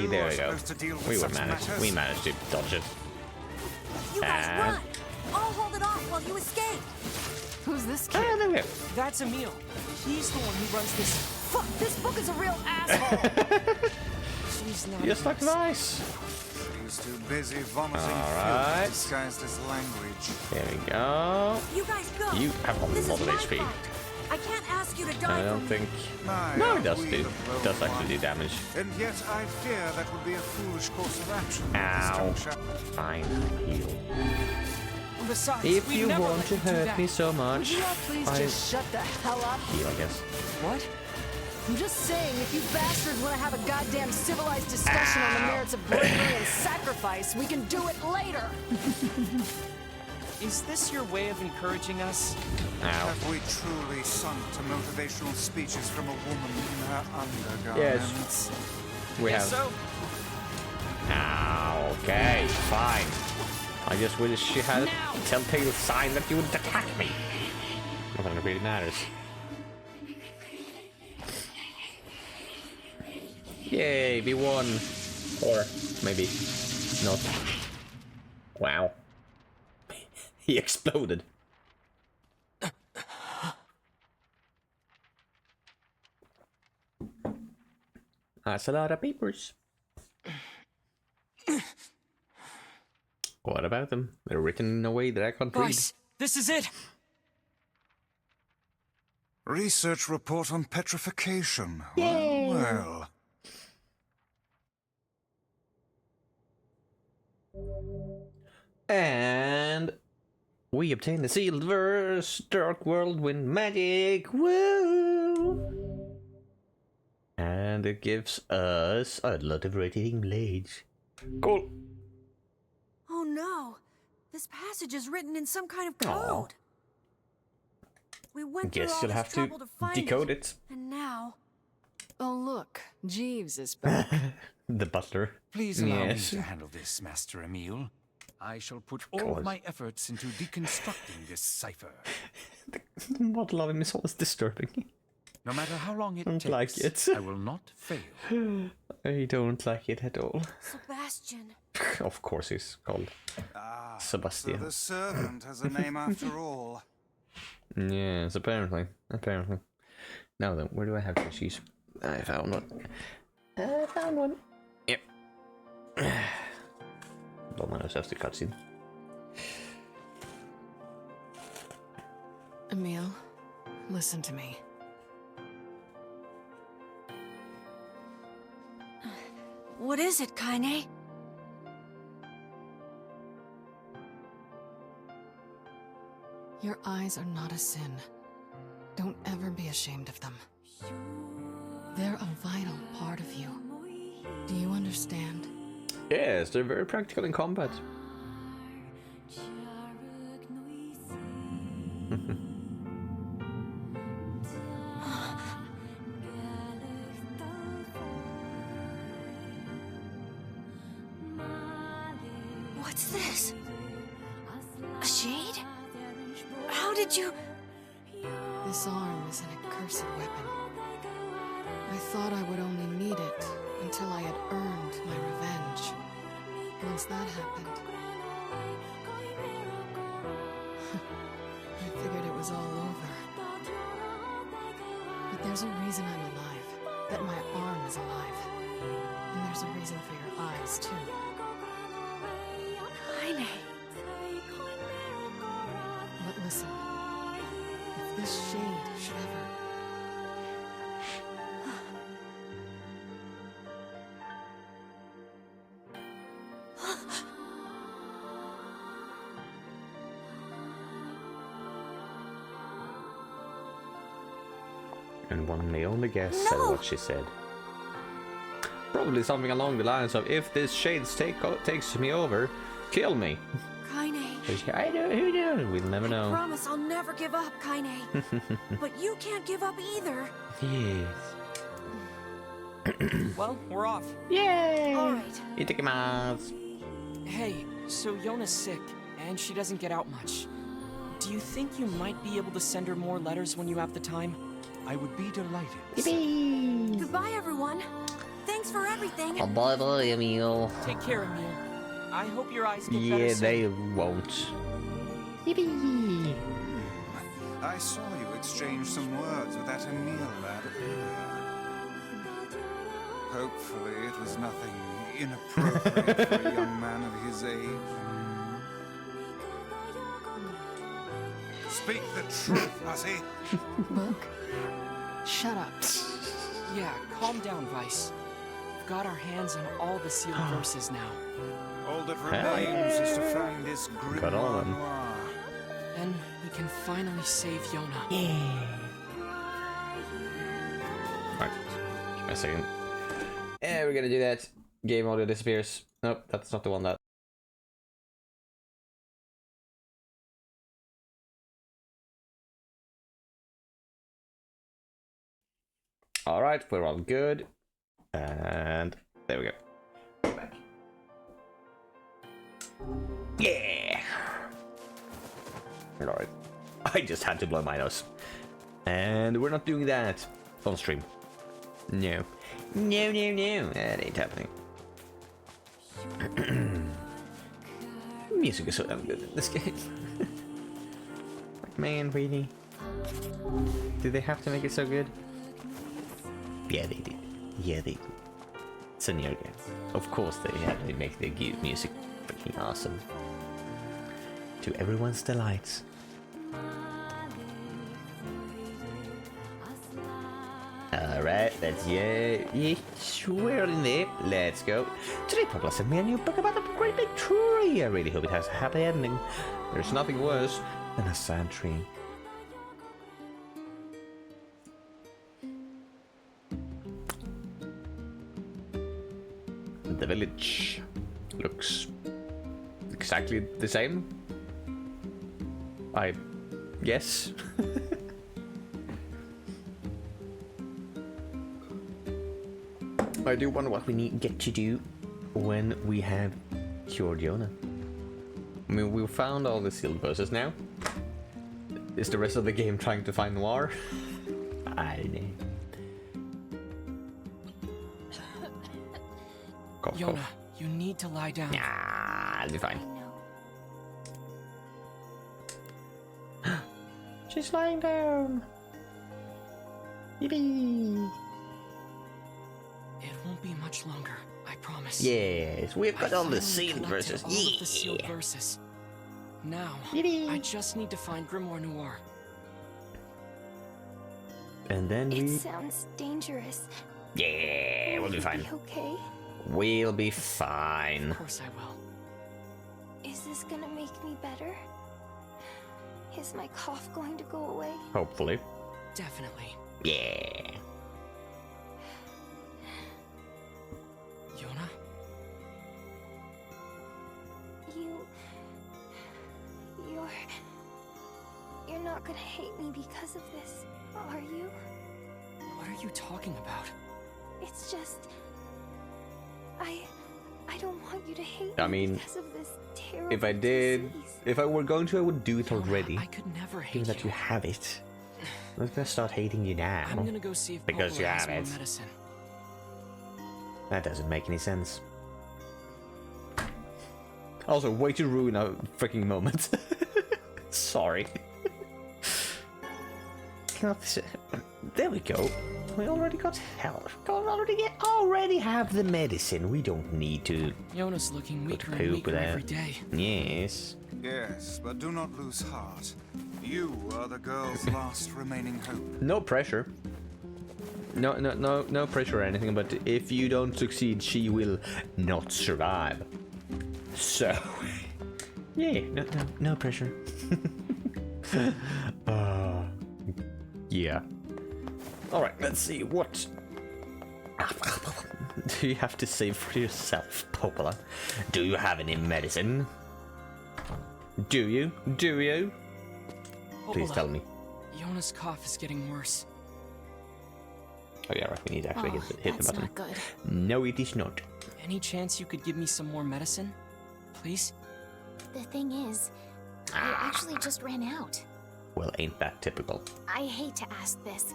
You There are we go. supposed to deal with We such managed matters. to dodge it. You guys Ah. run. I'll hold it off while you escape. Who's this kid? Ah, there we go. That's Emil. He's the one who runs this. Fuck, this book is a real asshole. She's not. Just like Vice. He's too busy vomiting Alright. filth disguised as language. There we go. You guys go. You have a This lot is of my HP. fight. I can't ask you to I die don't for me. think... My, No, are it does we do. the It does lone actually do one? damage. And yet I fear that would be a foolish course of action. at Ow. this juncture. Fine, heal. Besides, If we'd you never want let to you do hurt that. me so much, Would you all please I just shut the hell up? heal, I guess. What? I'm just saying, if you bastards want to have a goddamn civilized discussion on the merits of bravery and sacrifice, we can do it later. Is this your way of encouraging us? Ow. Have we truly sunk to motivational speeches from a woman in her undergarments? We Guess have... so. Okay, fine. I just wish she had a telltale sign that you would attack me. Nothing that really matters. Yay, we won! Or maybe not. Wow. He exploded. That's a lot of papers. What about them? They're written in a way that I can't read. Vice, this is it! Research report on petrification. Well, well. And we obtain the sealed verse, Dark Whirlwind Magic. Woo! And it gives us a lot of rotating blades. Cool. Oh no! This passage is written in some kind of code. Aw. We went Guess through all you'll this have to trouble to find decode it. And now... Oh, look. Jeeves is back. The butler. Please allow Yes. me to handle this, Master Emil. I shall put all of my efforts into deconstructing this cipher. The model of him is always disturbing. No matter how long it Don't takes, like it. I will not fail. I don't like it at all. Sebastian. Of course he's called So Sebastian. the servant has a name after all. Yes, apparently. Apparently. Now then, where do I have tissues? I found one. I found one. Yep. Don't mind us have the cutscene. Emil, listen to me. What is it, Kaine? Your eyes are not a sin. Don't ever be ashamed of them. They're a vital part of you. Do you understand? Yes, they're very practical in combat. What's this? A shade? How did you... This arm is an accursed weapon. I thought I would only need it until I had earned my revenge. Once that happened, I figured it was all over. But there's a reason I'm alive, that my arm is alive. And there's a reason for your eyes, too. Kaine. But listen, if this shade should ever... And one may only guess at what she said. Probably something along the lines of, if this shade takes me over, kill me. Kaine. I know, who knows? We'll never I know. promise I'll never give up, Kaine. But you can't give up either. Yes. Well, we're off. Yay! All right. Itadakimasu. Hey, so Yona's sick, and she doesn't get out much. Do you think you might be able to send her more letters when you have the time? I would be delighted. Goodbye, everyone. Thanks for everything. Bye bye, Emil. Take care, Emil. I hope your eyes get better Yeah, soon. they won't. Yippee! I saw you exchange some words with that Emil lad earlier. Hopefully it was nothing inappropriate for a young man of his age. Speak the truth, hussy. Book? Shut up. Yeah, calm down, Vice. We've got our hands on all the sealed verses now. All that remains is to find this Got all grimoire of them. noir. Then we can finally save Yona. Alright, give me a second. Yeah, we're gonna do that. Game audio disappears. Nope, that's not the one that. Alright, we're all good. And there we go. Back. Yeah! Alright. I just had to blow my nose. And we're not doing that on stream. No. No, no, no. That ain't happening. Music is so damn good in this game. Like, man, really? Did they have to make it so good? Yeah, they did. Yeah, they did. It's a NieR game. Of course they had to make the music freaking awesome. To everyone's delights. Alright, that's sure in there. Let's go. Today Pablo sent me a new book about a great big tree. I really hope it has a happy ending. There's nothing worse than a sad tree. The village looks exactly the same, I guess. I do wonder what we get to do when we have cured Yona. I mean, we've found all the sealed verses now. Is the rest of the game trying to find NieR? I don't know. Cough, Yona, cough. you need to lie down. Nah, I'll be fine. She's lying down. Yippee! It won't be much longer, I promise. Yes, we've got all the finally sealed collected verses. all of the sealed verses. Now, Yippee! I just need to find Grimoire Noir. And then It we... sounds dangerous. Yeah, we'll be fine. Okay? We'll be fine. Of course I will. Is this gonna make me better? Is my cough going to go away? Hopefully. Definitely. Yeah. Yona? You're not gonna hate me because of this, are you? What are you talking about? It's just... I don't want you to hate I me mean, because of this terrible if I did... disease. If I were going to, I would do it Yona, already. I could never hate Given that you have it. I'm gonna start hating you now. I'm gonna go see if Because Popola you has have more it. medicine. That doesn't make any sense. Also, way to ruin a freaking moment. Sorry. There we go. We already got help. Already have the medicine. We don't need to. Yona's looking weaker and poop weaker there. every day. Yes. Yes, but do not lose heart. You are the girl's last remaining hope. No pressure. No pressure or anything. But if you don't succeed, she will not survive. So, yeah, no pressure. Yeah. All right, let's see what. Do you have to save for yourself, Popola? Do you have any medicine? Do you? Please Popola, tell me. Yona's cough is getting worse. Oh yeah, right. We need to actually hit the that's button. not good. No, it is not. Any chance you could give me some more medicine? Please? The thing is, I actually just ran out. Well, ain't that typical? I hate to ask this,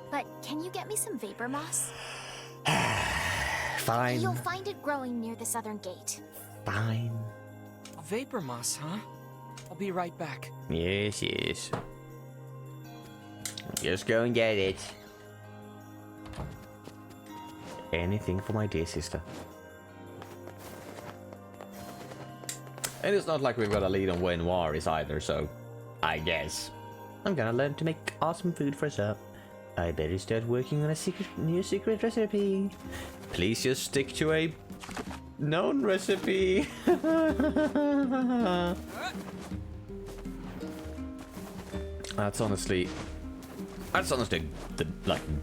but can you get me some vapor moss? Fine. You'll find it growing near the southern gate. Fine. Vapor moss, huh? I'll be right back. Yes. Just go and get it. Anything for my dear sister. And it's not like we've got a lead on where NieR is either, so I guess I'm gonna learn to make awesome food for us up. I better start working on a new secret recipe. Please just stick to a known recipe. That's honestly the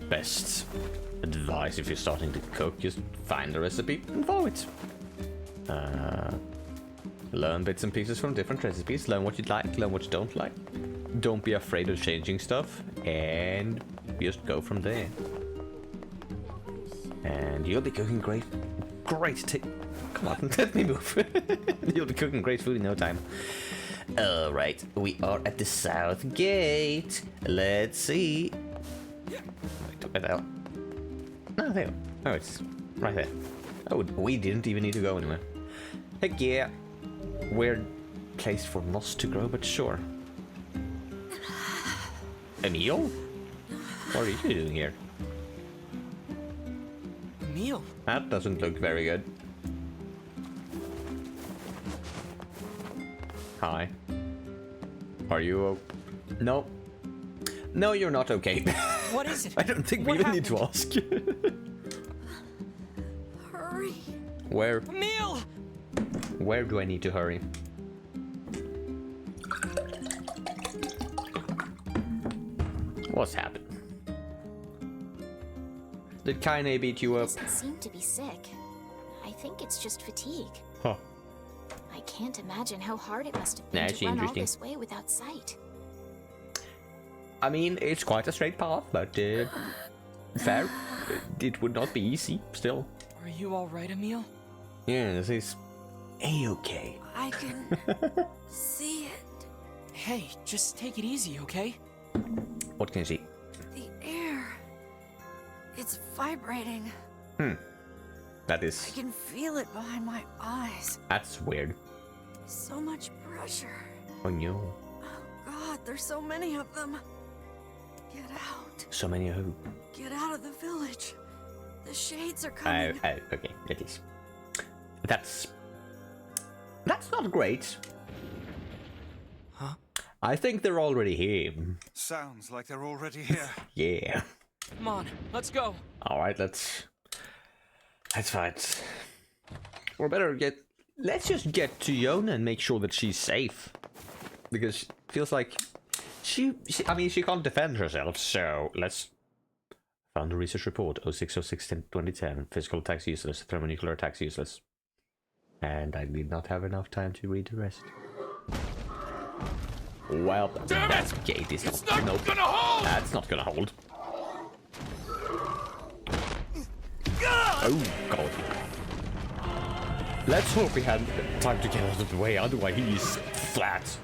best advice if you're starting to cook. Just find a recipe and follow it. Learn bits and pieces from different recipes. Learn what you like, learn what you don't like. Don't be afraid of changing stuff, and just go from there. And you'll be cooking great great. Come on, let me move. You'll be cooking great food in no time. Alright, we are at the south gate. Let's see. Where the hell? No, there. Oh, it's right there. Oh, we didn't even need to go anywhere. Heck yeah. Weird place for moss to grow, but sure. Emil? What are you doing here? Emil? That doesn't look very good. Hi. Are you No. No, you're not okay. What is it? I don't think we even need to ask. Hurry. Where? Emil! Where do I need to hurry? What's happened? Did Kaine beat you He up? doesn't seem to be sick. I think it's just fatigue. Huh. I can't imagine how hard it must have been That's to run all interesting. this way without sight. I mean, it's quite a straight path, but fair. It would not be easy, still. Are you alright, Emil? Yeah, this is A-okay. I can see it. Hey, just take it easy, okay? What can you see? The air. It's vibrating. That I is... can feel it behind my eyes. That's weird. So much pressure. Oh no. Oh God, there's so many of them. Get out. So many of who? Get out of the village. The shades are coming. Okay, it is. That's not great. Huh? I think they're already here. Sounds like they're already here. Yeah. Come on, let's go. Alright, let's fight. Or better let's just get to Yona and make sure that she's safe. Because it feels like she can't defend herself, so let's... Found a research report, 0606-2010. Physical attacks useless, thermonuclear attacks useless. And I did not have enough time to read the rest. Well, that gate is not gonna hold! That's not gonna hold. Oh, God. Let's hope we had time to get out of the way, otherwise he's flat.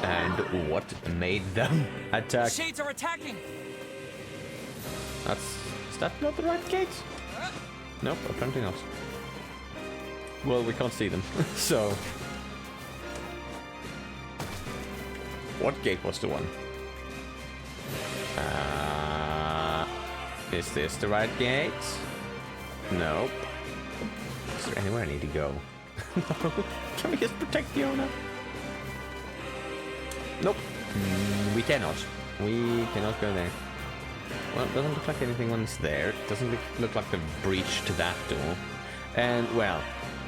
And what made them attack? Shades are attacking! Is that not the right gate? Nope, apparently not. Well, we can't see them, so... What gate was the one? Is this the right gate? Nope. Is there anywhere I need to go? No. Can we just protect Yona? Nope. We cannot. We cannot go there. Well, it doesn't look like anything is there. It doesn't look like the breach to that door. And, well,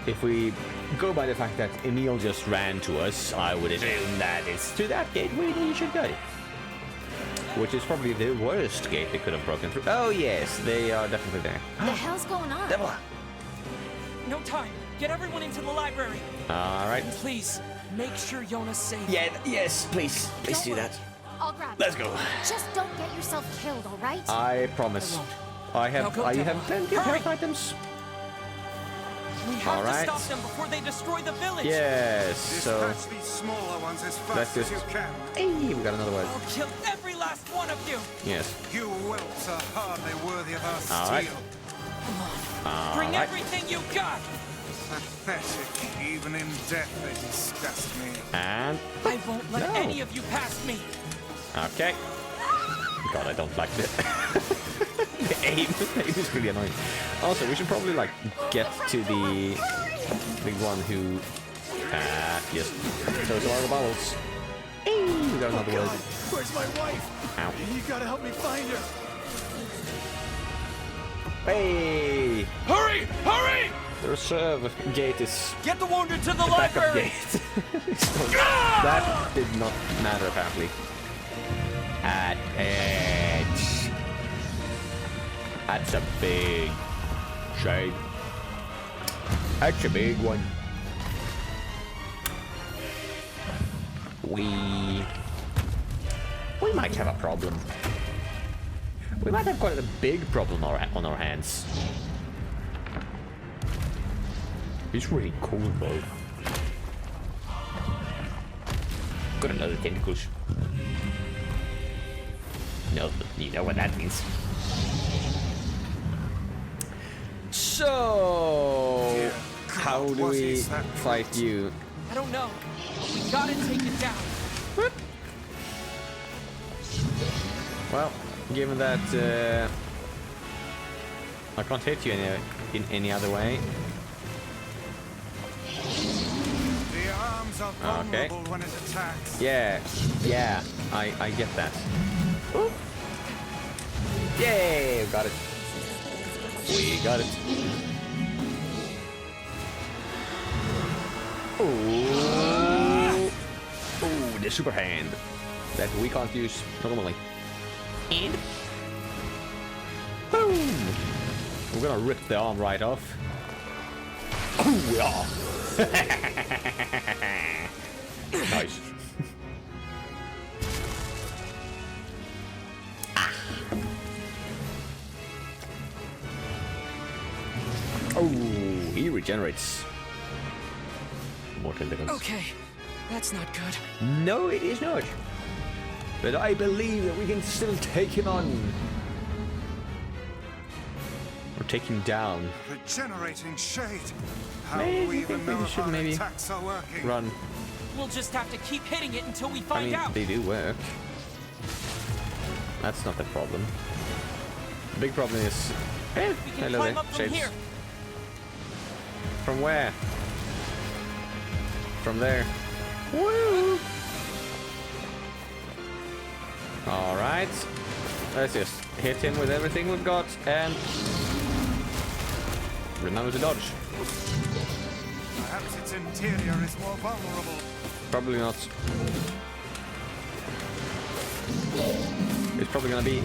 if we go by the fact that Emil just ran to us, I would assume that it's to that gate we should go. Which is probably the worst gate they could have broken through. Oh, yes, they are definitely there. The hell's going on? Devil! No time. Get everyone into the library. Alright. And please, make sure Yona's safe. Yeah, yes, please. Please do that. I'll grab Let's you. go. Just don't get yourself killed, all right? I promise. I have plenty of health items. We have Alright. to stop them before they destroy the village. Yes, so... Dispatch these smaller ones as Let's fast as just... you can. Hey, we got another one. I'll kill every last one of you. Yes. You whelps are hardly worthy of our steel. Alright. Come on. Bring everything you got. Pathetic. Even in death, they disgust me. And... I won't let No. any of you past me. Okay. God, I don't like it. The aim is really annoying. Also, we should probably, like, get to the one who... just throws all the bubbles. Hey, we got another one. Where's my wife? Ow. You gotta help me find her. Hey! Hurry! Hurry! The reserve gate is... Get the wounded to the backup library. gate. So that did not matter, apparently. At edge. That's a big shade. That's a big one. We might have a problem. We might have quite a big problem on our hands. He's really cool though. Got another tentacles. No, you know what that means. So, how do we fight you? I don't know. We gotta take it down. What? Well, given that I can't hit you in any other way. The arms are vulnerable when it attacks. Yeah, I get that. Ooh. Yay, we got it. We got it. Ooh. Ooh, the super hand that we can't use normally. And boom! We're gonna rip the arm right off. Oh yeah! Nice. Oh, he regenerates. More tentacles. Okay, that's not good. No, it is not. But I believe that we can still take him on. Or take him down. Regenerating shade. How Maybe do we even know if our maybe attacks are working? run. We'll just have to keep hitting it until we I find mean, out. they do work. That's not the problem. The big problem is... Hey, We can hello climb there, up from shades. here. From where? From there. Woo! Alright. Let's just hit him with everything we've got and... remember to dodge. Perhaps its interior is more vulnerable. Probably not. It's probably gonna be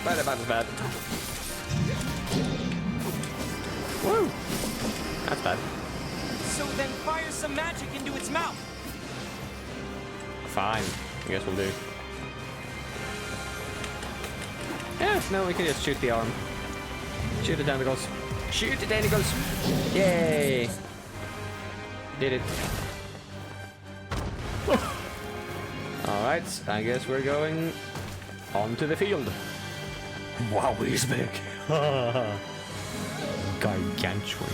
bad. Woo! That's bad. So then fire some magic into its mouth. Fine. I guess we'll do. Yeah, no, we can just shoot the arm. Shoot the tentacles. Shoot the tentacles! Yay! Did it. Alright, I guess we're going onto the field. Wow, he's big. Gargantuan.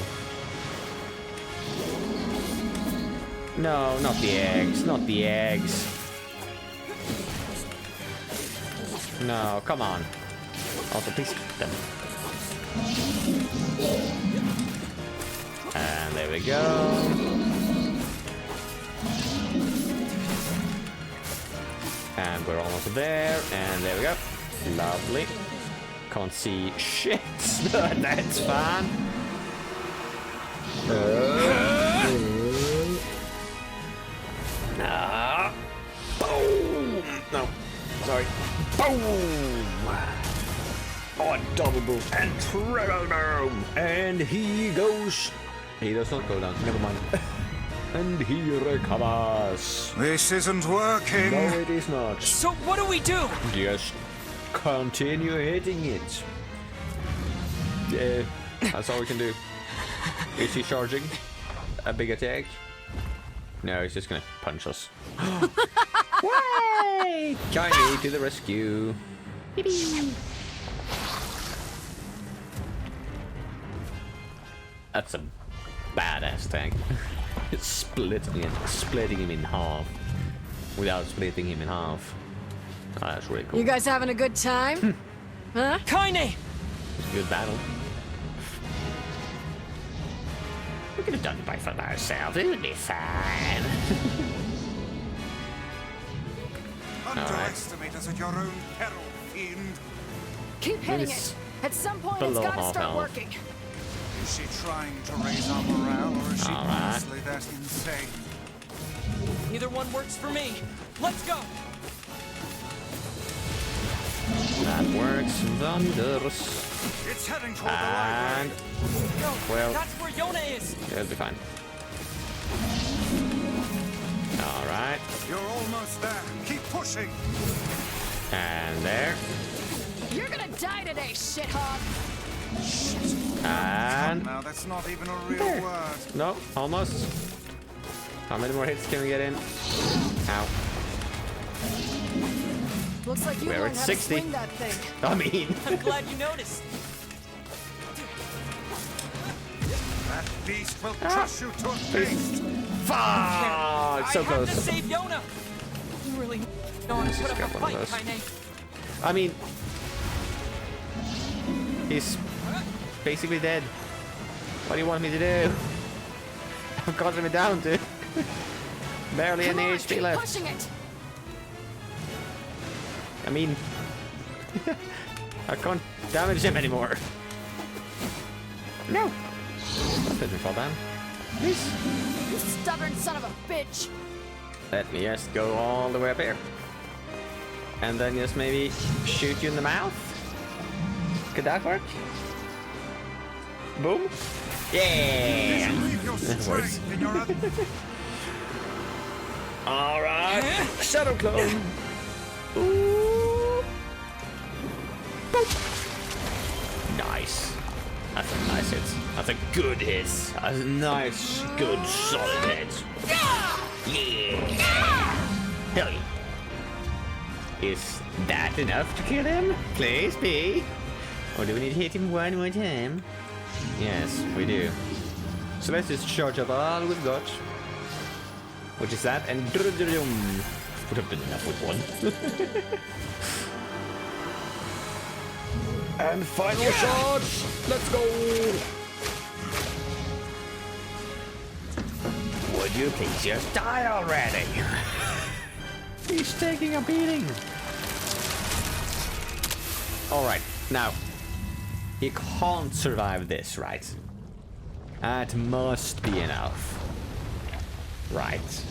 No, not the eggs, not the eggs. No, come on. Also, please eat them. And there we go. And we're almost there, and there we go. Lovely. Can't see shit, but that's fine. Boom! No, sorry. Boom! Oh, double boom and triple boom! And he goes. He does not go down. Never mind. And he recovers. This isn't working. No, it is not. So what do we do? Just continue hitting it. Yeah, that's all we can do. Is he charging a big attack? No, he's just gonna punch us. Way! Johnny to the rescue. That's a badass tank. It's splitting him in half without splitting him in half. Oh, that's really cool. You guys having a good time? Huh? Kaine! It's a good battle. We could have done it by ourselves. It would be fine. Underestimate us at your own peril, fiend. Keep hitting It's it. At some point, it's below gotta half start health. working. Is she trying to raise our morale, or is she All right. honestly that insane? Either one works for me. Let's go! That works wonders. It's heading toward the And library. No, well, that's where Yona is. it'll be fine. All right, You're almost there. Keep pushing. and there. You're gonna die today, shithog. And Now that's not even a real there. word. No, almost. How many more hits can we get in? Ow. Looks like you We're learned at how 60. to swing that thing. I mean, I'm glad you noticed. That beast will crush you to a paste. fuck! So I close. have to save Yona. You really know how to put up a grab one fight, of those. Kaine. I mean, he's basically dead. What do you want me to do? I'm cutting him down, dude. Barely Come any on, HP keep left. pushing it. I mean, I can't damage him anymore. No! Don't let me fall down. Please. You stubborn son of a bitch. Let me just go all the way up here. And then just maybe shoot you in the mouth? Could that work? Boom. Yeah! Leave your That works. strength in your other. Alright. Shadow clone. Ooh. Boop. Nice. That's a nice hit. That's a good hit. That's a nice, good, solid hit. Yeah! Hell yeah. Is that enough to kill him? Please be. Or do we need to hit him one more time? Yes, we do. So let's just charge up all we've got. Which is that, and would have been enough with one. And final charge! Let's go! Would you please just die already? He's taking a beating. Alright, now. He can't survive this, right? That must be enough. Right.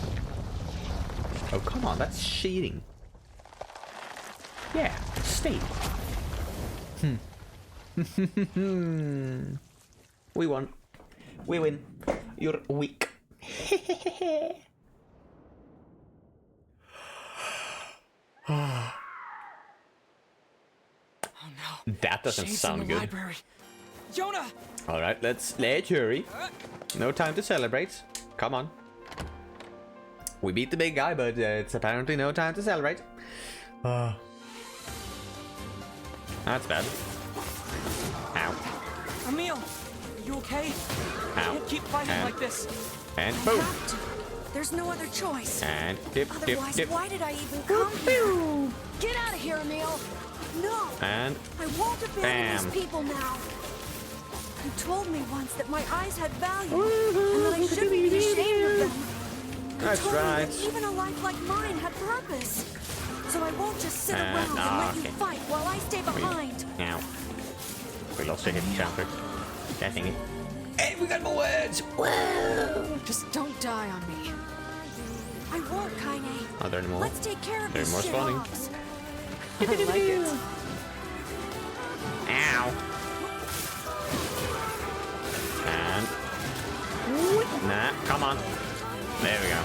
Oh, come on, that's cheating. Yeah, stay. We won. We win. You're weak. Oh no. That doesn't Shades sound in the good. library. Yona! Alright, let's hurry. No time to celebrate. Come on. We beat the big guy, but it's apparently no time to celebrate. That's bad. Ow. Emil, are you okay? Ow. Can't keep fighting And- like this. And boom. Have to. There's no other choice. And dip, dip, Otherwise, dip. why did I even come here? Get out of here, Emil. No, And I won't abandon bam. these people now. You told me once that my eyes had value, and that I shouldn't be ashamed of them. You That's told me right. that even a life like mine had purpose. So I won't just sit around and let you okay. fight while I stay behind. Ow. We lost a hit jumper. That thingy. Hey, we got more words! Whoa! Just don't die on me. I won't, Kaine. Are there any more? Let's take care of They're these more shit spawning. hogs. I like it. Ow. And... Nah, come on. There we go.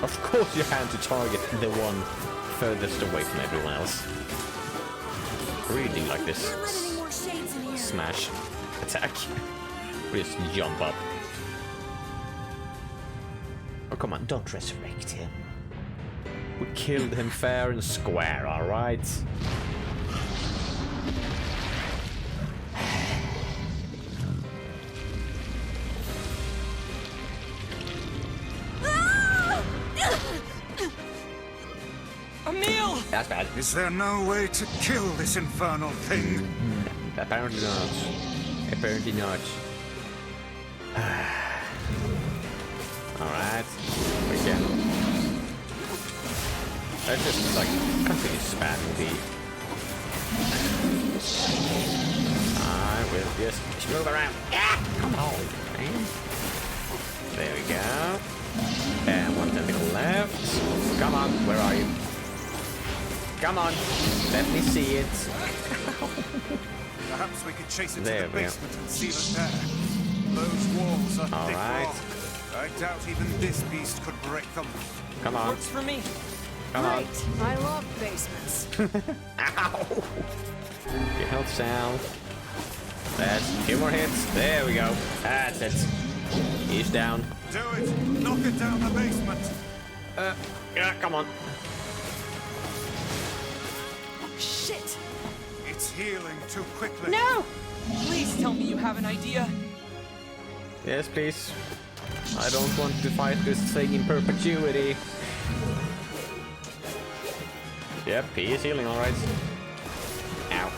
Of course you had to target the one furthest away from everyone else. I really do like this Can't let any more shades in here. smash attack. We just jump up. Oh, come on, don't resurrect him. We killed him fair and square, alright? Emil! That's bad. Is there no way to kill this infernal thing? Apparently not. Apparently not. Alright. We can. Let's just like continue spamming the. I will just move around. Ah! Come on, man. There we go. And one tentacle left. Come on, where are you? Come on, let me see it. Perhaps we could chase it There to the we go. basement and seal it there. Those walls are All thick right. rock. I doubt even this beast could break them. Come on. Works for me. Great. I love basements. Ow! Your health's down. That's a few more hits. There we go. That's it. He's down. Do it! Knock it down the basement! Yeah, come on. Shit! It's healing too quickly. No! Please tell me you have an idea. Yes, please. I don't want to fight this thing in perpetuity. Yep, he is healing alright. Ow.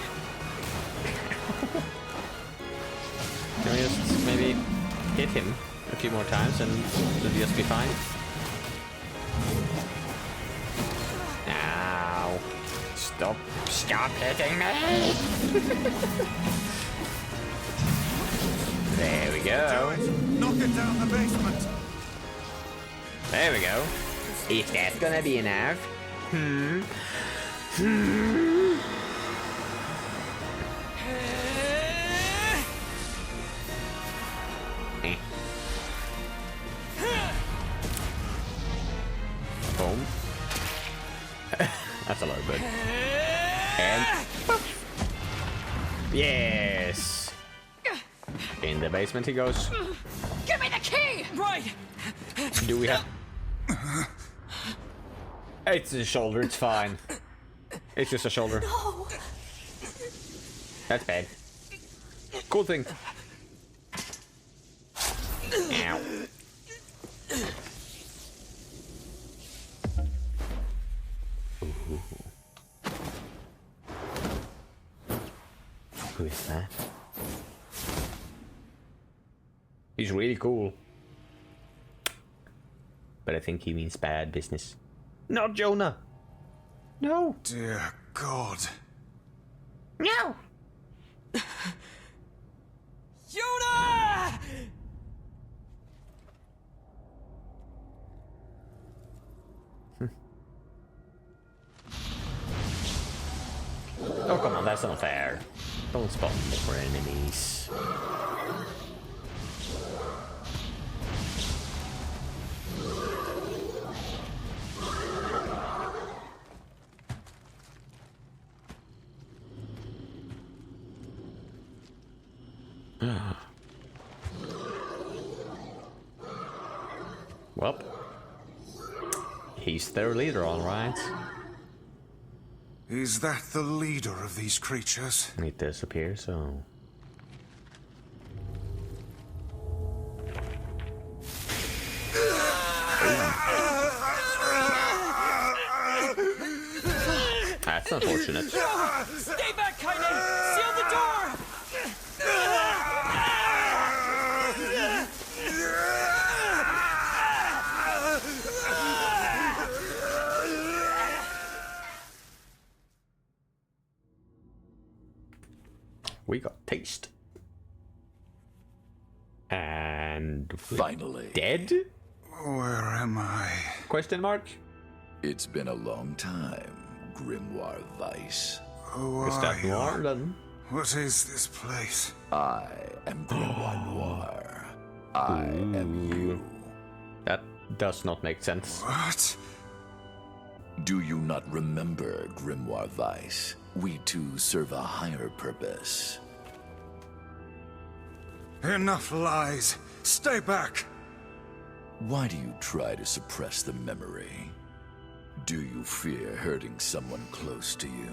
Can we just maybe hit him a few more times and it'll just be fine? Ow. Stop hitting me! There we go. Do it! Knock it down the basement! There we go. If that's gonna be enough. Boom. That's a lot of good. And yes. In the basement he goes. Give me the key! Right! Do we have? It's a shoulder. It's fine. It's just a shoulder. No! That's bad. Cool thing. Ow. Ooh. Who is that? He's really cool. But I think he means bad business. Not Jonah! No! Dear God. No! Yoda! Oh, come on, that's not fair. Don't spawn more enemies. Well, he's their leader, all right. Is that the leader of these creatures? It disappears, so... That's unfortunate. Stay back, Kaine! Seal the door! We got taste. And finally dead? Where am I? Question mark? It's been a long time, Grimoire Weiss. Who Is that are you? Noir then? What is this place? I am Grimoire Noir. I am you. That does not make sense. What? Do you not remember, Grimoire Weiss? We two serve a higher purpose. Enough lies. Stay back. Why do you try to suppress the memory? Do you fear hurting someone close to you?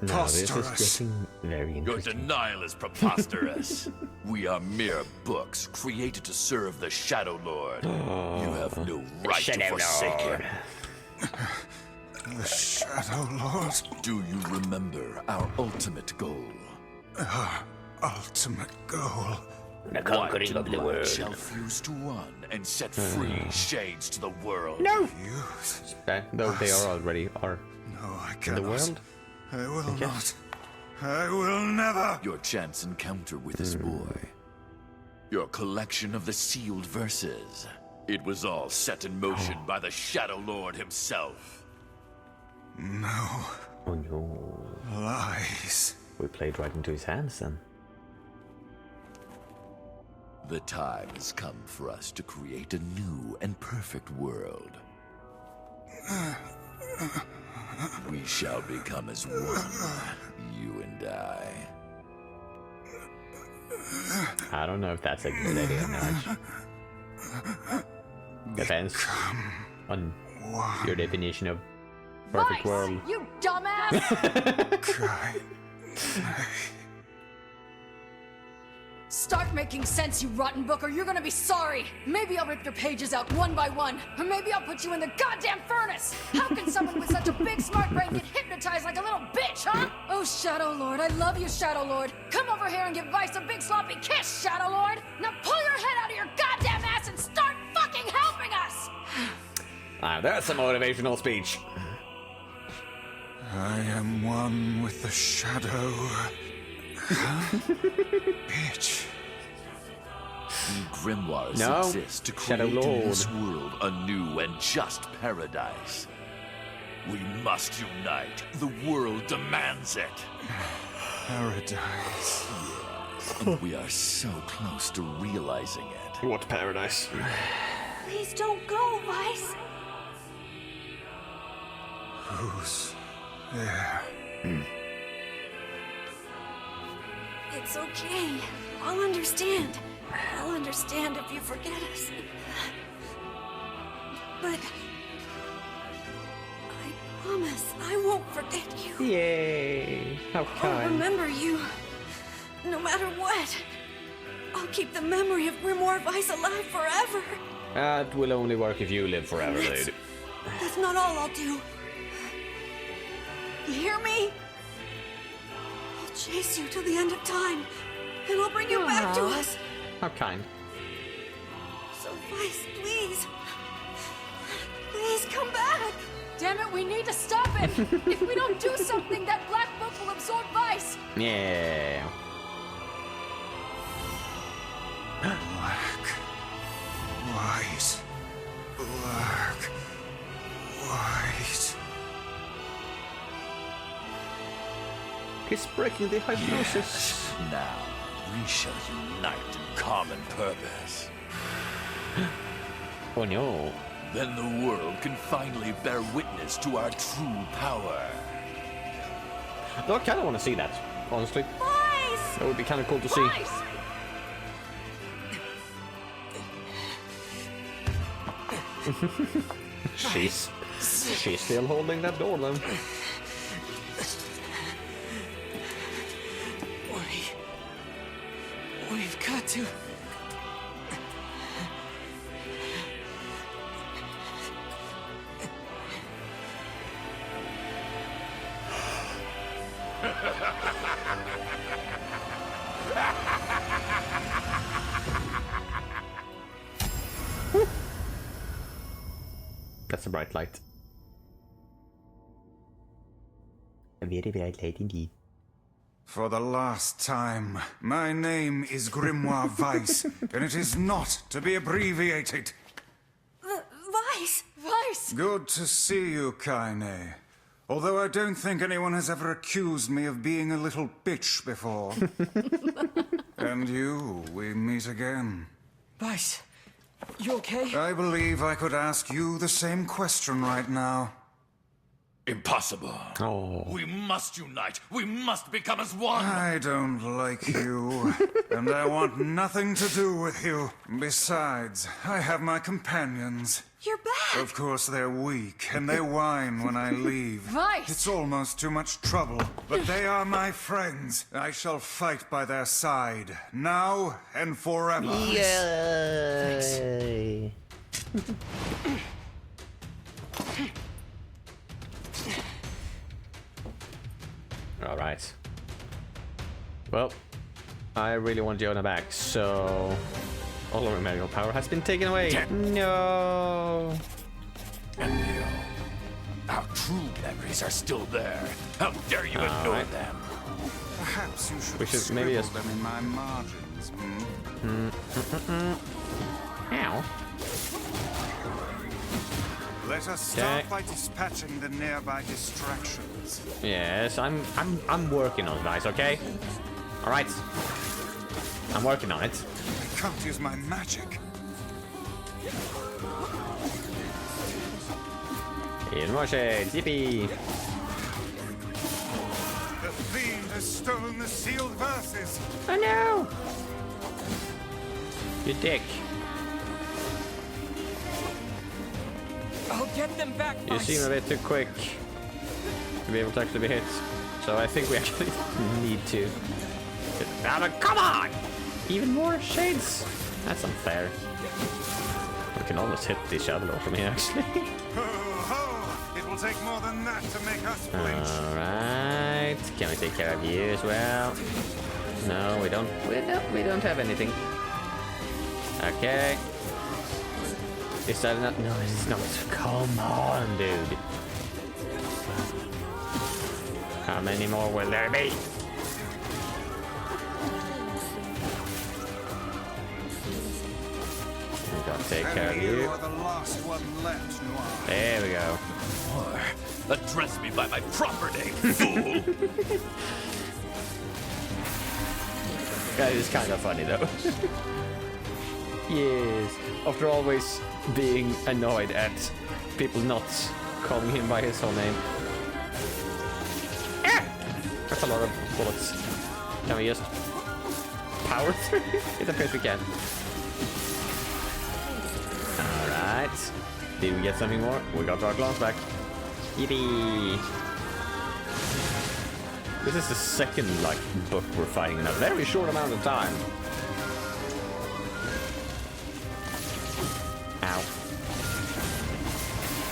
Now this is Preposterous. getting very Your interesting. denial is preposterous. We are mere books created to serve the Shadow Lord. You have no right to forsake him. The Shadow Lord. Do you remember our ultimate goal? Our ultimate goal. The conquering of the Light world. shall fuse to one and set free shades to the world. No! Fuse? Though they are already are No, I in cannot. the world. I will Okay. not. I will never. Your chance encounter with this boy. Your collection of the sealed verses. It was all set in motion by the Shadow Lord himself. No. Oh no. Lies. We played right into his hands then. The time has come for us to create a new and perfect world. We shall become as one, you and I. I don't know if that's a good idea, Nudge. Depends on your definition of perfect world. You dumbass! Start making sense, you rotten book, or you're gonna be sorry. Maybe I'll rip your pages out one by one, or maybe I'll put you in the goddamn furnace. How can someone with such a big smart brain get hypnotized like a little bitch, huh? Oh, Shadow Lord, I love you, Shadow Lord. Come over here and give Vice a big sloppy kiss, Shadow Lord. Now pull your head out of your goddamn ass and start fucking helping us. That's a motivational speech. I am one with the shadow. Bitch. The grimoires No, exist to Shadow create in this Lord. world a new and just paradise. We must unite. The world demands it. Paradise. Yes, and we are so close to realizing it. What paradise? Please don't go, Vice. Who's there? It's okay. I'll understand. I'll understand if you forget us. But I promise I won't forget you. Yay! How I'll kind. remember you. No matter what. I'll keep the memory of Grimoire Vice alive forever. That will only work if you live forever, dude. That's not all I'll do. You hear me? I'll chase you to the end of time, and I'll bring you back to us. How kind. So, Vice, please. Please come back. Damn it, we need to stop it. If we don't do something, that black book will absorb Vice. Yeah. Black. White. Black. White. He's breaking the hypnosis. Yes. Now, we shall unite in common purpose. Oh no. Then the world can finally bear witness to our true power. Though I kind of want to see that, honestly. Vice! That would be kind of cool to see. Vice! She's still holding that door, then. We've got to. That's a bright light. A very bright light indeed. For the last time, my name is Grimoire Vice, and it is not to be abbreviated. Vice! Vice! Good to see you, Kaine. Although I don't think anyone has ever accused me of being a little bitch before. And you, we meet again. Vice, you okay? I believe I could ask you the same question right now. Impossible. Oh. We must unite. We must become as one. I don't like you, and I want nothing to do with you. Besides, I have my companions. You're back! Of course, they're weak, and they whine when I leave. Vice! It's almost too much trouble, but they are my friends. I shall fight by their side, now and forever. Yay! Alright. Well, I really want Jonah back, so... all of our magical power has been taken away. No. Emil, our true memories are still there. How dare you ignore them? Perhaps you should, We should scribble maybe just- them in my margins. Ow. Let us start Okay. by dispatching the nearby distractions. Yes, I'm working on it, guys, okay? Alright. I'm working on it. can't use my magic. Even more shades, yippee! The fiend has stolen the sealed verses. Oh no! You dick. I'll get them back. You seem a bit too quick to be able to actually be hit. So I think we actually need to. Come on! Even more shades? That's unfair. We can almost hit the Shadow Lord from here, actually. Ho, ho! It will take more than that to make us flinch. Alright. Can we take care of you as well? No, we don't. We don't have anything. Okay. Is that not? No, it is not. Come on, dude. How many more will there be? We gotta take care of you. Are the last one left, Noir. There we go. Or address me by my proper name, fool! That is kind of funny though. Yes. After always being annoyed at people not calling him by his whole name. Ah! That's a lot of bullets. Can we just power through? It appears we can. Alright. Did we get something more? We got our glance back. Yippee! This is the second, like, book we're fighting in a very short amount of time. Ow.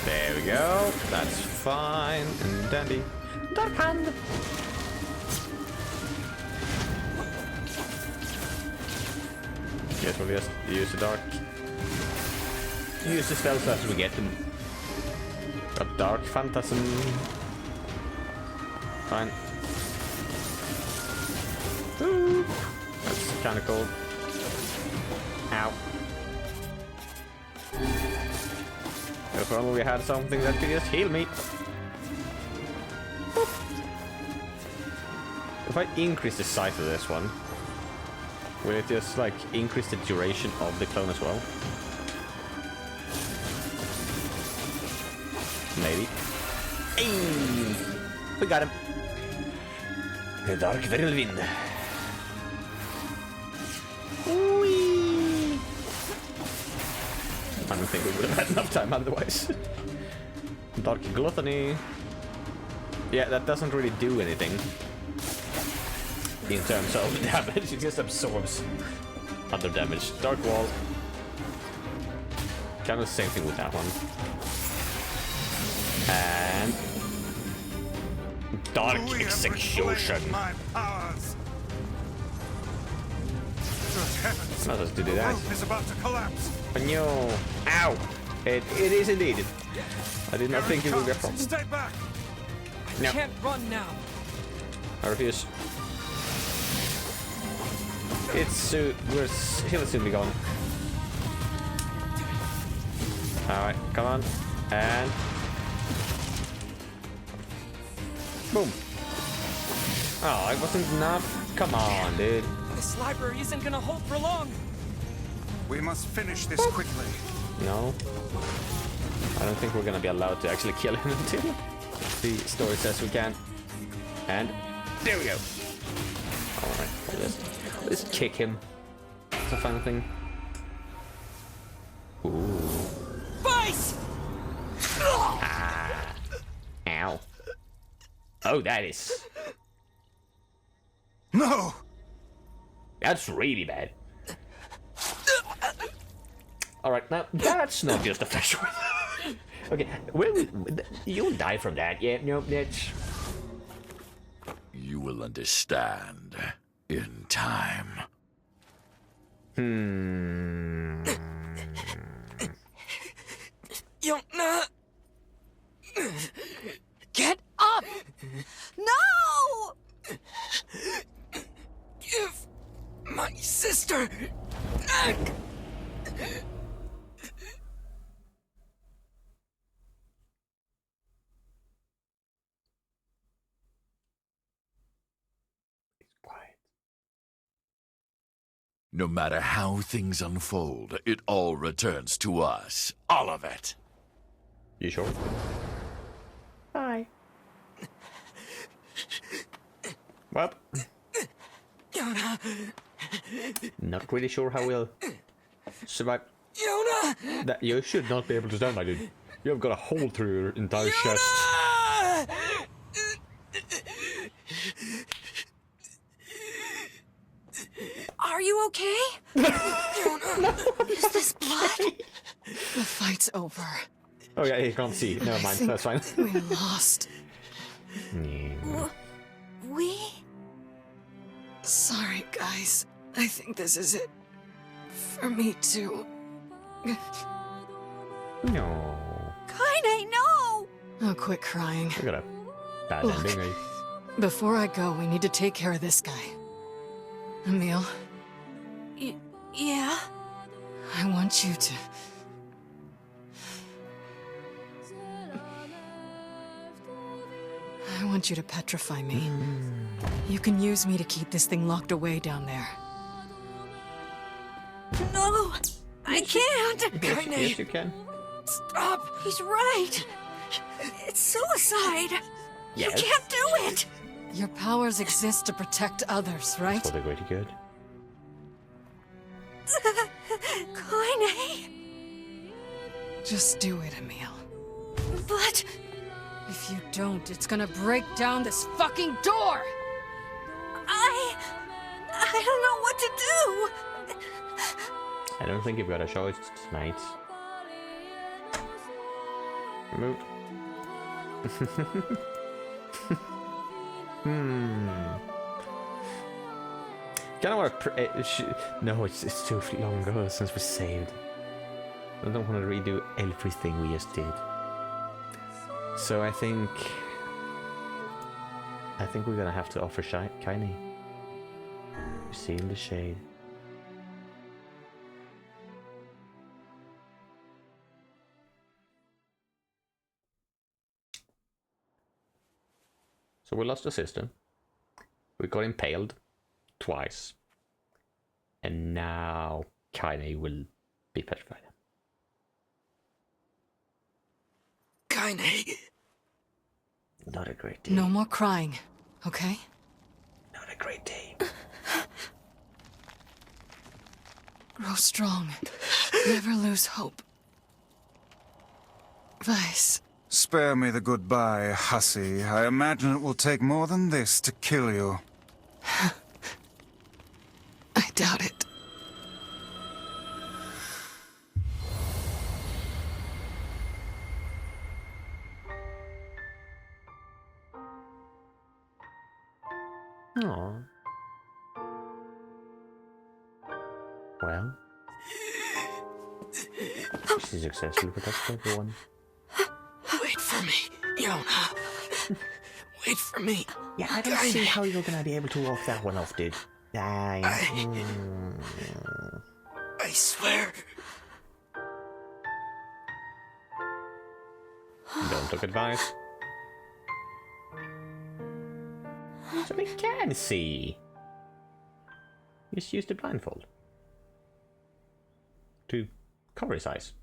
There we go. That's fine and dandy. Dark hand! Guess we'll just use the dark. Use the spells as we get them. Got dark phantasm. Fine. Ooh, that's kind of cool. Ow. If only we had something that could just heal me. Boop. If I increase the size of this one, will it just like increase the duration of the clone as well? Maybe. Hey! We got him. The Dark Whirlwind. Whee! I don't think we would have had enough time otherwise. Dark Gluttony. Yeah, that doesn't really do anything in terms of damage. It just absorbs other damage. Dark Wall. Kind of the same thing with that one. And Dark Execution. My powers. Good heavens. Not just to do The that. roof is about to collapse. No. Ow! It is indeed. I did not think it would be a problem. Stay back. No. Can't run now. I refuse. He'll soon be gone. Alright, come on. And boom. Oh, it wasn't enough. Come on, dude. This library isn't gonna hold for long. We must finish this quickly. No. I don't think we're gonna be allowed to actually kill him until the story says we can. And there we go. Alright, let's kick him. That's a fun thing. Ooh. Vice! Ah. Ow. Oh, that is. No! That's really bad. Alright, now that's not just a flesh wound. Okay, well, you'll die from that. Yeah, no, that's. You will understand in time. Yona! Get up! No! Give my sister back! No matter how things unfold, it all returns to us. All of it. You sure? Bye. What? Yona! Not really sure how we'll survive. Yona! That you should not be able to stand, my dude. You have got a hole through your entire chest. Are you okay? Is this blood? The fight's over. Oh yeah, you can't see. Never mind, that's fine. We lost. We? Sorry, guys. I think this is it. For me, too. No. Kaine, no! Oh, quit crying. I got a bad Look. ending, right? Before I go, we need to take care of this guy. Emil, Yeah? I want you to... I want you to petrify me. You can use me to keep this thing locked away down there. No! I can't! Yes, you can. Stop! He's right! It's suicide! You Yes. can't do it! Your powers exist to protect others, right? For the greater good. Kaine! Just do it, Emil. But... If you don't, it's gonna break down this fucking door! I don't know what to do! I don't think you've got a choice tonight. Move. Kind of want to. No, it's too long ago since we saved. I don't want to redo everything we just did. So I think we're gonna have to offer Kaine. Seal the shade. So we lost the system. We got impaled twice. And now Kaine will be petrified. Kaine! Not a great day. No more crying, okay? Not a great day. Grow strong. Never lose hope. Vice. Spare me the goodbye, hussy. I imagine it will take more than this to kill you. I doubt it. Aww. Well. She's successfully protected everyone. Wait for me, Yona. Wait for me. Yeah, I don't see how you're gonna be able to walk that one off, dude. I swear. Don't take advice. So we can see. Just use the blindfold to cover his eyes.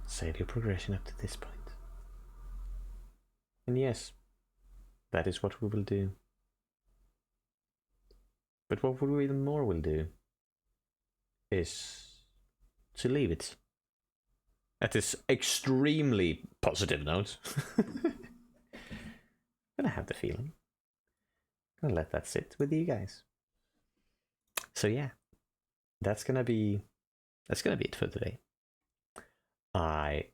Save your progression up to this point. And yes, that is what we will do. But what we even more will do is to leave it at this extremely positive note. But I have the feeling. I'm gonna let that sit with you guys. So yeah, that's gonna be it for today. I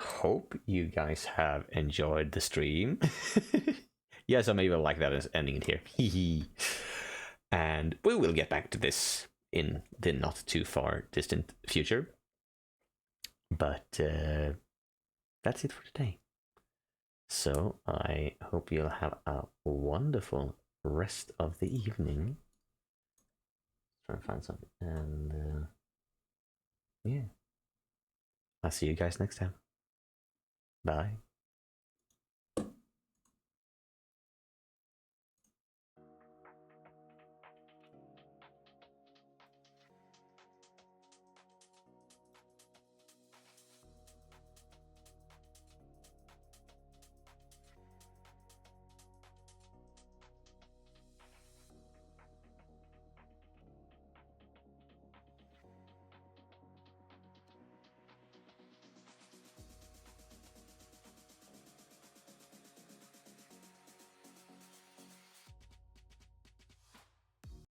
hope you guys have enjoyed the stream. Yes, I maybe like that as ending it here. And we will get back to this in the not too far distant future. But that's it for today. So I hope you'll have a wonderful rest of the evening. Try and find something. And yeah. I'll see you guys next time. Bye.